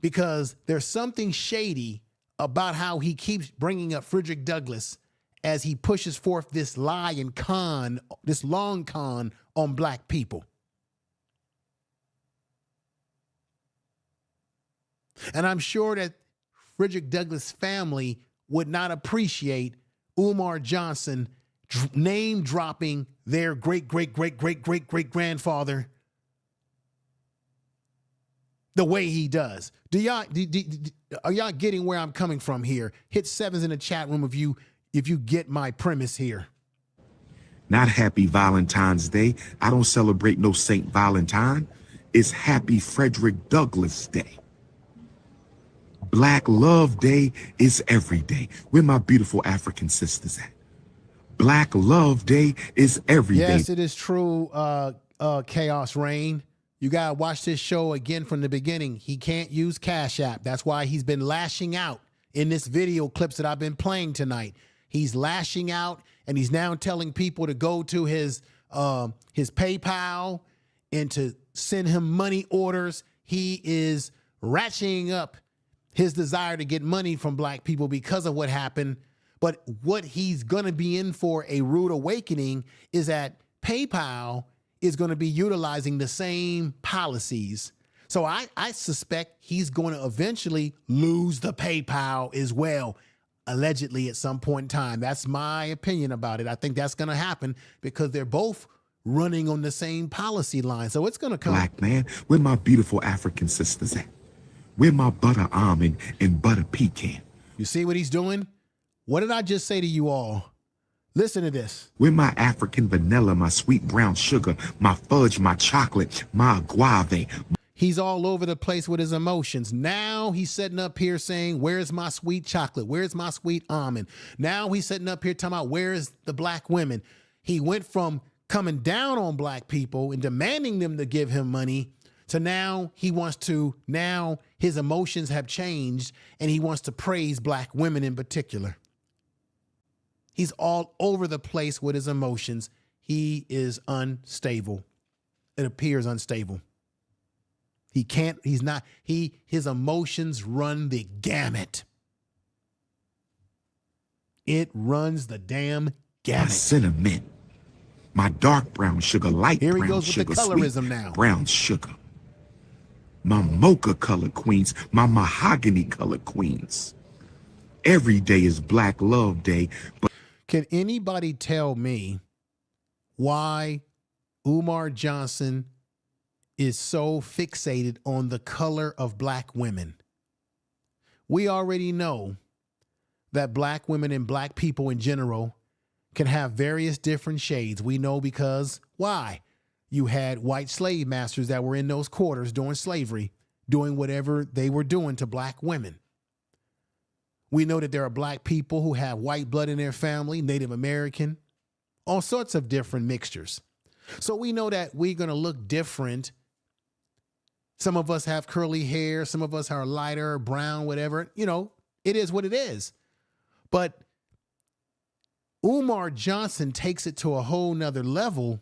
because there's something shady about how he keeps bringing up Frederick Douglass as he pushes forth this lie and con, this long con on black people. And I'm sure that Frederick Douglass' family would not appreciate Umar Johnson name dropping their great-great-great-great-great-great-grandfather the way he does. Are y'all getting where I'm coming from here? Hit sevens in the chat room if you get my premise here. Not Happy Valentine's Day. I don't celebrate no Saint Valentine. It's Happy Frederick Douglass Day. Black Love Day is every day. Where my beautiful African sisters at? Black Love Day is every day. Yes, it is true, Chaos Reign. You got to watch this show again from the beginning. He can't use Cash App. That's why he's been lashing out in this video clips that I've been playing tonight. He's lashing out, and he's now telling people to go to his PayPal and to send him money orders. He is ratcheting up his desire to get money from black people because of what happened. But what he's going to be in for a rude awakening is that PayPal is going to be utilizing the same policies. So I suspect he's going to eventually lose the PayPal as well, allegedly at some point in time. That's my opinion about it. I think that's going to happen because they're both running on the same policy line. So it's going to come. Black man, where my beautiful African sisters at? Where my butter almond and butter pecan? You see what he's doing? What did I just say to you all? Listen to this. Where my African vanilla, my sweet brown sugar, my fudge, my chocolate, my guave? He's all over the place with his emotions. Now he's sitting up here saying, where's my sweet chocolate? Where's my sweet almond? Now he's sitting up here talking about where's the black women? He went from coming down on black people and demanding them to give him money to now his emotions have changed and he wants to praise black women in particular. He's all over the place with his emotions. He is unstable. It appears unstable. His emotions run the gamut. It runs the damn My gamut. cinnamon, my dark brown sugar, light Here he brown goes with sugar, the colorism sweet now. brown sugar. My mocha color queens, my mahogany color queens. Every day is Black Love Day, but Can anybody tell me why Umar Johnson is so fixated on the color of black women? We already know that black women and black people in general can have various different shades. We know because why? You had white slave masters that were in those quarters during slavery, doing whatever they were doing to black women. We know that there are black people who have white blood in their family, Native American, all sorts of different mixtures. So we know that we're going to look different. Some of us have curly hair. Some of us are lighter, brown, whatever. You know, it is what it is. But Umar Johnson takes it to a whole nother level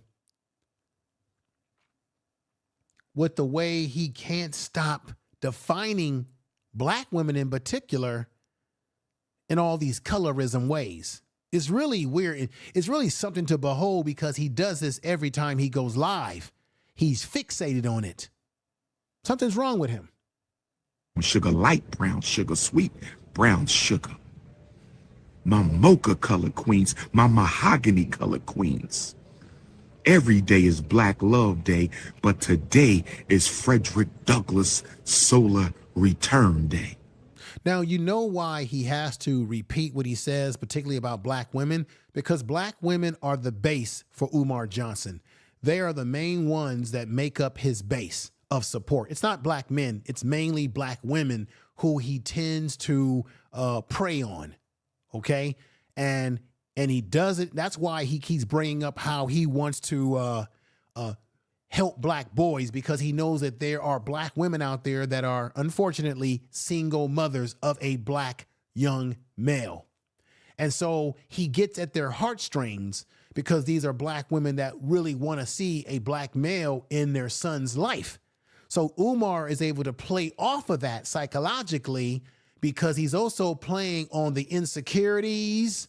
with the way he can't stop defining black women in particular in all these colorism ways. It's really weird. It's really something to behold because he does this every time he goes live. He's fixated on it. Something's wrong with him. sugar, light brown sugar, sweet brown sugar. My mocha color queens, my mahogany color queens. Every day is Black Love Day, but today is Frederick Douglas Solar Return Day. Now, you know why he has to repeat what he says, particularly about black women, because black women are the base for Umar Johnson. They are the main ones that make up his base of support. It's not black men. It's mainly black women who he tends to prey on. OK, and he does it. That's why he keeps bringing up how he wants to help black boys, because he knows that there are black women out there that are unfortunately single mothers of a black young male. And so he gets at their heartstrings because these are black women that really want to see a black male in their son's life. So Umar is able to play off of that psychologically because he's also playing on the insecurities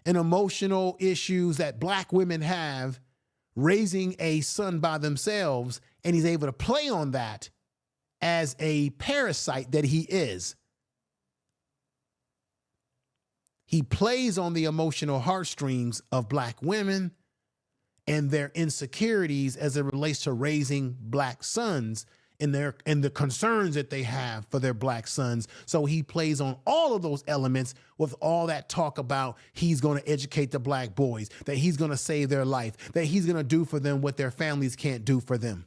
and emotional issues that black women have raising a son by themselves, and he's able to play on that as a parasite that he is. He plays on the emotional heartstrings of black women and their insecurities as it relates to raising black sons and the concerns that they have for their black sons. So he plays on all of those elements with all that talk about he's going to educate the black boys, that he's going to save their life, that he's going to do for them what their families can't do for them.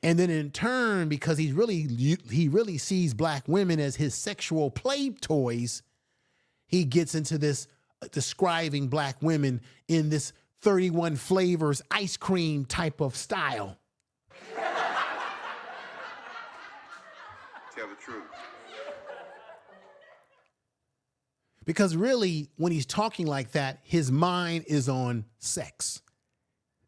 And then in turn, because he really sees black women as his sexual play toys, he gets into this describing black women in this 31 flavors ice cream type of style. Tell the truth. Because really, when he's talking like that, his mind is on sex.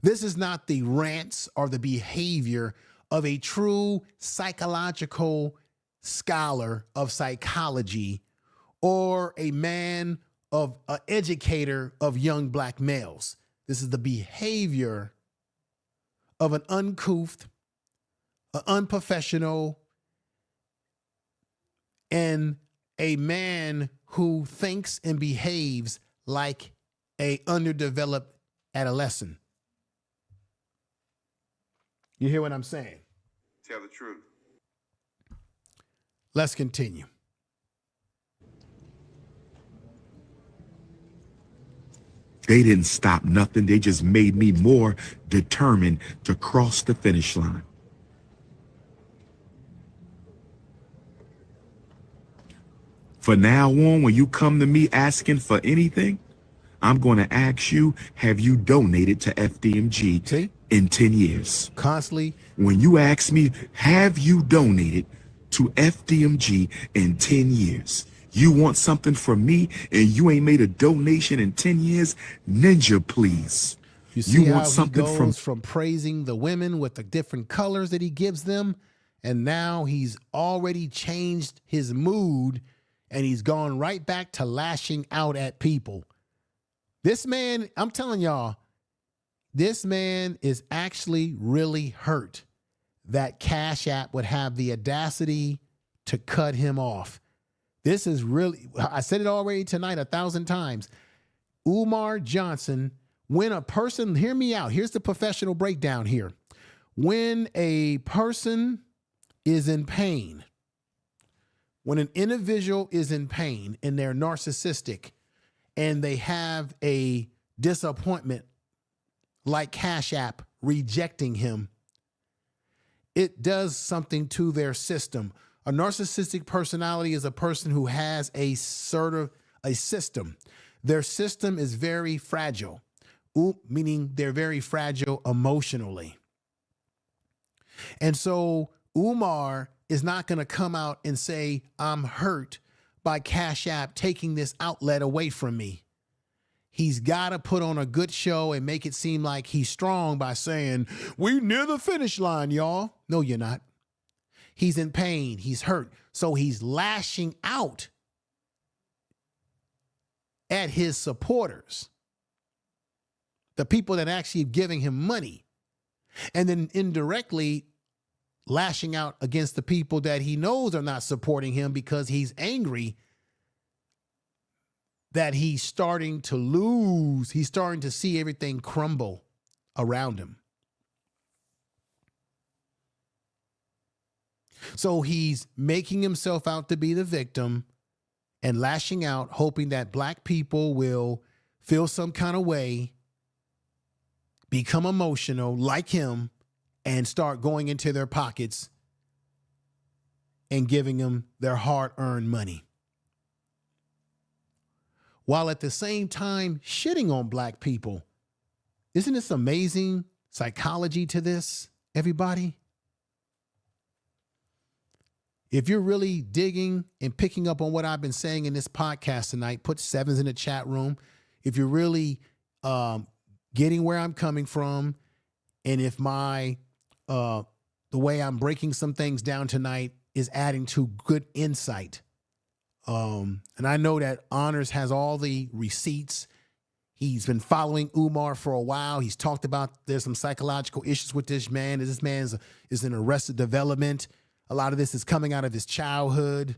This is not the rants or the behavior of a true psychological scholar of psychology or a man of an educator of young black males. This is the behavior of an uncouth, an unprofessional, and a man who thinks and behaves like a underdeveloped adolescent. You hear what I'm saying? Tell the truth. Let's continue. They didn't stop nothing. They just made me more determined to cross the finish line. For now on, when you come to me asking for anything, I'm going to ask you, have you donated to FDMG See? in 10 years? Constantly. When you ask me, have you donated to FDMG in 10 years? You want something from me and you ain't made a donation in 10 years? Ninja, please. You see want how something he goes from praising the women with the different colors that he gives them, and now he's already changed his mood and he's gone right back to lashing out at people. This man, I'm telling y'all, this man is actually really hurt that Cash App would have the audacity to cut him off. This is really, I said it already tonight 1,000 times. Umar Johnson, when a person, hear me out, here's the professional breakdown here. When a person is in pain, when an individual is in pain and they're narcissistic and they have a disappointment like Cash App rejecting him, it does something to their system. A narcissistic personality is a person who has a system. Their system is very fragile, meaning they're very fragile emotionally. And so Umar is not going to come out and say, I'm hurt by Cash App taking this outlet away from me. He's got to put on a good show and make it seem like he's strong by saying, we near the finish line, y'all. No, you're not. He's in pain. He's hurt. So he's lashing out at his supporters, the people that actually are giving him money, and then indirectly lashing out against the people that he knows are not supporting him because he's angry that he's starting to lose. He's starting to see everything crumble around him. So he's making himself out to be the victim and lashing out, hoping that black people will feel some kind of way, become emotional like him, and start going into their pockets and giving them their hard-earned money, while at the same time shitting on black people. Isn't this amazing psychology to this, everybody? If you're really digging and picking up on what I've been saying in this podcast tonight, put sevens in the chat room. If you're really getting where I'm coming from, and if my the way I'm breaking some things down tonight is adding to good insight, and I know that Honors has all the receipts. He's been following Umar for a while. He's talked about there's some psychological issues with this man. This man is in arrested development. A lot of this is coming out of his childhood.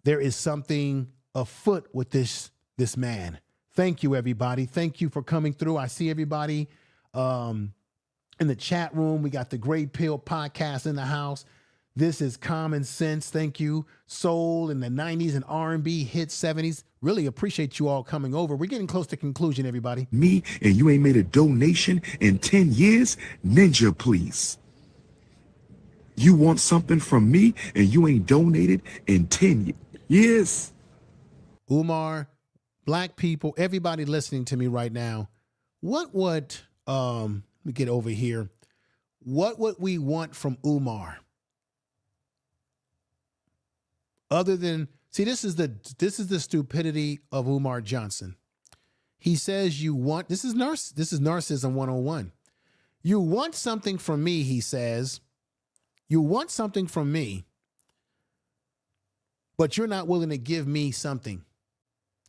There is something afoot with this man. Thank you, everybody. Thank you for coming through. I see everybody in the chat room. We got the Great Pill podcast in the house. This is Common Sense. Thank you. Soul in the 90s and R&B hit 70s. Really appreciate you all coming over. We're getting close to conclusion, everybody. Me and you ain't made a donation in 10 years? Ninja, please. You want something from me and you ain't donated in 10 years? Umar, black people, everybody listening to me right now, what would, let me get over here. What would we want from Umar? Other than, see, this is the stupidity of Umar Johnson. He says you want, this is Narcissism 101. You want something from me, he says, You want something from me, but you're not willing to give me something,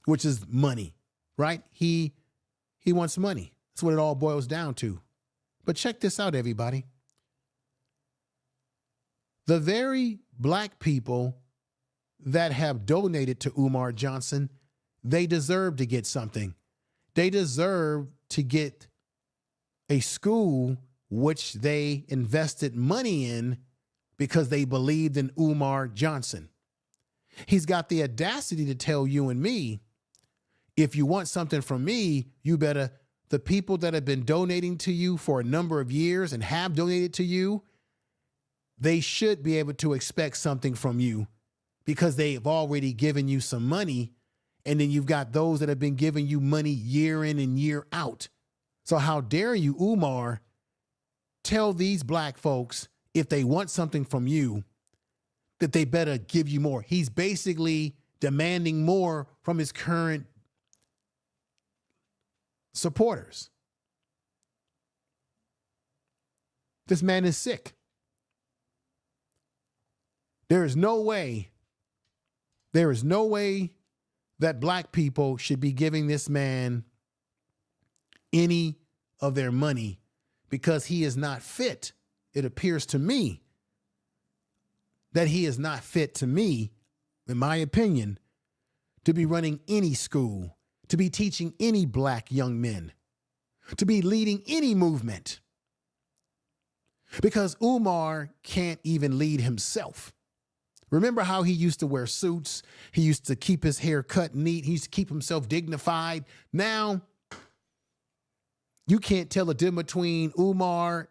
which is money, right? He wants money. That's what it all boils down to. But check this out, everybody. The very black people that have donated to Umar Johnson, they deserve to get something. They deserve to get a school which they invested money in because they believed in Umar Johnson. He's got the audacity to tell you and me, if you want something from me, you better, the people that have been donating to you for a number of years and have donated to you, they should be able to expect something from you because they've already given you some money. And then you've got those that have been giving you money year in and year out. So how dare you, Umar, tell these black folks if they want something from you that they better give you more. He's basically demanding more from his current supporters. This man is sick. There is no way that black people should be giving this man any of their money because he is not fit. It appears to me that he is not fit to me, in my opinion, to be running any school, to be teaching any black young men, to be leading any movement. Because Umar can't even lead himself. Remember how he used to wear suits? He used to keep his hair cut neat. He used to keep himself dignified. Now, you can't tell the difference between Umar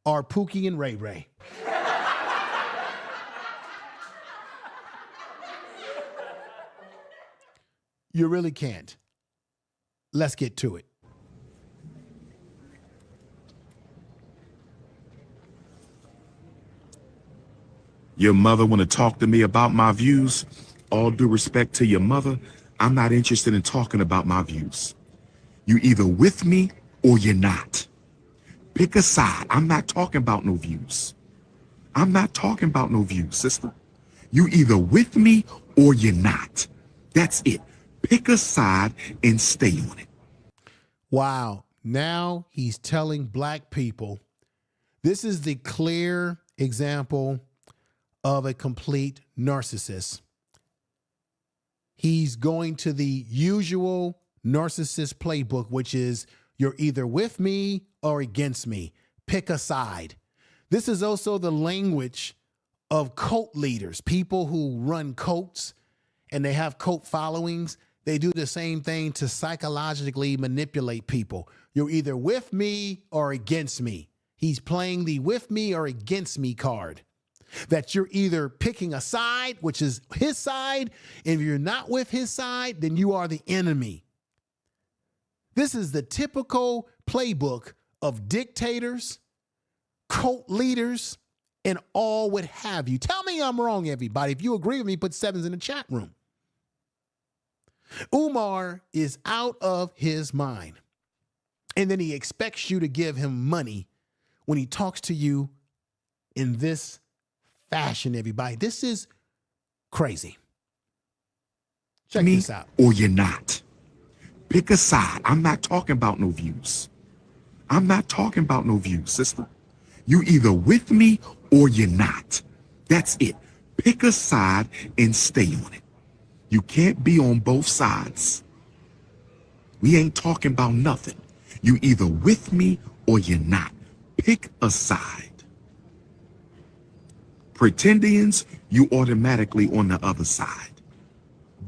or Pookie and Ray Ray. You really can't. Let's get to it. Your mother want to talk to me about my views? All due respect to your mother, I'm not interested in talking about my views. You either with me or you're not. Pick a side. I'm not talking about no views. I'm not talking about no views, sister. You either with me or you're not. That's it. Pick a side and stay on it. Wow. Now he's telling black people, this is the clear example of a complete narcissist. He's going to the usual narcissist playbook, which is you're either with me or against me. Pick a side. This is also the language of cult leaders, people who run cults and they have cult followings. They do the same thing to psychologically manipulate people. You're either with me or against me. He's playing the with me or against me card. That you're either picking a side, which is his side, and if you're not with his side, then you are the enemy. This is the typical playbook of dictators, cult leaders, and all what have you. Tell me I'm wrong, everybody. If you agree with me, put sevens in the chat room. Umar is out of his mind. And then he expects you to give him money when he talks to you in this fashion, everybody. This is crazy. Check me this out. Or you're not. Pick a side. I'm not talking about no views. I'm not talking about no views, sister. You either with me or you're not. That's it. Pick a side and stay on it. You can't be on both sides. We ain't talking about nothing. You either with me or you're not. Pick a side. Pretendians, you automatically on the other side.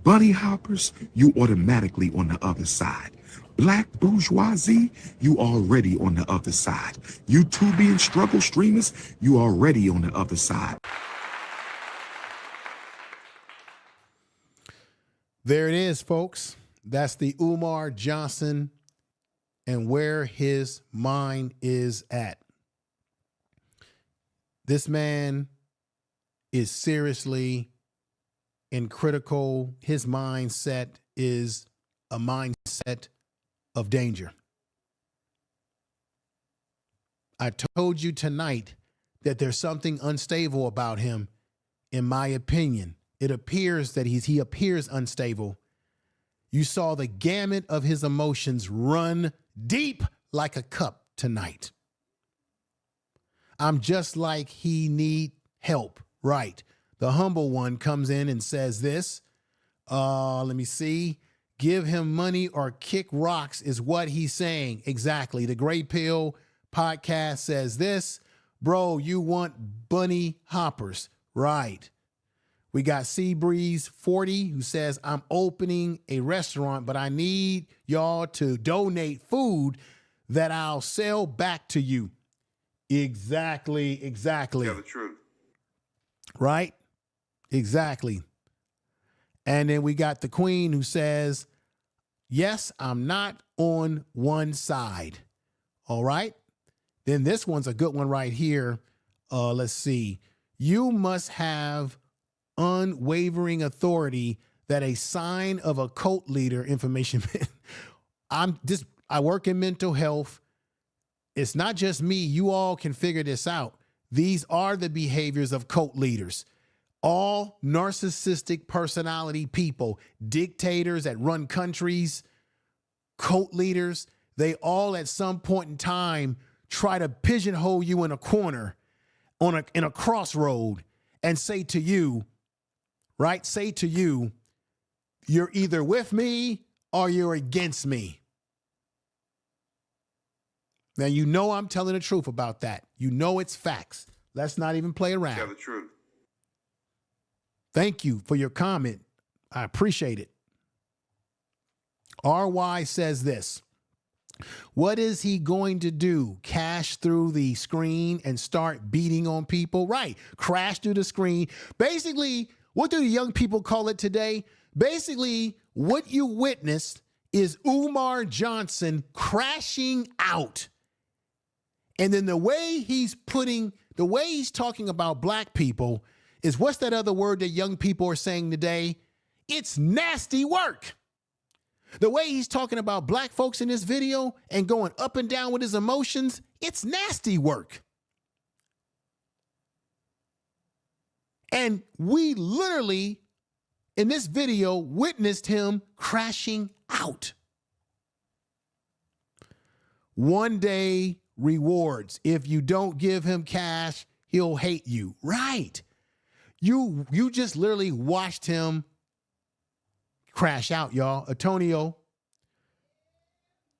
Bunny hoppers, you automatically on the other side. Black bourgeoisie, you already on the other side. YouTubian struggle streamers, you already on the other side. There it is, folks. That's the Umar Johnson and where his mind is at. This man is seriously in critical. His mindset is a mindset of danger. I told you tonight that there's something unstable about him, in my opinion. It appears that he appears unstable. You saw the gamut of his emotions run deep like a cup tonight. I'm just like he need help, right? The humble one comes in and says this. Let me see. Give him money or kick rocks is what he's saying. Exactly. The Gray Pill podcast says this. Bro, you want bunny hoppers. Right. We got Seabreeze 40 who says, I'm opening a restaurant, but I need y'all to donate food that I'll sell back to you. Exactly. Tell the truth. Right? Exactly. And then we got the Queen who says, yes, I'm not on one side. All right. Then this one's a good one right here. Let's see. You must have unwavering authority that a sign of a cult leader information. I work in mental health. It's not just me. You all can figure this out. These are the behaviors of cult leaders. All narcissistic personality people, dictators that run countries, cult leaders, they all at some point in time try to pigeonhole you in a corner in a crossroad and say to you, right? Say to you, you're either with me or you're against me. Now, you know I'm telling the truth about that. You know it's facts. Let's not even play around. Tell the truth. Thank you for your comment. I appreciate it. RY says this. What is he going to do? Cash through the screen and start beating on people? Right. Crash through the screen. Basically, what do the young people call it today? Basically, what you witnessed is Umar Johnson crashing out. And then the way he's talking about black people is, what's that other word that young people are saying today? It's nasty work. The way he's talking about black folks in this video and going up and down with his emotions, it's nasty work. And we literally, in this video, witnessed him crashing out. One day rewards. If you don't give him cash, he'll hate you. Right. You just literally watched him crash out, y'all.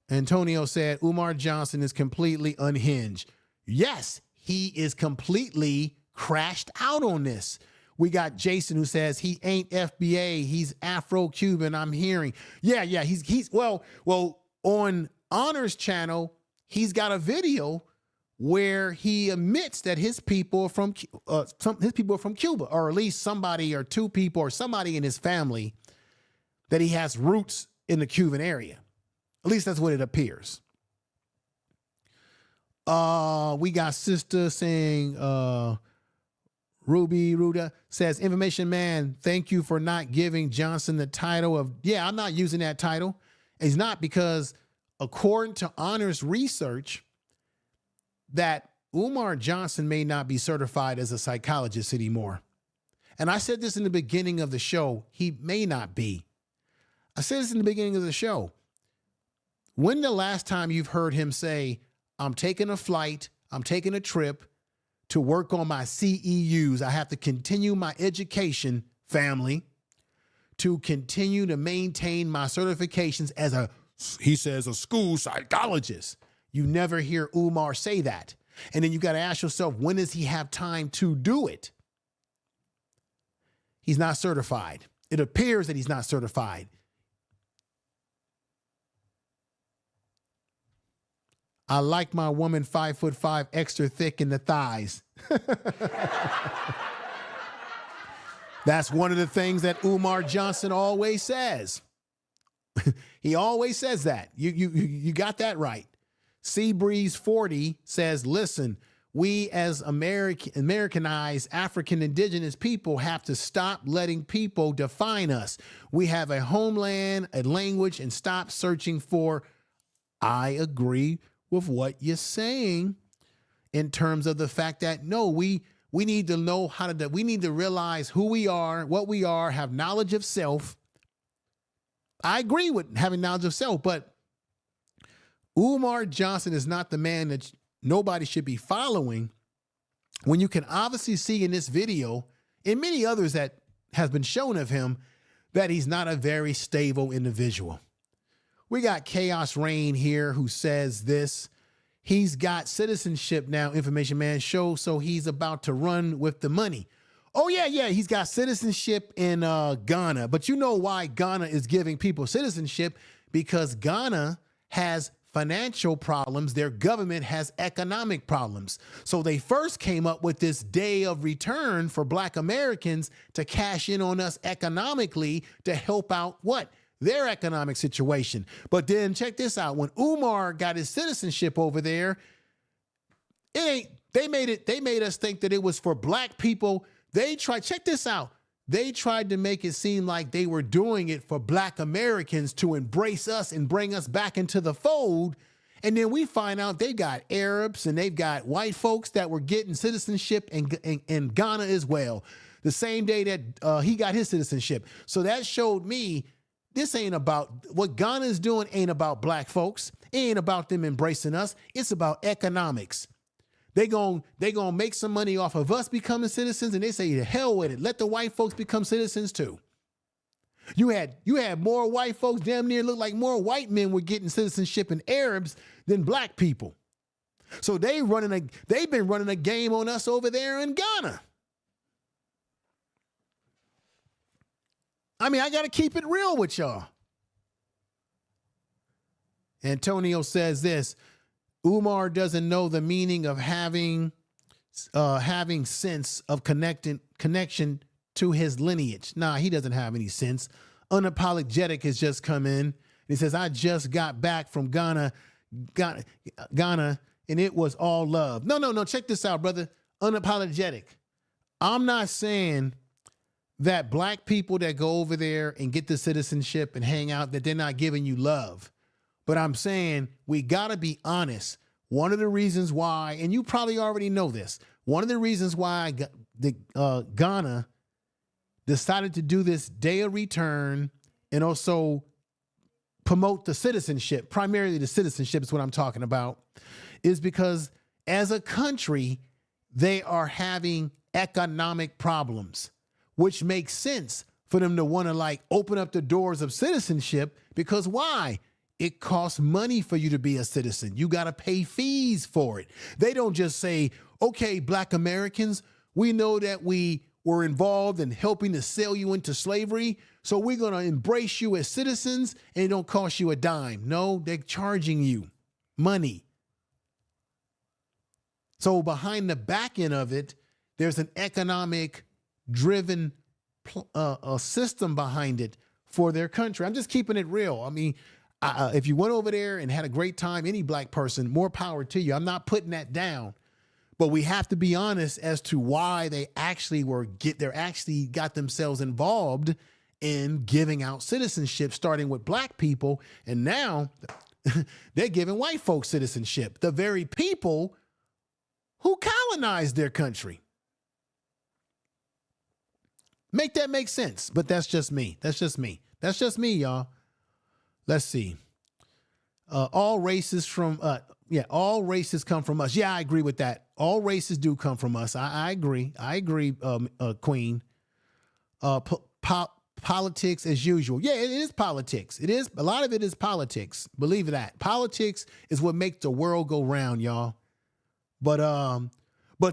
Antonio said, Umar Johnson is completely unhinged. Yes, he is completely crashed out on this. We got Jason who says he ain't FBA. He's Afro-Cuban. I'm hearing. Yeah. He's well, on Honor's channel, he's got a video where he admits that his people are from Cuba, or at least somebody or two people or somebody in his family that he has roots in the Cuban area. At least that's what it appears. We got Sister saying, Ruby Ruda says, Information Man, thank you for not giving Johnson the title of, I'm not using that title. It's not because according to Honor's research, that Umar Johnson may not be certified as a psychologist anymore. And I said this in the beginning of the show, he may not be. I said this in the beginning of the show. When the last time you've heard him say, I'm taking a flight, I'm taking a trip to work on my CEUs. I have to continue my education, family, to continue to maintain my certifications as a school psychologist. You never hear Umar say that. And then you got to ask yourself, when does he have time to do it? He's not certified. It appears that he's not certified. I like my woman 5'5" extra thick in the thighs. That's one of the things that Umar Johnson always says. He always says that. You got that right. Seabreeze 40 says, listen, we as Americanized African indigenous people have to stop letting people define us. We have a homeland, a language, and stop searching for. I agree with what you're saying. in terms of the fact that, no, we need to know we need to realize who we are, what we are, have knowledge of self. I agree with having knowledge of self, but Umar Johnson is not the man that nobody should be following, when you can obviously see in this video and many others that has been shown of him that he's not a very stable individual. We got Chaos Reign here who says this. He's got citizenship now, Information Man shows, so he's about to run with the money. Oh, yeah, he's got citizenship in Ghana. But you know why Ghana is giving people citizenship? Because Ghana has financial problems. Their government has economic problems. So they first came up with this day of return for Black Americans to cash in on us economically to help out what? Their economic situation. But then check this out. When Umar got his citizenship over there, they made us think that it was for Black people. Check this out. They tried to make it seem like they were doing it for Black Americans to embrace us and bring us back into the fold. And then we find out they got Arabs and they've got white folks that were getting citizenship in Ghana as well. The same day that he got his citizenship. So that showed me this ain't about what Ghana is doing, ain't about Black folks. It ain't about them embracing us. It's about economics. They gonna make some money off of us becoming citizens, and they say, to hell with it. Let the white folks become citizens too. You had more white folks, damn near looked like more white men were getting citizenship in Arabs than Black people. So they've been running a game on us over there in Ghana. I mean, I gotta keep it real with y'all. Antonio says this. Umar doesn't know the meaning of having sense of connection to his lineage. Nah, he doesn't have any sense. Unapologetic has just come in. He says, I just got back from Ghana, and it was all love. No. Check this out, brother. Unapologetic. I'm not saying that Black people that go over there and get the citizenship and hang out, that they're not giving you love. But I'm saying we got to be honest. One of the reasons why, and you probably already know this, one of the reasons why Ghana decided to do this day of return and also promote the citizenship, primarily the citizenship is what I'm talking about, is because as a country, they are having economic problems, which makes sense for them to want to open up the doors of citizenship, because why? It costs money for you to be a citizen. You got to pay fees for it. They don't just say, okay, Black Americans, we know that we were involved in helping to sell you into slavery, so we're going to embrace you as citizens and it don't cost you a dime. No, they're charging you money. So behind the back end of it, there's an economic driven system behind it for their country. I'm just keeping it real. I mean, if you went over there and had a great time, any Black person, more power to you. I'm not putting that down, but we have to be honest as to why they actually got themselves involved in giving out citizenship, starting with Black people, and now they're giving white folks citizenship, the very people who colonized their country. Make that make sense, but that's just me. That's just me, y'all. Let's see. All races all races come from us. Yeah, I agree with that. All races do come from us. I agree. Queen. Politics as usual. Yeah, it is politics. It is. A lot of it is politics. Believe that. Politics is what makes the world go round, y'all. But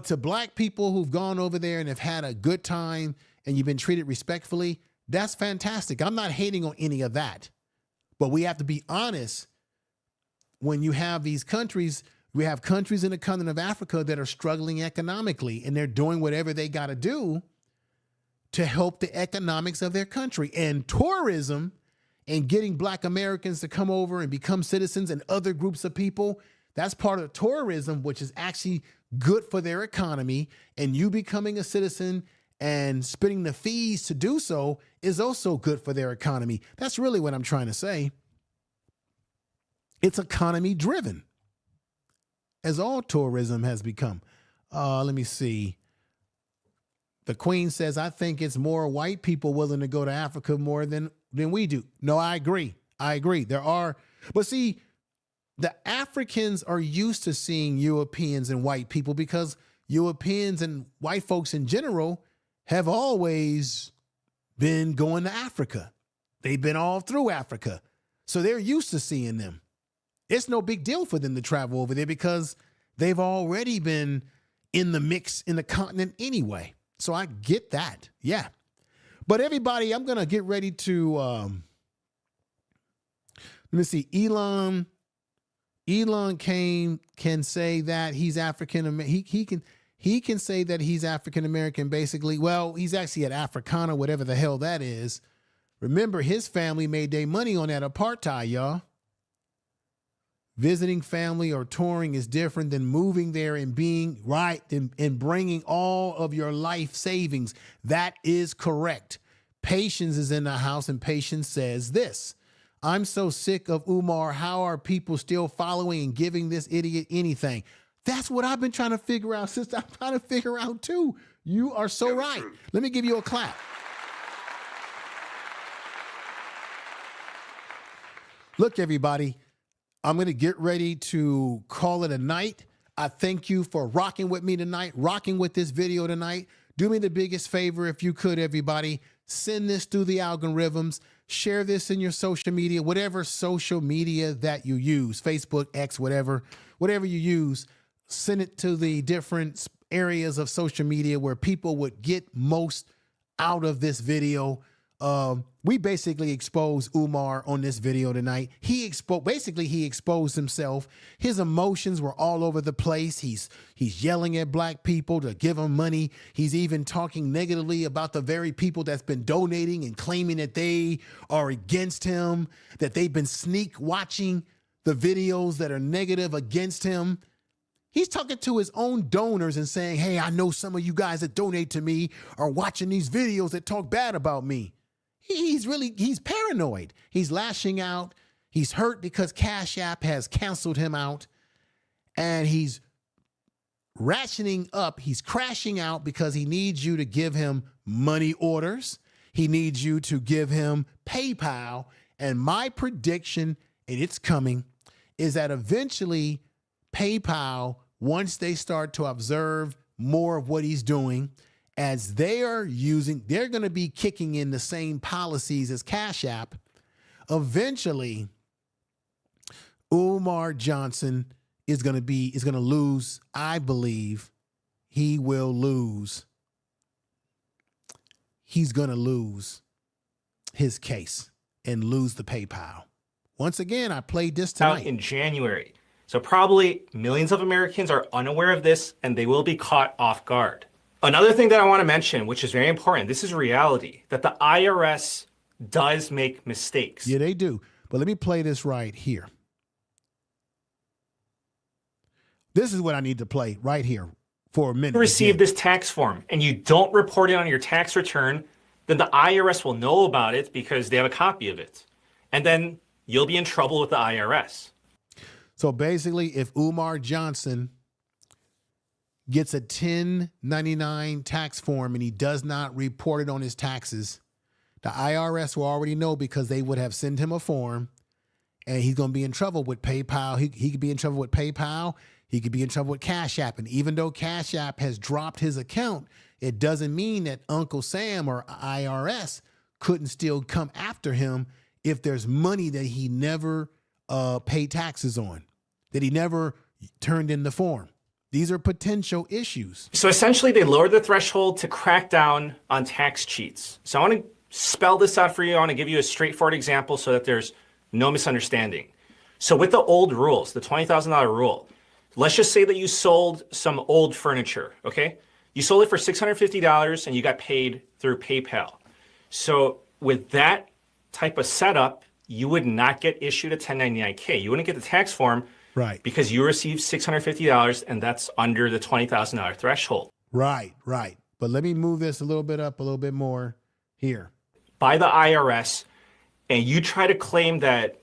to Black people who've gone over there and have had a good time and you've been treated respectfully, that's fantastic. I'm not hating on any of that. But we have to be honest. When you have these countries, we have countries in the continent of Africa that are struggling economically, and they're doing whatever they got to do to help the economics of their country. And tourism and getting Black Americans to come over and become citizens and other groups of people, that's part of tourism, which is actually good for their economy. And you becoming a citizen and spending the fees to do so is also good for their economy. That's really what I'm trying to say. It's economy driven. as all tourism has become. Let me see. The Queen says, I think it's more white people willing to go to Africa more than we do. No, I agree. There are, but see, the Africans are used to seeing Europeans and white people because Europeans and white folks in general have always been going to Africa. They've been all through Africa. So they're used to seeing them. It's no big deal for them to travel over there because they've already been in the mix in the continent anyway. So I get that. Yeah. But everybody, I'm going to get ready to, let me see. Elon can say that he's African. He can say that he's African-American, basically. Well, he's actually at Africana, whatever the hell that is. Remember, his family made their money on that apartheid, y'all. Visiting family or touring is different than moving there and being right and bringing all of your life savings. That is correct. Patience is in the house, and Patience says this. I'm so sick of Umar. How are people still following and giving this idiot anything? That's what I've been trying to figure out, sister. I'm trying to figure out too. You are so right. Let me give you a clap. Look, everybody, I'm going to get ready to call it a night. I thank you for rocking with me tonight, rocking with this video tonight. Do me the biggest favor, if you could, everybody. Send this through the algorithms. Share this in your social media, whatever social media that you use, Facebook, X, whatever you use. Send it to the different areas of social media where people would get most out of this video. We basically exposed Umar on this video tonight. He exposed himself. His emotions were all over the place. He's yelling at black people to give him money. He's even talking negatively about the very people that's been donating and claiming that they are against him, that they've been sneak watching the videos that are negative against him. He's talking to his own donors and saying, hey, I know some of you guys that donate to me are watching these videos that talk bad about me. He's paranoid. He's lashing out. He's hurt because Cash App has canceled him out, and he's rationing up. He's crashing out because he needs you to give him money orders. He needs you to give him PayPal. And my prediction, and it's coming, is that eventually PayPal, once they start to observe more of what he's doing, as they're going to be kicking in the same policies as Cash App. Eventually, Umar Johnson is going to lose. I believe he will lose. He's going to lose his case and lose the PayPal. Once again, I played this tonight. Out in January. So probably millions of Americans are unaware of this, and they will be caught off guard. Another thing that I want to mention, which is very important, this is reality, that the IRS does make mistakes. Yeah, they do. But let me play this right here. This is what I need to play right here for a minute. If you receive this tax form and you don't report it on your tax return, then the IRS will know about it because they have a copy of it. And then you'll be in trouble with the IRS. So basically, if Umar Johnson gets a 1099 tax form and he does not report it on his taxes, the IRS will already know because they would have sent him a form, and he's going to be in trouble with PayPal. He could be in trouble with PayPal. He could be in trouble with Cash App. And even though Cash App has dropped his account, it doesn't mean that Uncle Sam or IRS couldn't still come after him if there's money that he never paid taxes on, that he never turned in the form. These are potential issues. So essentially, they lowered the threshold to crack down on tax cheats. So I want to spell this out for you. I want to give you a straightforward example so that there's no misunderstanding. So with the old rules, the $20,000 rule, let's just say that you sold some old furniture, okay? You sold it for $650 and you got paid through PayPal. So with that type of setup, you would not get issued a 1099-K. You wouldn't get the tax form. Right. Because you received $650 and that's under the $20,000 threshold. Right. But let me move this a little bit up, a little bit more here. By the IRS, and you try to claim that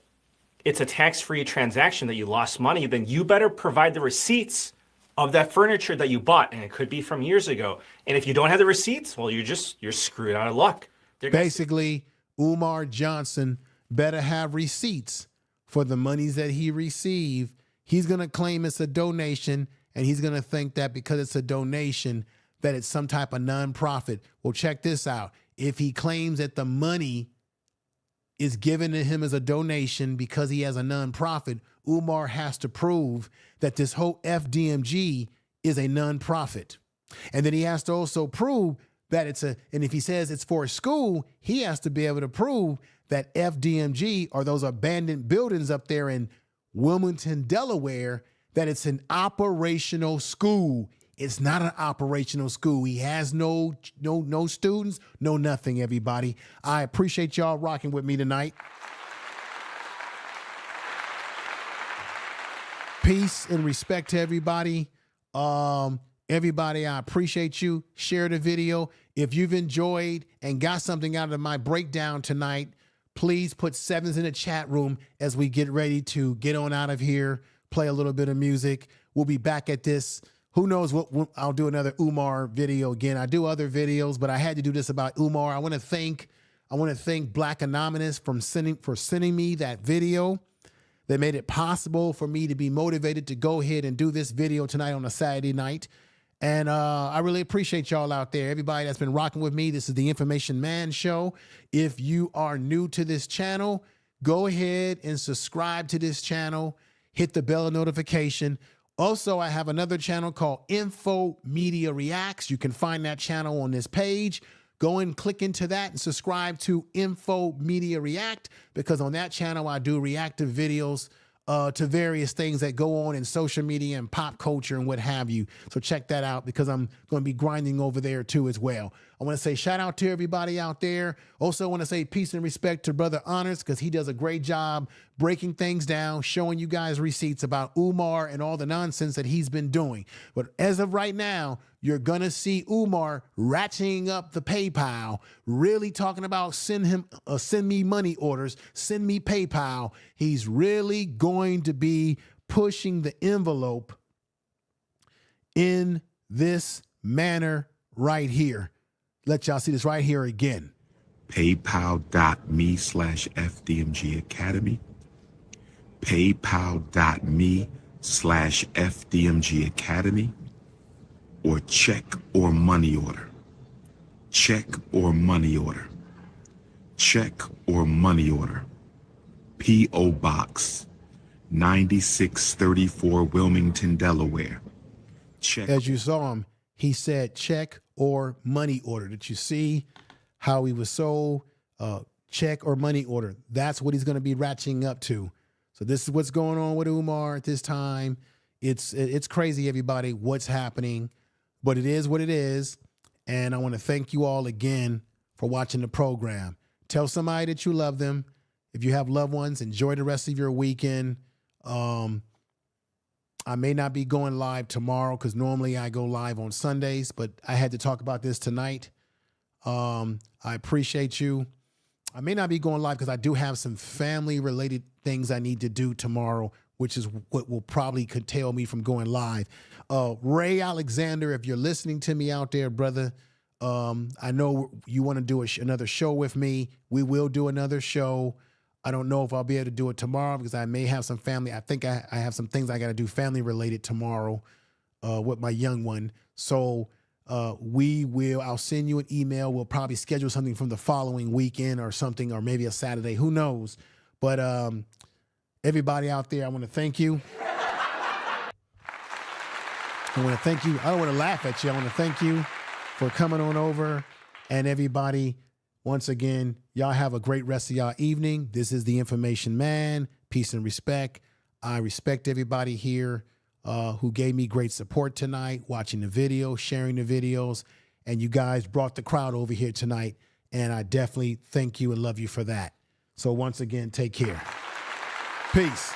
it's a tax-free transaction that you lost money, then you better provide the receipts of that furniture that you bought, and it could be from years ago. And if you don't have the receipts, well, you're screwed out of luck. Basically, Umar Johnson better have receipts for the monies that he received. He's going to claim it's a donation, and he's going to think that because it's a donation, that it's some type of nonprofit. Well, check this out. If he claims that the money is given to him as a donation because he has a nonprofit, Umar has to prove that this whole FDMG is a nonprofit. And then he has to also prove that and if he says it's for a school, he has to be able to prove that FDMG, or those abandoned buildings up there in Wilmington, Delaware, that it's an operational school. It's not an operational school. He has no students, no nothing, everybody. I appreciate y'all rocking with me tonight. Peace and respect to everybody. Everybody, I appreciate you. Share the video. If you've enjoyed and got something out of my breakdown tonight, please put sevens in the chat room as we get ready to get on out of here, play a little bit of music. We'll be back at this. Who knows what I'll do another Umar video again. I do other videos, but I had to do this about Umar. I want to thank Black Anonymous for sending me that video. They made it possible for me to be motivated to go ahead and do this video tonight on a Saturday night. And I really appreciate y'all out there. Everybody that's been rocking with me. This is the Information Man Show. If you are new to this channel, go ahead and subscribe to this channel. Hit the bell notification. Also, I have another channel called Info Media Reacts. You can find that channel on this page. Go and click into that and subscribe to Info Media React, because on that channel, I do reactive videos to various things that go on in social media and pop culture and what have you. So check that out, because I'm going to be grinding over there too as well. I want to say shout out to everybody out there. Also want to say peace and respect to Brother Honors, because he does a great job breaking things down, showing you guys receipts about Umar and all the nonsense that he's been doing. But as of right now, you're going to see Umar ratcheting up the PayPal, really talking about send me money orders, send me PayPal. He's really going to be pushing the envelope in this manner right here. Let y'all see this right here again. PayPal.me/FDMG Academy. PayPal.me/FDMG Academy. Or check or money order. Check or money order. Check or money order. P.O. Box 9634 Wilmington, Delaware. Check. As you saw him, he said check or money order. Did you see how he was so check or money order? That's what he's going to be ratcheting up to. So this is what's going on with Umar at this time. It's crazy, everybody, what's happening. But it is what it is. And I want to thank you all again for watching the program. Tell somebody that you love them. If you have loved ones, enjoy the rest of your weekend. I may not be going live tomorrow, because normally I go live on Sundays, but I had to talk about this tonight. I appreciate you. I may not be going live because I do have some family-related things I need to do tomorrow, which is what will probably curtail me from going live. Ray Alexander, if you're listening to me out there, brother, I know you want to do another show with me. We will do another show. I don't know if I'll be able to do it tomorrow, because I may have some family. I think I have some things I got to do family-related tomorrow with my young one. So I'll send you an email. We'll probably schedule something from the following weekend or something, or maybe a Saturday. Who knows? But everybody out there, I want to thank you. I want to thank you. I don't want to laugh at you. I want to thank you for coming on over. And everybody, once again, y'all have a great rest of y'all evening. This is the Information Man. Peace and respect. I respect everybody here who gave me great support tonight, watching the video, sharing the videos, and you guys brought the crowd over here tonight. And I definitely thank you and love you for that. So once again, take care. Peace.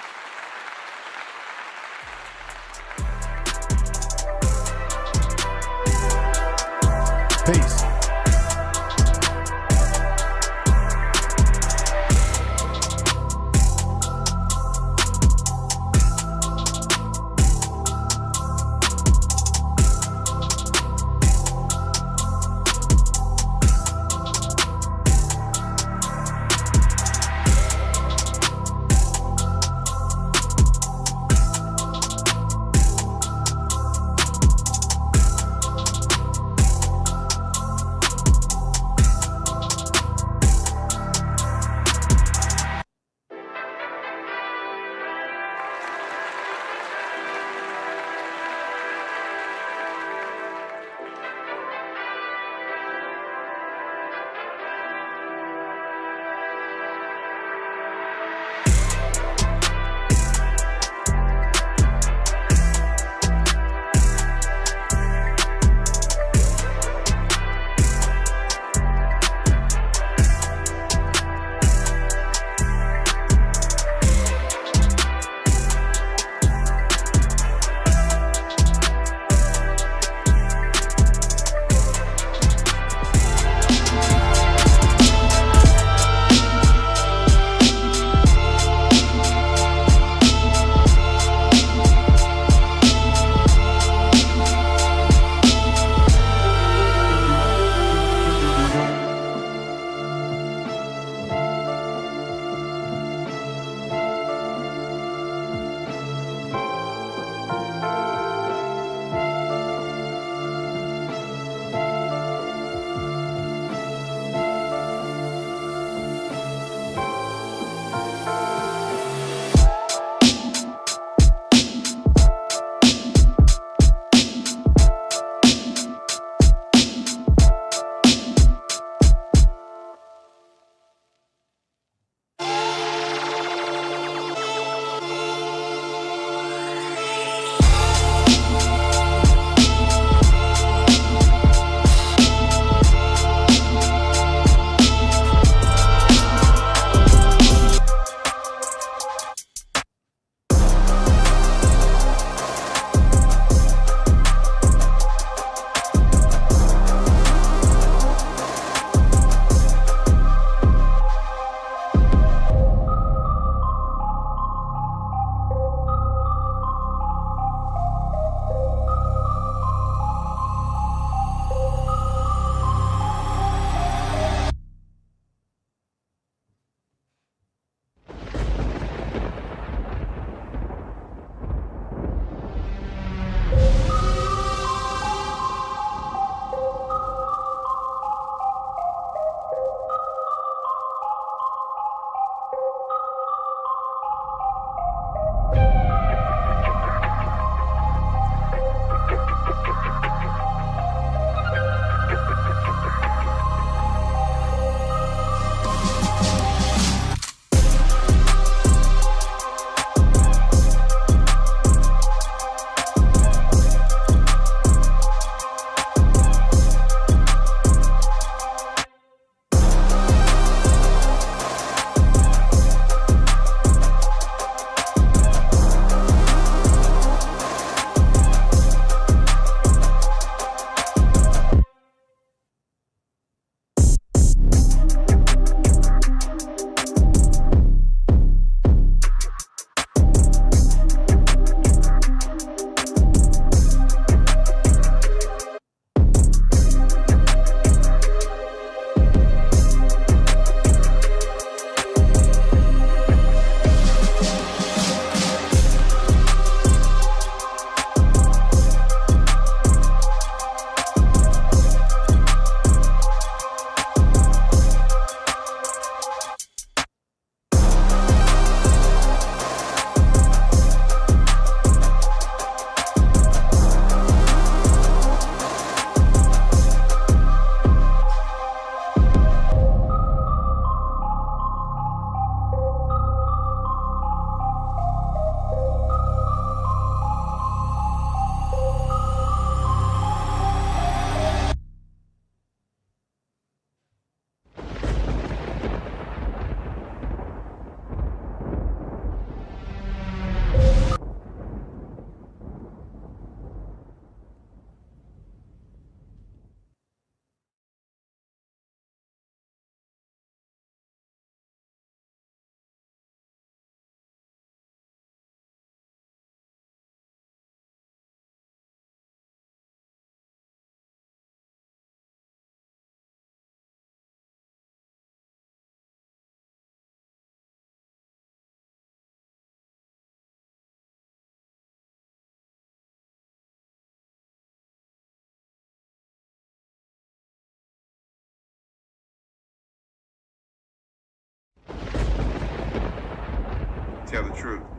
Peace. tell the truth.